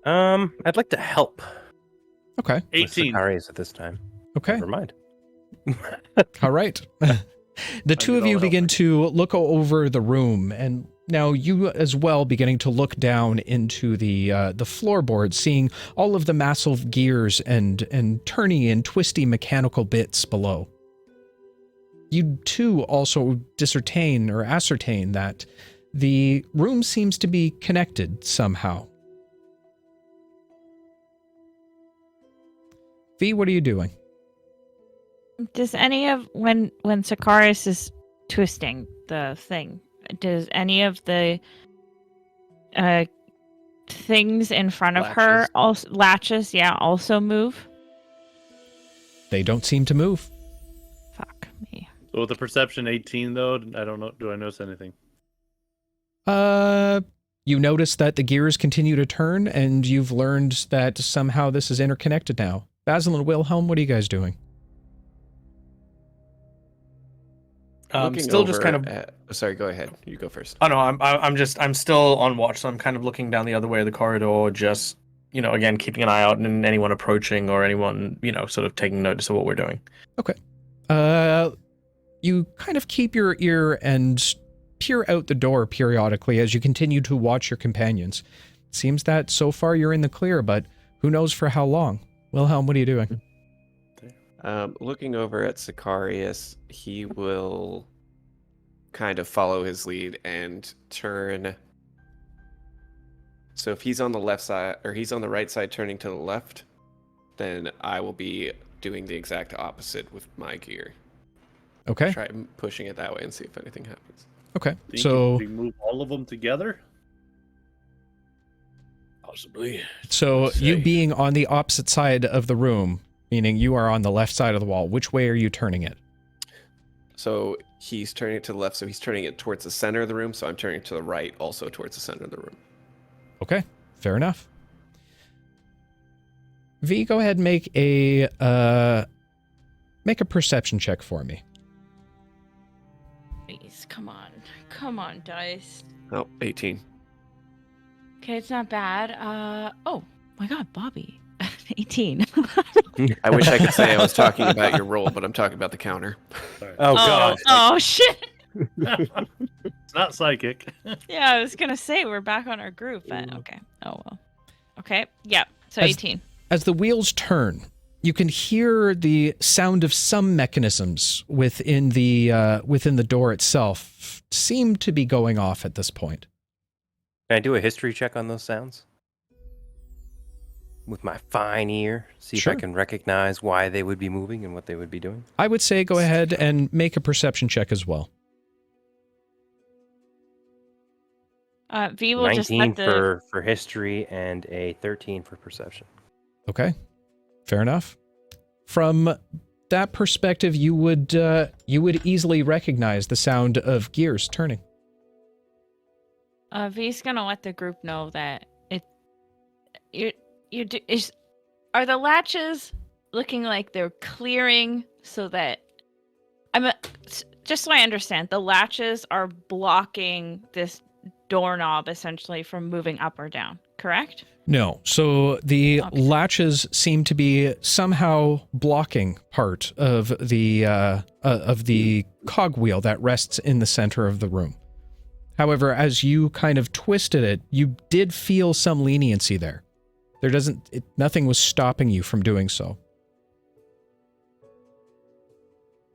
Speaker 8: I'd like to help.
Speaker 1: Okay.
Speaker 7: 18.
Speaker 8: Sicarious at this time.
Speaker 1: Okay.
Speaker 8: Never mind.
Speaker 1: All right. The two of you begin to look over the room, and now you as well beginning to look down into the floorboard, seeing all of the massive gears and turny and twisty mechanical bits below. You too also ascertain that the room seems to be connected somehow. V, what are you doing?
Speaker 3: Does any of when Sicarious is twisting the thing, does any of the things in front of her latches also move?
Speaker 1: They don't seem to move.
Speaker 3: Fuck me.
Speaker 7: So with the perception 18 though, I don't know. Do I notice anything?
Speaker 1: You notice that the gears continue to turn, and you've learned that somehow this is interconnected now. Basil and Wilhelm, what are you guys doing?
Speaker 2: Still just kind of.
Speaker 5: Sorry, go ahead. You go first.
Speaker 2: Oh no, I'm still on watch, so I'm kind of looking down the other way of the corridor, just again keeping an eye out on anyone approaching or anyone sort of taking notice of what we're doing.
Speaker 1: Okay. You kind of keep your ear and peer out the door periodically as you continue to watch your companions. Seems that so far you're in the clear, but who knows for how long. Wilhelm, what are you doing?
Speaker 5: Looking over at Sicarious, he will kind of follow his lead and turn. So if he's on the left side, or he's on the right side turning to the left, then I will be doing the exact opposite with my gear.
Speaker 1: Okay.
Speaker 5: Try pushing it that way and see if anything happens.
Speaker 1: Okay.
Speaker 7: Think
Speaker 1: So
Speaker 7: we move all of them together?
Speaker 6: Possibly.
Speaker 1: So
Speaker 6: Let's
Speaker 1: you
Speaker 6: say.
Speaker 1: being on the opposite side of the room, meaning you are on the left side of the wall, which way are you turning it?
Speaker 5: So he's turning it to the left, so he's turning it towards the center of the room, so I'm turning it to the right, also towards the center of the room.
Speaker 1: Okay, fair enough. V, go ahead and make a perception check for me.
Speaker 3: Please, come on. Come on, dice.
Speaker 5: Oh, 18.
Speaker 3: Okay, it's not bad. Oh my god, Bobby. 18.
Speaker 5: I wish I could say I was talking about your roll, but I'm talking about the counter.
Speaker 8: Oh god.
Speaker 3: Oh shit.
Speaker 7: It's not psychic.
Speaker 3: Yeah, I was gonna say we're back on our group, but okay. Oh well. Okay. Yeah. So
Speaker 1: As-
Speaker 3: 18.
Speaker 1: As the wheels turn, you can hear the sound of some mechanisms within the door itself seem to be going off at this point.
Speaker 8: Can I do a history check on those sounds? With my fine ear, see
Speaker 1: Sure.
Speaker 8: if I can recognize why they would be moving and what they would be doing.
Speaker 1: I would say go ahead and make a perception check as well.
Speaker 3: V will just
Speaker 8: 19
Speaker 3: let the
Speaker 8: for history and a 13 for perception.
Speaker 1: Okay, fair enough. From that perspective, you would easily recognize the sound of gears turning.
Speaker 3: V's gonna let the group know that are the latches looking like they're clearing so that just so I understand, the latches are blocking this doorknob essentially from moving up or down, correct?
Speaker 1: No, so the
Speaker 3: Okay.
Speaker 1: latches seem to be somehow blocking part of the cogwheel that rests in the center of the room. However, as you kind of twisted it, you did feel some leniency there. Nothing was stopping you from doing so.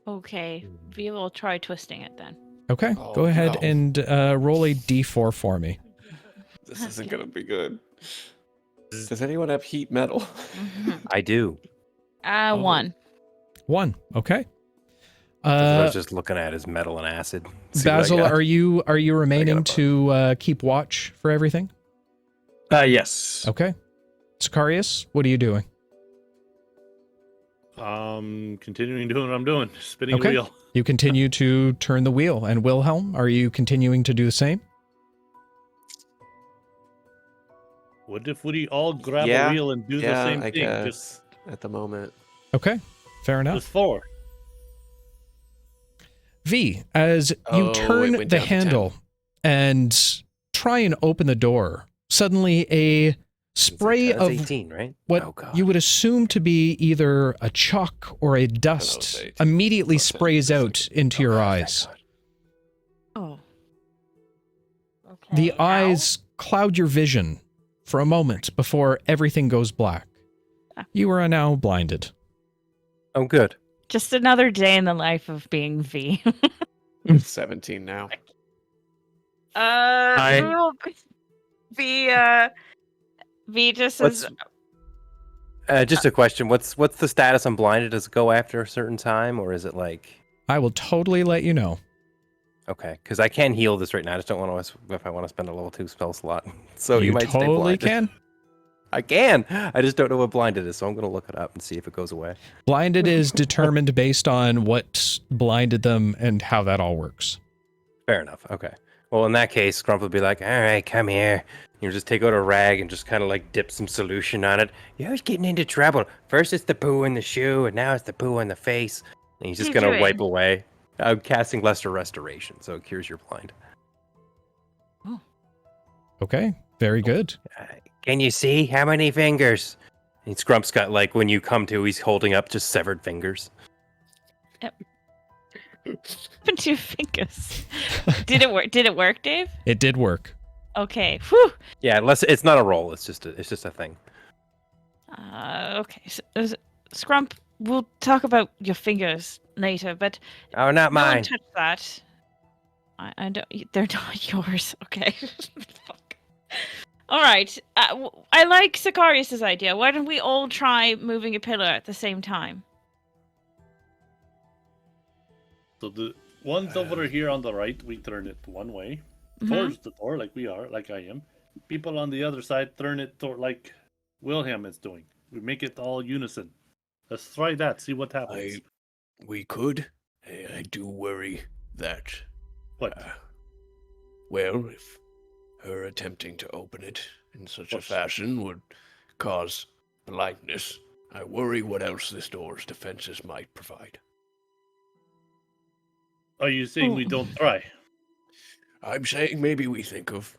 Speaker 3: Okay, V will try twisting it then.
Speaker 1: Okay,
Speaker 6: Oh,
Speaker 1: go ahead
Speaker 6: no.
Speaker 1: and roll a d4 for me.
Speaker 5: This isn't going to be good. Does anyone have heat metal?
Speaker 8: I do.
Speaker 3: 1.
Speaker 1: 1, okay.
Speaker 8: What I was just looking at is metal and acid. See what I
Speaker 1: Basil,
Speaker 8: got.
Speaker 1: are you remaining
Speaker 8: a
Speaker 1: to keep watch for everything?
Speaker 2: Yes.
Speaker 1: Okay. Sicarious, what are you doing?
Speaker 7: Continuing doing what I'm doing, spinning
Speaker 1: Okay.
Speaker 7: the wheel.
Speaker 1: You continue to turn the wheel. And Wilhelm, are you continuing to do the same?
Speaker 7: What if we all grab
Speaker 5: Yeah,
Speaker 7: a wheel and do the same
Speaker 5: I
Speaker 7: thing?
Speaker 5: guess,
Speaker 7: Just
Speaker 5: at the moment.
Speaker 1: Okay, fair enough.
Speaker 7: with 4.
Speaker 1: V, as you
Speaker 5: Oh, it
Speaker 1: turn
Speaker 5: went
Speaker 1: the
Speaker 5: down to
Speaker 1: handle and try and open the door, suddenly a spray
Speaker 8: That's
Speaker 1: of
Speaker 8: 18, right?
Speaker 1: what
Speaker 8: Oh, God.
Speaker 1: you would assume to be either a chalk or a dust
Speaker 5: 18.
Speaker 1: immediately
Speaker 5: Plus 10
Speaker 1: sprays
Speaker 5: for a
Speaker 1: out
Speaker 5: second.
Speaker 1: into your
Speaker 8: Oh,
Speaker 1: eyes.
Speaker 8: thank
Speaker 3: Oh. Okay.
Speaker 1: The
Speaker 3: ow.
Speaker 1: eyes cloud your vision for a moment before everything goes black.
Speaker 3: Ah.
Speaker 1: You are now blinded.
Speaker 8: Oh, good.
Speaker 3: Just another day in the life of being V.
Speaker 5: 17 now.
Speaker 3: V just says
Speaker 8: Just a question. What's the status on blinded? Does it go after a certain time, or is it like...
Speaker 1: I will totally let you know.
Speaker 8: Okay, because I can heal this right now. I just don't want to, if I want to spend a level 2 spell slot. So you, might stay
Speaker 1: totally
Speaker 8: blinded.
Speaker 1: can.
Speaker 8: I can. I just don't know what blinded is, so I'm going to look it up and see if it goes away.
Speaker 1: Blinded is determined based on what blinded them and how that all works.
Speaker 8: Fair enough. Okay. Well, in that case, Scrump will be like, all right, come here. You just take out a rag and just kind of like dip some solution on it. You're always getting into trouble. First it's the poo in the shoe, and now it's the poo on the face. And he's just
Speaker 3: What are
Speaker 8: going
Speaker 3: you
Speaker 8: to wipe
Speaker 3: doing?
Speaker 8: away. I'm casting Lesser Restoration, so it cures your blind.
Speaker 1: Okay, very good.
Speaker 8: Can you see how many fingers? And Scrump's got like, when you come to, he's holding up just severed fingers.
Speaker 3: open to your fingers. Did it work? Did it work, Dave?
Speaker 1: It did work.
Speaker 3: Okay. Whew.
Speaker 8: Yeah, it's not a roll. It's just a thing.
Speaker 3: Okay. So, Scrump, we'll talk about your fingers later, but
Speaker 8: Oh, not
Speaker 3: no one
Speaker 8: mine.
Speaker 3: touch that. I don't. They're not yours. Okay. Fuck. All right. I like Sicarious' idea. Why don't we all try moving a pillar at the same time?
Speaker 7: So the ones over here on the right, we turn it one way
Speaker 3: Mhm.
Speaker 7: towards the door, like we are, like I am. people on the other side turn it toward like Wilhelm is doing. We make it all unison. Let's try that. See what happens.
Speaker 6: We could. I do worry that.
Speaker 7: What?
Speaker 6: Well, if her attempting to open it in such a fashion would cause blindness, I worry what else this door's defenses might provide.
Speaker 7: Are you saying we don't try?
Speaker 6: I'm saying maybe we think of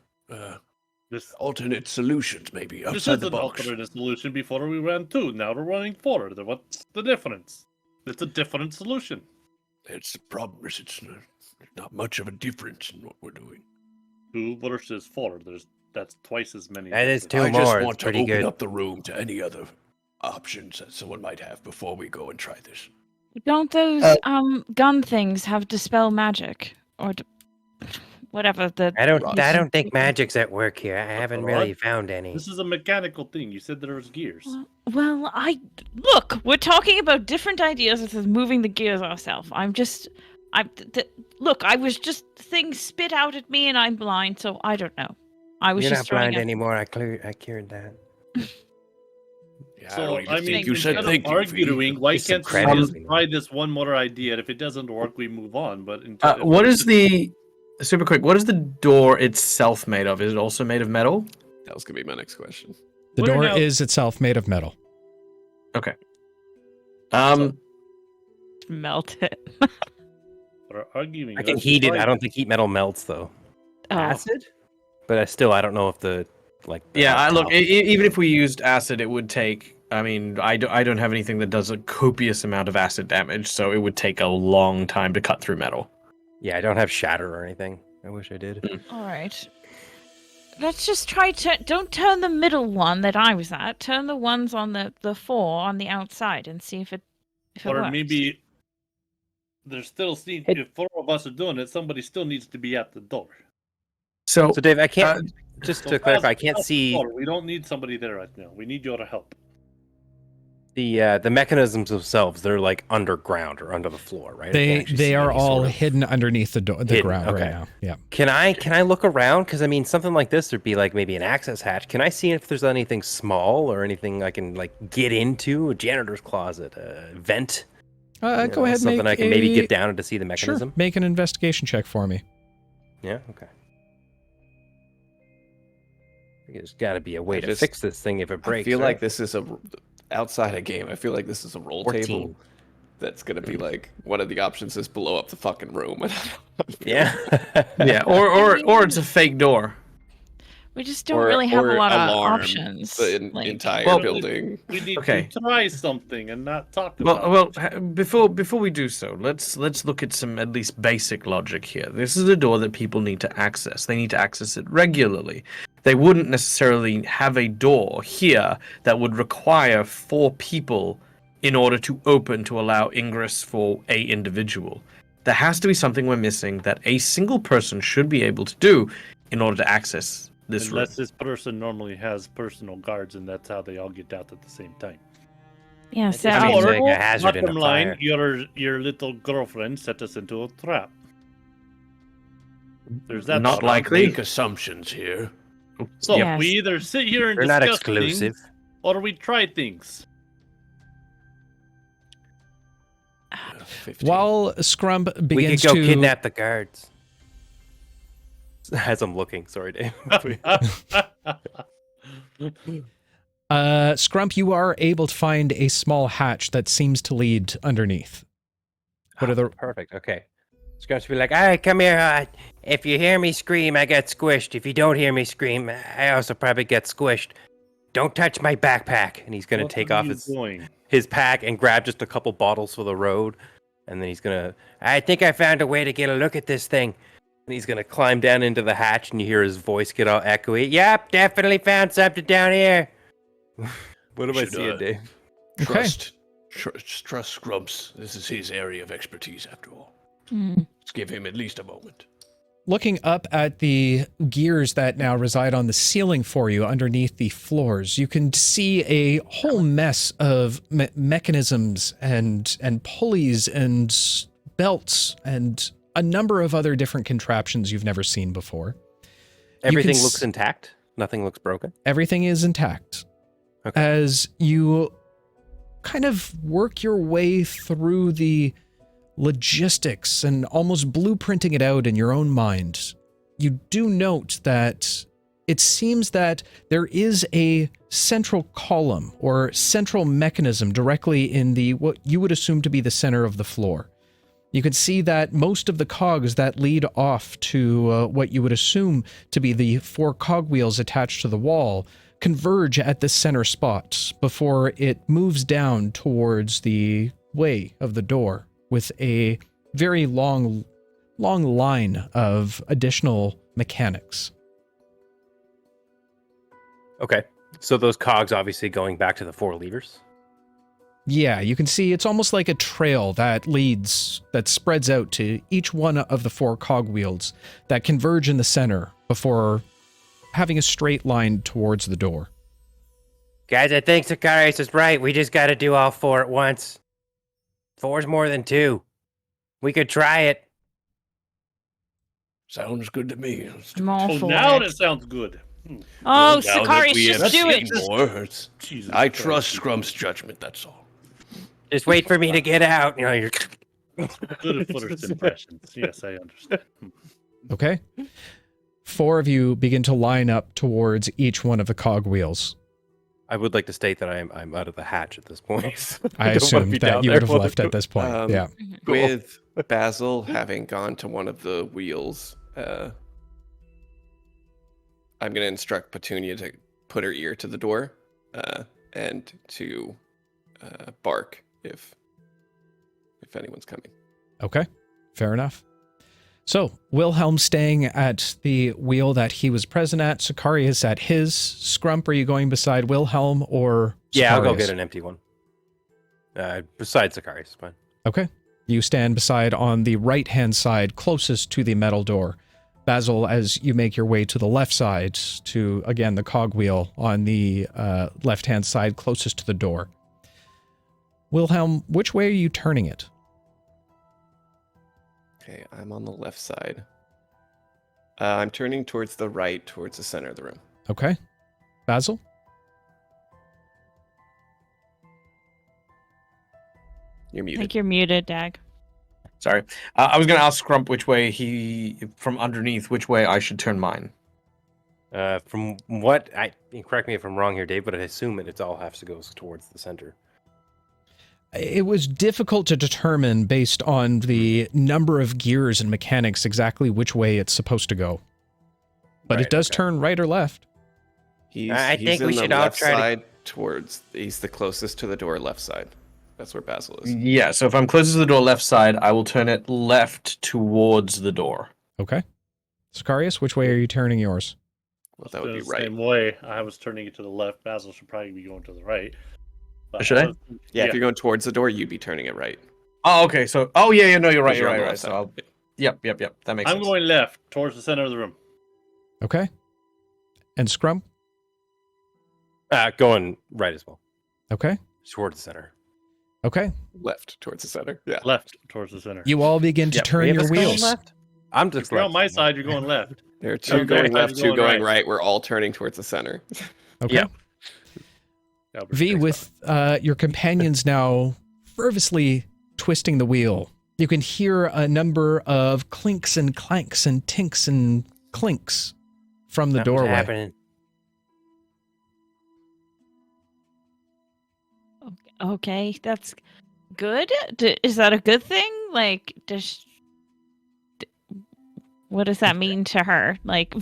Speaker 7: This
Speaker 6: alternate solutions, maybe
Speaker 7: this
Speaker 6: outside
Speaker 7: is
Speaker 6: the
Speaker 7: an
Speaker 6: box.
Speaker 7: alternate solution. Before we ran 2, now we're running 4. What's the difference? It's a different solution.
Speaker 6: It's the problem is it's not much of a difference in what we're doing.
Speaker 7: 2 versus 4. That's twice as many.
Speaker 4: That is
Speaker 7: different-
Speaker 4: two
Speaker 6: I just
Speaker 4: more,
Speaker 6: want
Speaker 4: it's
Speaker 6: to
Speaker 4: pretty
Speaker 6: open
Speaker 4: good.
Speaker 6: up the room to any other options that someone might have before we go and try this.
Speaker 3: Don't those gun things have dispel magic or whatever the?
Speaker 4: I don't
Speaker 3: using-
Speaker 4: think magic's at work here. I haven't really
Speaker 7: What?
Speaker 4: found any.
Speaker 7: This is a mechanical thing. You said there was gears.
Speaker 3: Well, look. We're talking about different ideas as moving the gears ourselves. Look. I was just things spit out at me, and I'm blind, so I don't know. I was
Speaker 4: You're
Speaker 3: just
Speaker 4: not
Speaker 3: throwing
Speaker 4: blind
Speaker 3: out-
Speaker 4: anymore. I cured that.
Speaker 6: Yeah,
Speaker 7: So,
Speaker 6: I don't even
Speaker 7: I mean,
Speaker 6: think you said
Speaker 7: instead
Speaker 6: thank
Speaker 7: of
Speaker 6: you,
Speaker 7: arguing, why
Speaker 4: Just some
Speaker 7: can't we
Speaker 4: credit,
Speaker 7: just
Speaker 4: you know.
Speaker 7: try this one more idea? And if it doesn't work, we move on. But
Speaker 2: What is the super quick? What is the door itself made of? Is it also made of metal?
Speaker 5: That was gonna be my next question.
Speaker 1: The
Speaker 7: We're
Speaker 1: door
Speaker 7: now-
Speaker 1: is itself made of metal.
Speaker 2: Okay.
Speaker 3: melt it.
Speaker 7: We're arguing?
Speaker 4: I can
Speaker 7: let's
Speaker 4: heat it.
Speaker 7: try
Speaker 4: I don't think heat metal melts though.
Speaker 3: Oh.
Speaker 8: Acid?
Speaker 4: But I don't know if the the
Speaker 2: Yeah, look.
Speaker 4: metal-
Speaker 2: Even if we used acid, it would take. I mean, I don't have anything that does a copious amount of acid damage, so it would take a long time to cut through metal.
Speaker 4: Yeah, I don't have shatter or anything. I wish I did.
Speaker 3: All right. Let's just try to don't turn the middle one that I was at. Turn the ones on the 4 on the outside and see if it
Speaker 7: Or
Speaker 3: works.
Speaker 7: maybe there's still if 4 of us are doing it, somebody still needs to be at the door.
Speaker 2: So,
Speaker 4: So Dave, I can't just
Speaker 7: So
Speaker 4: to clarify, I
Speaker 7: pass
Speaker 4: can't
Speaker 7: the
Speaker 4: see
Speaker 7: door. We don't need somebody there right now. We need your help.
Speaker 4: the mechanisms themselves. They're like underground or under the floor, right? I can't actually
Speaker 1: They
Speaker 4: see
Speaker 1: are
Speaker 4: any
Speaker 1: all
Speaker 4: sort of-
Speaker 1: hidden underneath the
Speaker 4: Hidden,
Speaker 1: ground
Speaker 4: okay.
Speaker 1: right now. Yeah.
Speaker 4: Can I look around? Because I mean, something like this would be like maybe an access hatch. Can I see if there's anything small or anything I can like get into? A janitor's closet, a vent.
Speaker 1: Go
Speaker 4: you know,
Speaker 1: ahead. And
Speaker 4: something
Speaker 1: make
Speaker 4: I can maybe
Speaker 1: a-
Speaker 4: get down and to see the
Speaker 1: Sure.
Speaker 4: mechanism.
Speaker 1: Make an investigation check for me.
Speaker 4: Yeah. Okay. There's got to be a way
Speaker 5: I
Speaker 4: to
Speaker 5: just-
Speaker 4: fix this thing if it breaks.
Speaker 5: I feel
Speaker 4: right?
Speaker 5: like this is outside a game. I feel like this is a roll
Speaker 4: 14.
Speaker 5: table. That's gonna be like one of the options is blow up the fucking room.
Speaker 4: Yeah.
Speaker 2: yeah, or it's a fake door.
Speaker 3: We just don't really have a lot of options.
Speaker 5: The
Speaker 3: like-
Speaker 5: entire
Speaker 2: Well,
Speaker 5: building.
Speaker 7: We need
Speaker 2: Okay.
Speaker 7: to try something and not talk about
Speaker 2: Well,
Speaker 7: it.
Speaker 2: before we do so, let's look at some at least basic logic here. This is a door that people need to access. They need to access it regularly. They wouldn't necessarily have a door here that would require 4 people in order to open to allow ingress for a individual. There has to be something we're missing that a single person should be able to do in order to access this room.
Speaker 7: Unless this person normally has personal guards, and that's how they all get out at the same time.
Speaker 3: Yeah, so
Speaker 4: I mean,
Speaker 7: Or-
Speaker 4: like a hazard in a
Speaker 7: Bottom line,
Speaker 4: fire.
Speaker 7: your little girlfriend set us into a trap. There's that.
Speaker 2: Not
Speaker 7: option.
Speaker 2: likely.
Speaker 6: Make assumptions here.
Speaker 7: So
Speaker 3: Yes.
Speaker 7: we either sit here and
Speaker 4: They're not
Speaker 7: discuss
Speaker 4: exclusive.
Speaker 7: things, or we try things.
Speaker 6: 15.
Speaker 1: While Scrump
Speaker 4: We could
Speaker 1: begins
Speaker 4: go
Speaker 1: to
Speaker 4: kidnap the guards. As I'm looking, sorry, Dave.
Speaker 1: Scrump, you are able to find a small hatch that seems to lead underneath. What are the
Speaker 4: Perfect. Okay. It's going to be like, all right, come here. If you hear me scream, I get squished. If you don't hear me scream, I also probably get squished. Don't touch my backpack. And he's going to
Speaker 7: What
Speaker 4: take
Speaker 7: are
Speaker 4: off
Speaker 7: you doing?
Speaker 4: his pack and grab just a couple bottles for the road. And then he's going to, I think I found a way to get a look at this thing. And he's going to climb down into the hatch and you hear his voice get all echoey. Yep, definitely found something down here. What am I
Speaker 6: Should,
Speaker 4: seeing, Dave?
Speaker 1: Okay.
Speaker 6: Trust Scrumps. This is his area of expertise, after all.
Speaker 3: Mm.
Speaker 6: Let's give him at least a moment.
Speaker 1: Looking up at the gears that now reside on the ceiling for you underneath the floors, you can see a whole mess of mechanisms and pulleys and belts and a number of other different contraptions you've never seen before.
Speaker 4: Everything
Speaker 1: s-
Speaker 4: looks intact.
Speaker 8: Nothing looks broken.
Speaker 1: Everything is intact.
Speaker 8: Okay.
Speaker 1: As you kind of work your way through the logistics and almost blueprinting it out in your own mind, you do note that it seems that there is a central column or central mechanism directly in the what you would assume to be the center of the floor. You can see that most of the cogs that lead off to what you would assume to be the 4 cogwheels attached to the wall converge at the center spot before it moves down towards the way of the door with a very long line of additional mechanics.
Speaker 8: Okay. So those cogs obviously going back to the 4 levers.
Speaker 1: Yeah, you can see it's almost like a trail that spreads out to each one of the 4 cogwheels that converge in the center before having a straight line towards the door.
Speaker 4: Guys, I think Sicarious is right. We just got to do all 4 at once. 4's more than 2. We could try it.
Speaker 6: Sounds good to me.
Speaker 3: I'm all
Speaker 7: Oh,
Speaker 3: for
Speaker 7: now
Speaker 3: it.
Speaker 7: that sounds good.
Speaker 3: Oh,
Speaker 6: Now that
Speaker 3: Sicarious,
Speaker 6: we
Speaker 3: just
Speaker 6: have
Speaker 3: do it.
Speaker 6: seen more, it's-
Speaker 7: Jesus
Speaker 6: I
Speaker 7: Christ.
Speaker 6: trust Scrump's judgment, that's all.
Speaker 4: Just wait for me to get out. You know, you're...
Speaker 7: Good at first impressions. Yes, I understand.
Speaker 1: Okay? 4 of you begin to line up towards each one of the cogwheels.
Speaker 8: I would like to state that I'm out of the hatch at this point.
Speaker 1: I
Speaker 8: don't wanna
Speaker 1: assumed
Speaker 8: be
Speaker 1: that
Speaker 8: down
Speaker 1: you
Speaker 8: there
Speaker 1: would have
Speaker 8: while
Speaker 1: left
Speaker 8: they're
Speaker 1: at this point. Yeah.
Speaker 5: With Basil having gone to one of the wheels, I'm going to instruct Petunia to put her ear to the door and to bark if anyone's coming.
Speaker 1: Okay, fair enough. So, Wilhelm staying at the wheel that he was present at, Sicarious at his. Scrump, are you going beside Wilhelm or Sicarious?
Speaker 8: Yeah, I'll go get an empty one. Besides Sicarious, fine.
Speaker 1: Okay. You stand beside on the right-hand side, closest to the metal door. Basil, as you make your way to the left side, to, again, the cogwheel on the left-hand side, closest to the door. Wilhelm, which way are you turning it?
Speaker 5: Okay, I'm on the left side. I'm turning towards the right, towards the center of the room.
Speaker 1: Okay. Basil?
Speaker 5: You're
Speaker 3: I
Speaker 5: muted.
Speaker 3: think you're muted, Dag.
Speaker 2: Sorry. I was going to ask Scrump which way from underneath, which way I should turn mine.
Speaker 8: From what correct me if I'm wrong here, Dave, but I assume it all has to go towards the center.
Speaker 1: It was difficult to determine based on the number of gears and mechanics exactly which way it's supposed to go. But
Speaker 8: Right,
Speaker 1: it does
Speaker 8: okay.
Speaker 1: turn right or left.
Speaker 4: I think
Speaker 5: in
Speaker 4: we
Speaker 5: the
Speaker 4: should all
Speaker 5: left
Speaker 4: try to-
Speaker 5: side towards. He's the closest to the door, left side. That's where Basil is.
Speaker 2: Yeah, so if I'm closest to the door left side, I will turn it left towards the door.
Speaker 1: Okay. Sicarious, which way are you turning yours?
Speaker 5: Well, that would be
Speaker 7: The
Speaker 5: right.
Speaker 7: Same way. I was turning it to the left. Basil should probably be going to the right. But
Speaker 2: Should I?
Speaker 5: Yeah, if you're going towards the door, you'd be turning it right.
Speaker 2: Oh, okay. So, no, you're right.
Speaker 5: Because
Speaker 2: You're
Speaker 5: on
Speaker 2: right.
Speaker 5: the
Speaker 2: Right.
Speaker 5: left
Speaker 2: So,
Speaker 5: side.
Speaker 2: yep. That makes
Speaker 7: I'm
Speaker 2: sense.
Speaker 7: going left towards the center of the room.
Speaker 1: Okay. And Scrump?
Speaker 8: Going right as well,
Speaker 1: Okay.
Speaker 8: towards the center.
Speaker 1: Okay.
Speaker 5: Left towards the center. Yeah.
Speaker 7: Left towards the center.
Speaker 1: You all begin to
Speaker 8: Yep,
Speaker 1: turn
Speaker 8: three of
Speaker 1: your
Speaker 8: us going
Speaker 1: wheels.
Speaker 8: left. I'm
Speaker 7: If
Speaker 8: just
Speaker 7: you're
Speaker 8: left.
Speaker 7: on my side, you're going left.
Speaker 5: There are two
Speaker 7: Okay,
Speaker 5: going
Speaker 7: I'm
Speaker 5: left, two
Speaker 7: going
Speaker 5: going
Speaker 7: right.
Speaker 5: right. We're all turning towards the center.
Speaker 1: Okay.
Speaker 8: Yep.
Speaker 7: Albert
Speaker 1: V,
Speaker 7: takes
Speaker 1: with your companions now fervently twisting the wheel, you can hear a number of clinks and clanks and tinks and clinks from the
Speaker 4: Something's
Speaker 1: doorway.
Speaker 4: happening.
Speaker 3: Okay, that's good. Is that a good thing? Like, what does that mean to her? Like,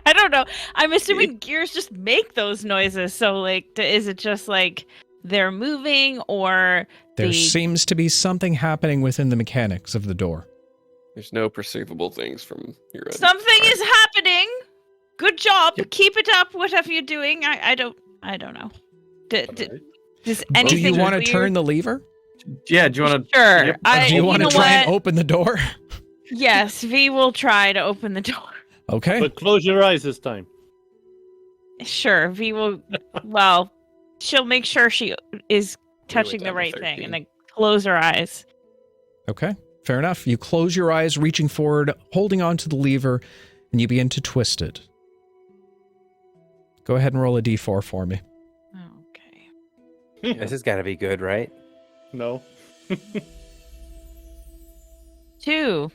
Speaker 3: I don't know. I'm assuming gears just make those noises. So, like, is it just like they're moving, or
Speaker 1: There seems to be something happening within the mechanics of the door.
Speaker 5: There's no perceivable things from your end.
Speaker 3: something
Speaker 5: Fine.
Speaker 3: is happening? Good job.
Speaker 5: Yep.
Speaker 3: Keep it up. Whatever you're doing. I don't know. Does anything?
Speaker 1: Do you want to
Speaker 3: weird?
Speaker 1: turn the lever?
Speaker 2: Yeah. Do you want to?
Speaker 3: Sure.
Speaker 2: Yep.
Speaker 1: Do you want to
Speaker 3: know
Speaker 1: try and
Speaker 3: what?
Speaker 1: open the door?
Speaker 3: Yes, V will try to open the door.
Speaker 1: Okay.
Speaker 7: But close your eyes this time.
Speaker 3: Sure, V will. Well, she'll make sure she is touching the
Speaker 5: down to
Speaker 3: right thing
Speaker 5: 13.
Speaker 3: and then close her eyes.
Speaker 1: Okay. Fair enough. You close your eyes, reaching forward, holding onto the lever, and you begin to twist it. Go ahead and roll a d4 for me.
Speaker 3: Okay.
Speaker 4: This has got to be good, right?
Speaker 7: No.
Speaker 3: 2.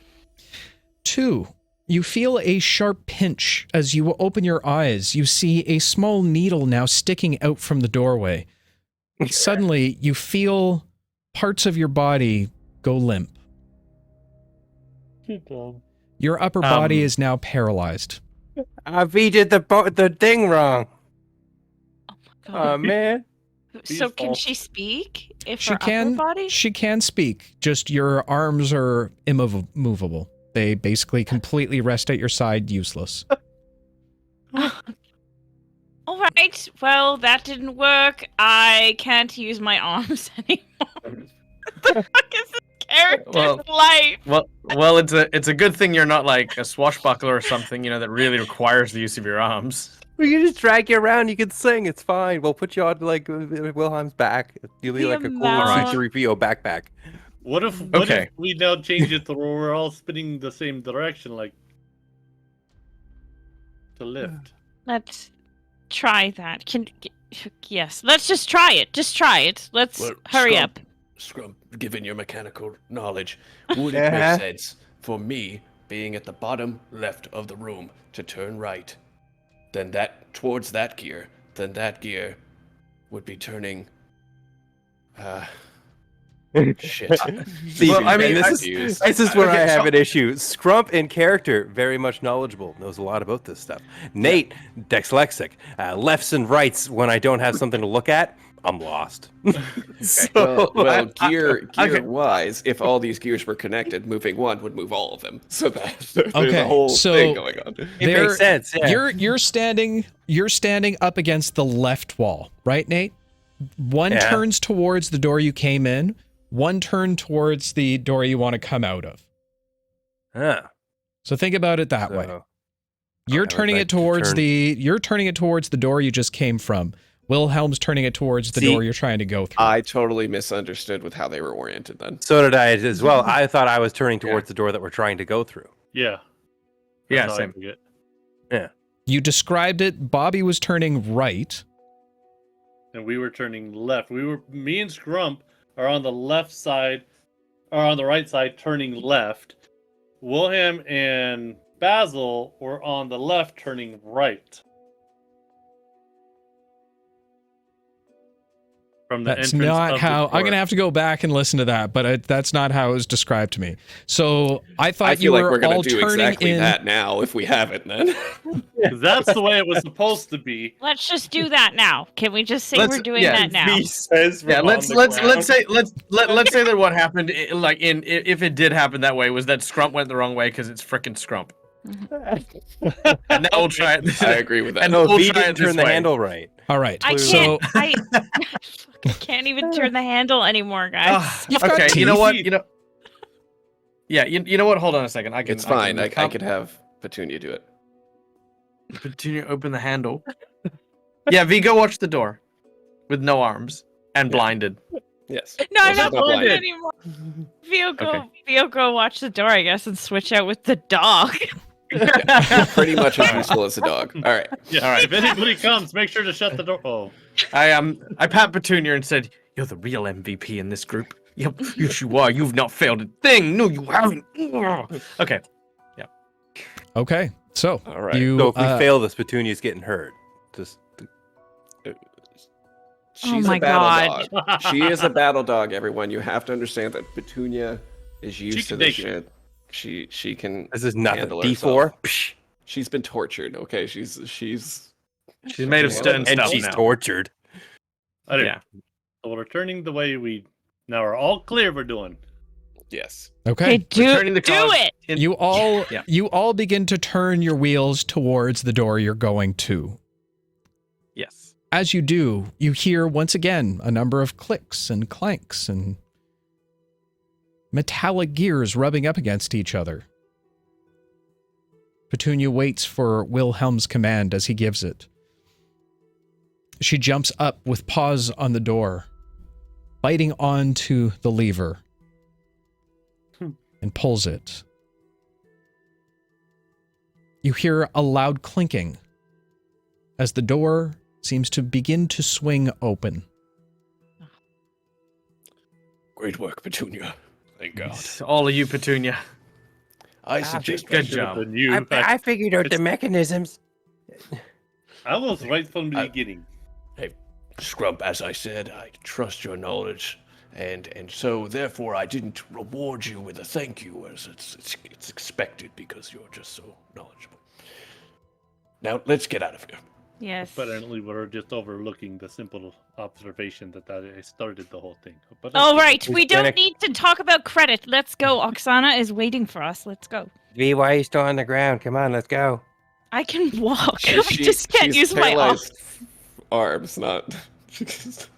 Speaker 1: 2. You feel a sharp pinch as you open your eyes. You see a small needle now sticking out from the doorway. Suddenly, you feel parts of your body go limp. Your upper body is now paralyzed.
Speaker 4: V did the thing wrong.
Speaker 3: God.
Speaker 4: Oh man.
Speaker 3: So can
Speaker 7: false.
Speaker 3: she speak? If
Speaker 1: She
Speaker 3: her
Speaker 1: can.
Speaker 3: upper body?
Speaker 1: She can speak. Just your arms are immovable. They basically completely rest at your side, useless.
Speaker 3: All right. Well, that didn't work. I can't use my arms anymore. What the fuck is this character's life?
Speaker 2: Well, it's a good thing you're not like a swashbuckler or something, that really requires the use of your arms.
Speaker 8: We can just drag you around. You can sing. It's fine. We'll put you on like Wilhelm's back. You'll be
Speaker 3: The
Speaker 8: like a cool
Speaker 3: amount-
Speaker 8: C3PO backpack.
Speaker 7: What if
Speaker 2: Okay.
Speaker 7: we now change it to where we're all spinning the same direction, like to lift?
Speaker 3: Let's try that. Yes, let's just try it. Just try it. Let's
Speaker 6: Well,
Speaker 3: hurry
Speaker 6: Scrump,
Speaker 3: up.
Speaker 6: Scrump, given your mechanical knowledge, would it
Speaker 4: Uh-huh.
Speaker 6: make sense for me, being at the bottom left of the room, to turn right? Then that towards that gear. Then that gear would be turning. Shit.
Speaker 8: See,
Speaker 2: Well, I mean,
Speaker 8: this is where I have an issue. Scrump in character, very much knowledgeable, knows a lot about this stuff. Nate, dyslexic, lefts and rights. When I don't have something to look at, I'm lost.
Speaker 5: Well, gear
Speaker 2: okay.
Speaker 5: wise, if all these gears were connected, moving one would move all of them. So there's
Speaker 1: Okay,
Speaker 5: a whole
Speaker 1: so-
Speaker 5: thing going on.
Speaker 4: It makes sense. Yeah.
Speaker 1: You're standing up against the left wall, right, Nate? One
Speaker 4: Yeah.
Speaker 1: turns towards the door you came in. One turn towards the door you want to come out of.
Speaker 4: Huh.
Speaker 1: So think about it that way.
Speaker 4: So,
Speaker 1: You're
Speaker 4: I would
Speaker 1: turning
Speaker 4: like
Speaker 1: it
Speaker 4: to
Speaker 1: towards
Speaker 4: turn-
Speaker 1: you're turning it towards the door you just came from. Wilhelm's turning it towards the
Speaker 5: See,
Speaker 1: door you're trying to go through.
Speaker 5: I totally misunderstood with how they were oriented then.
Speaker 8: So did I as well. I thought I was turning towards the door that we're trying to go through.
Speaker 7: Yeah.
Speaker 2: Yeah,
Speaker 7: That's how I
Speaker 2: same.
Speaker 7: forget.
Speaker 1: You described it. Bobby was turning right.
Speaker 7: And we were turning left. Me and Scrump are on the left side, or on the right side, turning left. Wilhelm and Basil were on the left, turning right. From the
Speaker 1: That's
Speaker 7: entrance
Speaker 1: not
Speaker 7: of
Speaker 1: how.
Speaker 7: the
Speaker 1: I'm gonna have to go back and listen to that, but that's not how it was described to me. So I thought
Speaker 5: I
Speaker 1: you
Speaker 5: feel like
Speaker 1: were
Speaker 5: we're
Speaker 1: all
Speaker 5: going to do
Speaker 1: turning
Speaker 5: exactly
Speaker 1: in.
Speaker 5: that now if we haven't then.
Speaker 7: That's the way it was supposed to be.
Speaker 3: Let's just do that now. Can we just say
Speaker 2: Let's-
Speaker 3: we're doing
Speaker 2: yeah,
Speaker 3: that now?
Speaker 8: says
Speaker 2: Yeah, let's say that what happened, if it did happen that way, was that Scrump went the wrong way because it's frickin' Scrump. And now we'll try it.
Speaker 5: I agree with that.
Speaker 2: And
Speaker 8: No,
Speaker 2: we'll
Speaker 8: V
Speaker 2: try
Speaker 8: didn't
Speaker 2: it this
Speaker 8: turn the
Speaker 2: way.
Speaker 8: handle right.
Speaker 1: All right.
Speaker 3: I
Speaker 1: So
Speaker 3: can't. I can't even turn the handle anymore, guys.
Speaker 2: Ah,
Speaker 1: You've got
Speaker 2: okay, you know
Speaker 1: teeth.
Speaker 2: what? Yeah, you know what? Hold on a second.
Speaker 5: It's fine. I could have Petunia do it.
Speaker 2: Petunia open the handle. Yeah, V, go watch the door with no arms and blinded.
Speaker 5: Yes.
Speaker 3: No, I'm
Speaker 5: Well,
Speaker 3: not
Speaker 5: she's
Speaker 3: playing
Speaker 5: blinded.
Speaker 3: anymore. Vio go watch the door, I guess, and switch out with the dog.
Speaker 5: Pretty much as useful as a dog. All right.
Speaker 7: Yeah.
Speaker 2: All right.
Speaker 7: If anybody comes, make sure to shut the door. Oh.
Speaker 2: I pat Petunia and said, "You're the real MVP in this group. Yep, yes, you are. You've not failed a thing. No, you haven't." Okay.
Speaker 1: okay. So
Speaker 5: All right.
Speaker 1: you.
Speaker 8: So if we fail this, Petunia's getting hurt. Just
Speaker 5: She's
Speaker 3: my
Speaker 5: a battle
Speaker 3: God.
Speaker 5: dog. She is a battle dog, everyone. You have to understand that Petunia is used to
Speaker 7: can
Speaker 5: this
Speaker 7: take it.
Speaker 5: shit. She can
Speaker 8: this is nothing.
Speaker 5: handle
Speaker 8: D4.
Speaker 5: herself.
Speaker 8: Psh,
Speaker 5: She's been tortured, okay? She's
Speaker 2: She's made of stone
Speaker 8: and
Speaker 2: stuff
Speaker 8: she's
Speaker 2: now.
Speaker 8: tortured.
Speaker 7: Anyway,
Speaker 2: Yeah.
Speaker 7: So we're turning the way we now are all clear we're doing.
Speaker 5: yes.
Speaker 1: okay.
Speaker 2: Returning the
Speaker 3: do
Speaker 2: cause
Speaker 3: it.
Speaker 2: in-
Speaker 1: You all.
Speaker 2: Yeah.
Speaker 1: You all begin to turn your wheels towards the door you're going to.
Speaker 2: Yes.
Speaker 1: As you do, you hear once again a number of clicks and clanks and metallic gears rubbing up against each other. Petunia waits for Wilhelm's command as he gives it. She jumps up with paws on the door, biting onto the lever, and pulls it. You hear a loud clinking as the door seems to begin to swing open.
Speaker 6: Great work, Petunia. Thank God.
Speaker 2: All of you, Petunia.
Speaker 6: I suggest
Speaker 2: good
Speaker 6: we-
Speaker 2: job.
Speaker 7: Than you.
Speaker 4: I figured out the mechanisms.
Speaker 7: I was right from the beginning.
Speaker 6: Scrump, as I said, I trust your knowledge, and so therefore I didn't reward you with a thank you, as it's expected because you're just so knowledgeable. Now let's get out of here.
Speaker 3: Yes.
Speaker 7: Apparently, we're just overlooking the simple observation that I started the whole thing. But
Speaker 3: All
Speaker 7: okay.
Speaker 3: right, we don't need to talk about credit. Let's go. Oksana is waiting for us. Let's go.
Speaker 4: V, why are you still on the ground? Come on, let's go.
Speaker 3: I can walk. I just can't use my arms.
Speaker 5: Arms, not.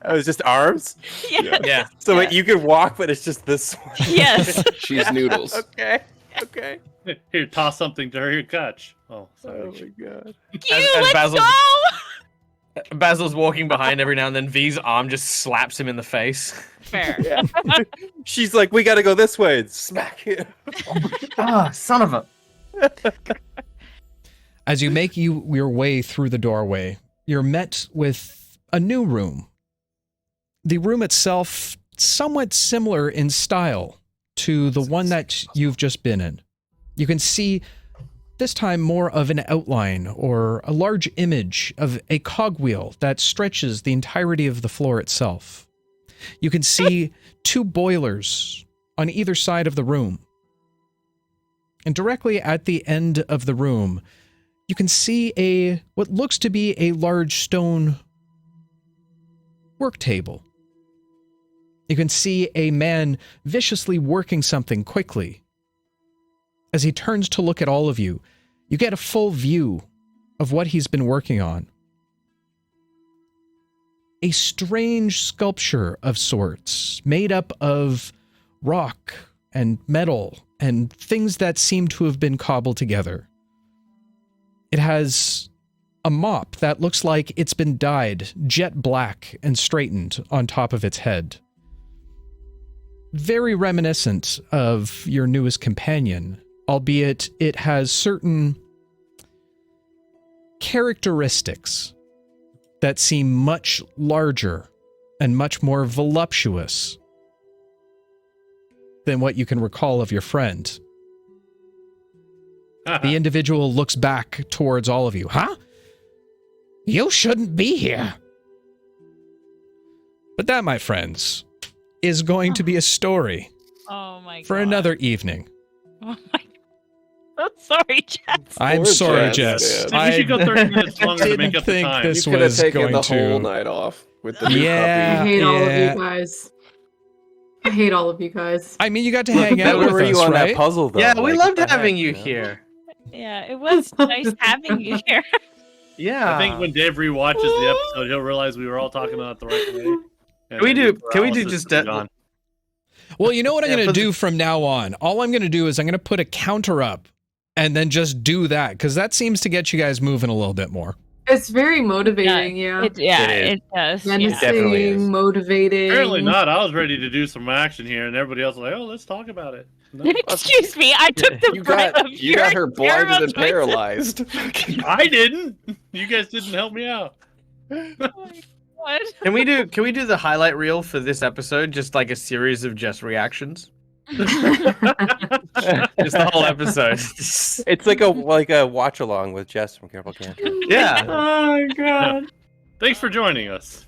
Speaker 8: Oh, it's just arms?
Speaker 3: Yeah.
Speaker 2: Yeah.
Speaker 8: So wait, you can walk, but it's just this one.
Speaker 3: Yes.
Speaker 5: She's noodles.
Speaker 8: Okay. Okay.
Speaker 7: Here, toss something to her. Here, catch. Oh, sorry.
Speaker 8: Oh my god.
Speaker 3: Let's
Speaker 2: Basil-
Speaker 3: go.
Speaker 2: Basil's walking behind every now and then. V's arm just slaps him in the face.
Speaker 3: Fair.
Speaker 8: Yeah. She's like, we gotta go this way. And smack him.
Speaker 2: Ah, son of a.
Speaker 1: As you make your way through the doorway, you're met with a new room. The room itself, somewhat similar in style to the one that you've just been in. You can see this time more of an outline or a large image of a cogwheel that stretches the entirety of the floor itself. You can see two boilers on either side of the room. And directly at the end of the room, you can see what looks to be a large stone work table. You can see a man viciously working something quickly. As he turns to look at all of you, you get a full view of what he's been working on. A strange sculpture of sorts, made up of rock and metal and things that seem to have been cobbled together. It has a mop that looks like it's been dyed jet black and straightened on top of its head. Very reminiscent of your newest companion, albeit it has certain characteristics that seem much larger and much more voluptuous than what you can recall of your friend. The individual looks back towards all of you. Huh? You shouldn't be here. But that, my friends, is going to be a story
Speaker 3: Oh my god.
Speaker 1: for another evening.
Speaker 3: Oh my god. Sorry, Jess.
Speaker 1: I'm
Speaker 5: Poor
Speaker 1: sorry,
Speaker 5: Jess,
Speaker 1: Jess.
Speaker 5: man.
Speaker 7: We should go 30 minutes longer to
Speaker 1: didn't
Speaker 7: make up the
Speaker 1: think
Speaker 7: time.
Speaker 1: this
Speaker 5: You could have
Speaker 1: was
Speaker 5: taken
Speaker 1: going
Speaker 5: the
Speaker 1: to...
Speaker 5: whole night off with the new
Speaker 1: Yeah.
Speaker 9: I hate all of
Speaker 1: yeah.
Speaker 9: you guys. I hate all of you guys.
Speaker 1: I mean, you got to hang out
Speaker 8: Where
Speaker 1: with
Speaker 8: were you
Speaker 1: us,
Speaker 8: on
Speaker 1: right?
Speaker 8: that puzzle, though?
Speaker 2: Yeah, we
Speaker 8: Like,
Speaker 2: loved
Speaker 8: what the
Speaker 2: having
Speaker 8: heck,
Speaker 2: you
Speaker 8: know?
Speaker 2: here.
Speaker 3: Yeah, it was nice having you here.
Speaker 2: Yeah.
Speaker 7: I think when Dave rewatches the episode, he'll realize we were all talking about it the right way. And
Speaker 2: Can we do-
Speaker 7: the
Speaker 2: can we do
Speaker 7: paralysis
Speaker 2: just
Speaker 7: is
Speaker 2: that-
Speaker 7: gone.
Speaker 1: Well, you know what I'm
Speaker 2: Yeah,
Speaker 1: going to
Speaker 2: but the-
Speaker 1: do from now on? All I'm going to do is I'm going to put a counter up and then just do that, because that seems to get you guys moving a little bit more.
Speaker 9: It's very motivating, yeah.
Speaker 7: It is.
Speaker 3: It does.
Speaker 8: definitely is.
Speaker 9: Menacing, motivating.
Speaker 7: Apparently not. I was ready to do some action here, and everybody else was like, "Oh, let's talk about it." No,
Speaker 3: Excuse me, I took the
Speaker 5: You
Speaker 3: brunt
Speaker 5: got
Speaker 3: of
Speaker 5: you got her
Speaker 3: your
Speaker 5: blinded
Speaker 3: terrible
Speaker 5: and paralyzed.
Speaker 7: I didn't. You guys didn't help me out.
Speaker 3: What?
Speaker 2: Can we do the highlight reel for this episode? Just like a series of Jess reactions. Just the whole episode.
Speaker 8: It's like a watch along with Jess from Careful Cantrip.
Speaker 2: Yeah.
Speaker 9: Oh god.
Speaker 7: Thanks for joining us.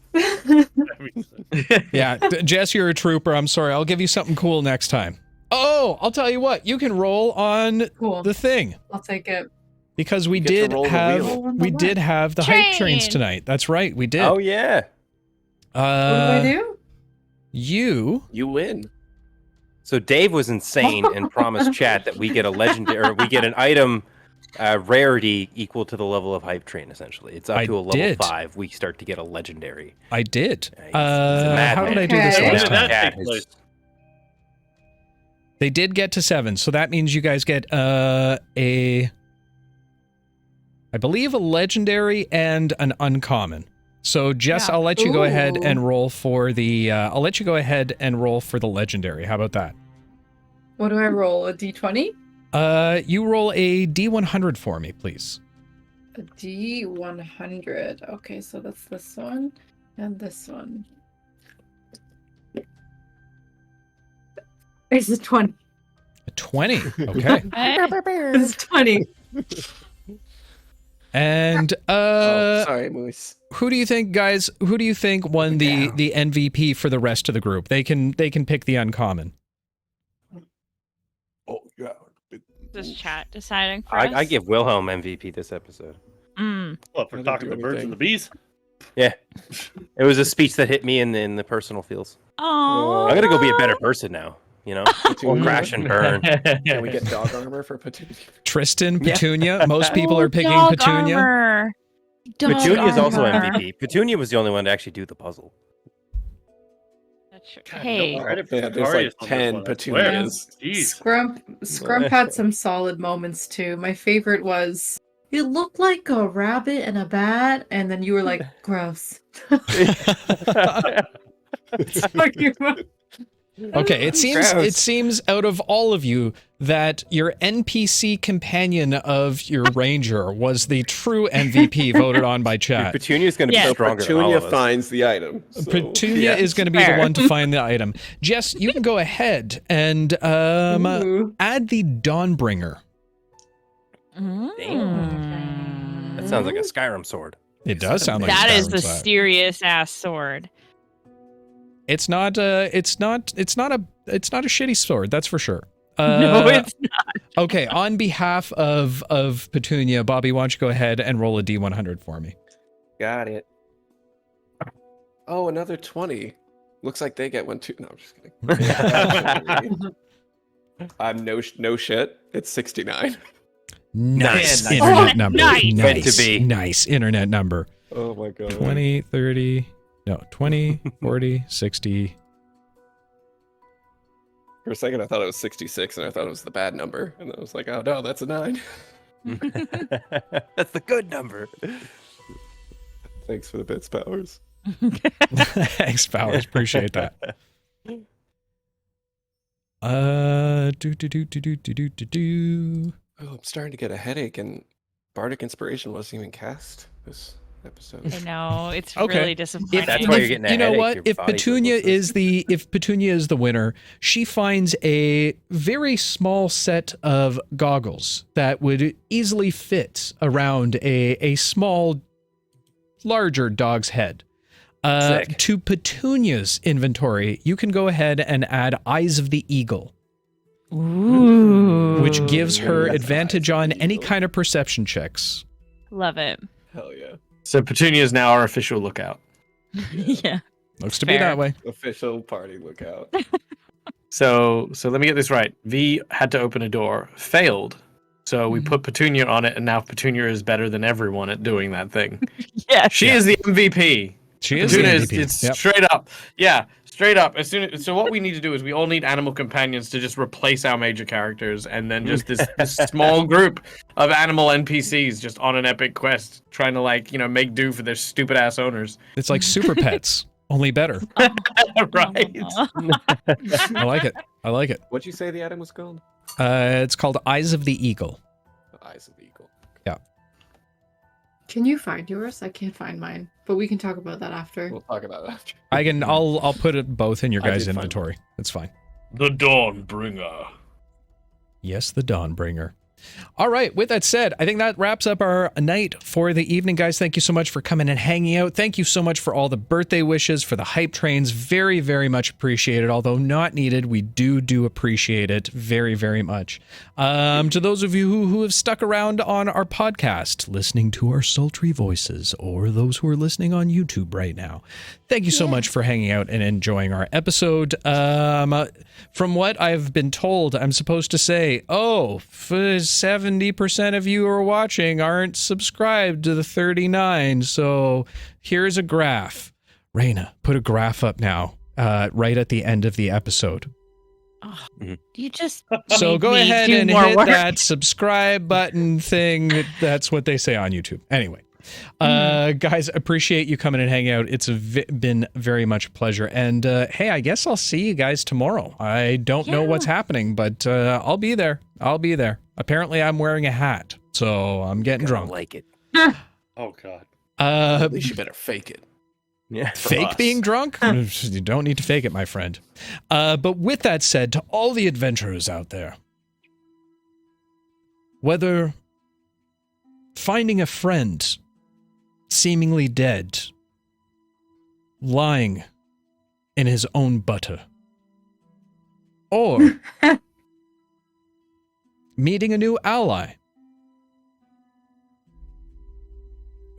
Speaker 1: Yeah, Jess, you're a trooper. I'm sorry. I'll give you something cool next time. Oh, I'll tell you what. You can roll on
Speaker 9: Cool.
Speaker 1: the thing.
Speaker 9: I'll take it.
Speaker 1: Because we
Speaker 5: You get to
Speaker 1: did
Speaker 5: roll the
Speaker 1: have
Speaker 5: wheel.
Speaker 1: we did have the hype trains
Speaker 3: Train.
Speaker 1: tonight. That's right, we did.
Speaker 8: Oh yeah.
Speaker 9: What do I do?
Speaker 1: You
Speaker 5: You win.
Speaker 8: So Dave was insane and promised chat that we get a legendary, or we get an item rarity equal to the level of hype train. Essentially, it's up
Speaker 1: I
Speaker 8: to a level
Speaker 1: did.
Speaker 8: 5. We start to get a legendary.
Speaker 1: I did.
Speaker 8: He's a
Speaker 1: How did I do this
Speaker 9: Okay.
Speaker 7: When
Speaker 1: last
Speaker 7: did
Speaker 1: time?
Speaker 7: that
Speaker 8: Chat
Speaker 7: take
Speaker 8: has-
Speaker 7: place?
Speaker 1: They did get to 7, so that means you guys get I believe a legendary and an uncommon. So Jess,
Speaker 3: Yeah.
Speaker 1: I'll let you go ahead
Speaker 9: Ooh.
Speaker 1: and roll for the legendary. How about that?
Speaker 9: What do I roll? A d20?
Speaker 1: You roll a D100 for me, please.
Speaker 9: a D100. Okay, so that's this one and this one. It's a 20.
Speaker 1: A 20. Okay.
Speaker 9: It's 20.
Speaker 1: And
Speaker 5: sorry, Moose.
Speaker 1: who do you think, guys? Who do you think won the MVP for the rest of the group? They can pick the uncommon.
Speaker 6: Oh, yeah.
Speaker 3: This chat deciding for
Speaker 8: I
Speaker 3: us?
Speaker 8: give Wilhelm MVP this episode.
Speaker 3: Mm.
Speaker 7: What, for
Speaker 5: I didn't
Speaker 7: talking
Speaker 5: do
Speaker 7: to birds
Speaker 5: anything.
Speaker 7: and the bees?
Speaker 8: Yeah, it was a speech that hit me in the personal feels.
Speaker 3: Aww.
Speaker 8: I'm gonna go be a better person now. You know, we'll crash and burn.
Speaker 5: Can we get dog armor for Petunia?
Speaker 1: Tristan,
Speaker 8: Yeah.
Speaker 1: Petunia. Most people are picking
Speaker 3: Dog
Speaker 1: Petunia.
Speaker 3: armor. Dog
Speaker 8: Petunia is also
Speaker 3: armor.
Speaker 8: MVP. Petunia was the only one to actually do the puzzle.
Speaker 3: That's true.
Speaker 7: God,
Speaker 3: Hey,
Speaker 7: no credit for
Speaker 5: Yeah, there's
Speaker 7: Sicarious
Speaker 5: like
Speaker 7: on this
Speaker 5: 10
Speaker 7: one, I swear.
Speaker 5: Petunias.
Speaker 7: Jeez.
Speaker 9: Scrump had some solid moments too. My favorite was it looked like a rabbit and a bat, and then you were like, gross. Talking about-
Speaker 1: Okay, it seems
Speaker 4: Gross.
Speaker 1: it seems out of all of you that your NPC companion of your ranger was the true MVP voted on by chat.
Speaker 8: Petunia is gonna
Speaker 3: Yeah.
Speaker 8: be
Speaker 3: So
Speaker 8: stronger than all
Speaker 5: Petunia
Speaker 8: of us.
Speaker 5: finds the item. So.
Speaker 1: Petunia is going to be the
Speaker 3: Fair.
Speaker 1: one to find the item. Jess, you can go ahead and
Speaker 9: Ooh.
Speaker 1: add the Dawnbringer.
Speaker 3: Mm.
Speaker 8: That sounds like a Skyrim sword.
Speaker 1: It does sound like
Speaker 3: That
Speaker 1: a
Speaker 3: is
Speaker 1: Skyrim
Speaker 3: the
Speaker 1: sword.
Speaker 3: serious ass sword.
Speaker 1: It's not a shitty sword, that's for sure.
Speaker 3: No, it's not.
Speaker 1: Okay, on behalf of Petunia, Bobby, why don't you go ahead and roll a D100 for me?
Speaker 5: Got it. Oh, another 20. Looks like they get one too. No, I'm just kidding. I'm no shit. It's 69.
Speaker 1: Nice
Speaker 8: Nice.
Speaker 1: internet
Speaker 3: Oh,
Speaker 1: number.
Speaker 3: nice.
Speaker 8: Meant to be.
Speaker 1: Nice internet number.
Speaker 5: Oh my god.
Speaker 1: 20, 30, no, 20, 40, 60.
Speaker 5: For a second, I thought it was 66, and I thought it was the bad number, and I was like, oh no, that's a 9.
Speaker 8: That's the good number.
Speaker 5: Thanks for the bits, Powers.
Speaker 1: Thanks, Powers. Appreciate that. Do.
Speaker 5: Oh, I'm starting to get a headache, and Bardic Inspiration wasn't even cast this episode.
Speaker 3: I know, it's
Speaker 1: Okay.
Speaker 3: really disappointing.
Speaker 8: That's why you're getting a
Speaker 1: You know
Speaker 8: headache,
Speaker 1: what?
Speaker 8: your
Speaker 1: If
Speaker 8: body's
Speaker 1: Petunia
Speaker 8: like, what's this?
Speaker 1: if Petunia is the winner, she finds a very small set of goggles that would easily fit around a small, larger dog's head.
Speaker 8: Sick.
Speaker 1: To Petunia's inventory, you can go ahead and add Eyes of the Eagle,
Speaker 3: Ooh.
Speaker 1: which gives her
Speaker 5: Yes,
Speaker 1: advantage
Speaker 5: Eyes of
Speaker 1: on
Speaker 5: the
Speaker 1: any
Speaker 5: Eagle.
Speaker 1: kind of perception checks.
Speaker 3: Love it.
Speaker 5: Hell yeah.
Speaker 2: So Petunia is now our official lookout.
Speaker 3: Yeah.
Speaker 1: Looks to be
Speaker 3: Fair.
Speaker 1: that way.
Speaker 5: Official party lookout.
Speaker 2: So let me get this right. V had to open a door, failed. So we put Petunia on it, and now Petunia is better than everyone at doing that thing.
Speaker 3: Yes.
Speaker 2: She is the MVP.
Speaker 1: She is the
Speaker 2: Petunia
Speaker 1: MVP.
Speaker 2: it's
Speaker 1: Yep.
Speaker 2: straight up. Yeah, straight up. So what we need to do is we all need animal companions to just replace our major characters, and then just this small group of animal NPCs just on an epic quest, trying to make do for their stupid ass owners.
Speaker 1: It's like Super Pets, only better.
Speaker 2: Right.
Speaker 1: I like it. I like it.
Speaker 5: What'd you say the item was called?
Speaker 1: It's called Eyes of the Eagle.
Speaker 5: The Eyes of the Eagle.
Speaker 9: Can you find yours? I can't find mine, but we can talk about that after.
Speaker 5: We'll talk about it after.
Speaker 1: I'll put it both in your
Speaker 5: I
Speaker 1: guys'
Speaker 5: did find
Speaker 1: inventory. It's fine.
Speaker 7: The Dawnbringer.
Speaker 1: Yes, the Dawnbringer. All right, with that said, I think that wraps up our night for the evening, guys. Thank you so much for coming and hanging out. Thank you so much for all the birthday wishes, for the hype trains. Very, very much appreciated. Although not needed, we do appreciate it very, very much. To those of you who have stuck around on our podcast, listening to our sultry voices, or those who are listening on YouTube right now, thank you so much for hanging out and enjoying our episode. From what I've been told, I'm supposed to say, 70% of you who are watching aren't subscribed to the 39. So here's a graph. Raina, put a graph up now, right at the end of the episode.
Speaker 3: You just
Speaker 1: So
Speaker 3: made
Speaker 1: go
Speaker 3: me
Speaker 1: ahead
Speaker 3: do
Speaker 1: and
Speaker 3: more
Speaker 1: hit
Speaker 3: work.
Speaker 1: that subscribe button thing. That's what they say on YouTube. Anyway, guys, appreciate you coming and hanging out. It's been very much a pleasure. And hey, I guess I'll see you guys tomorrow. I don't know what's happening, but I'll be there. Apparently, I'm wearing a hat, so I'm getting
Speaker 8: Gonna
Speaker 1: drunk.
Speaker 8: like it.
Speaker 7: Oh God.
Speaker 6: At least you better fake it.
Speaker 8: Yeah.
Speaker 1: Fake
Speaker 6: us.
Speaker 1: being drunk? You don't need to fake it, my friend. But with that said, to all the adventurers out there, whether finding a friend seemingly dead, lying in his own butter, or meeting a new ally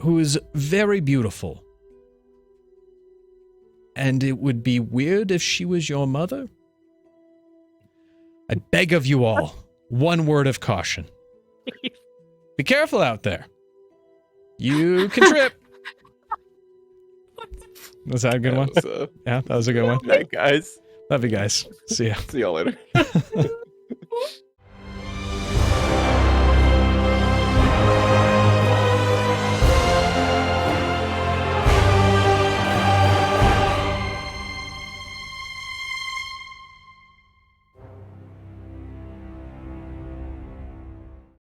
Speaker 1: who is very beautiful, and it would be weird if she was your mother, I beg of you all, one word of caution. Be careful out there. You can trip. Was that a good one?
Speaker 5: That was,
Speaker 1: Yeah, that was a good one.
Speaker 8: Night, guys.
Speaker 1: Love you guys. See ya.
Speaker 5: see y'all later.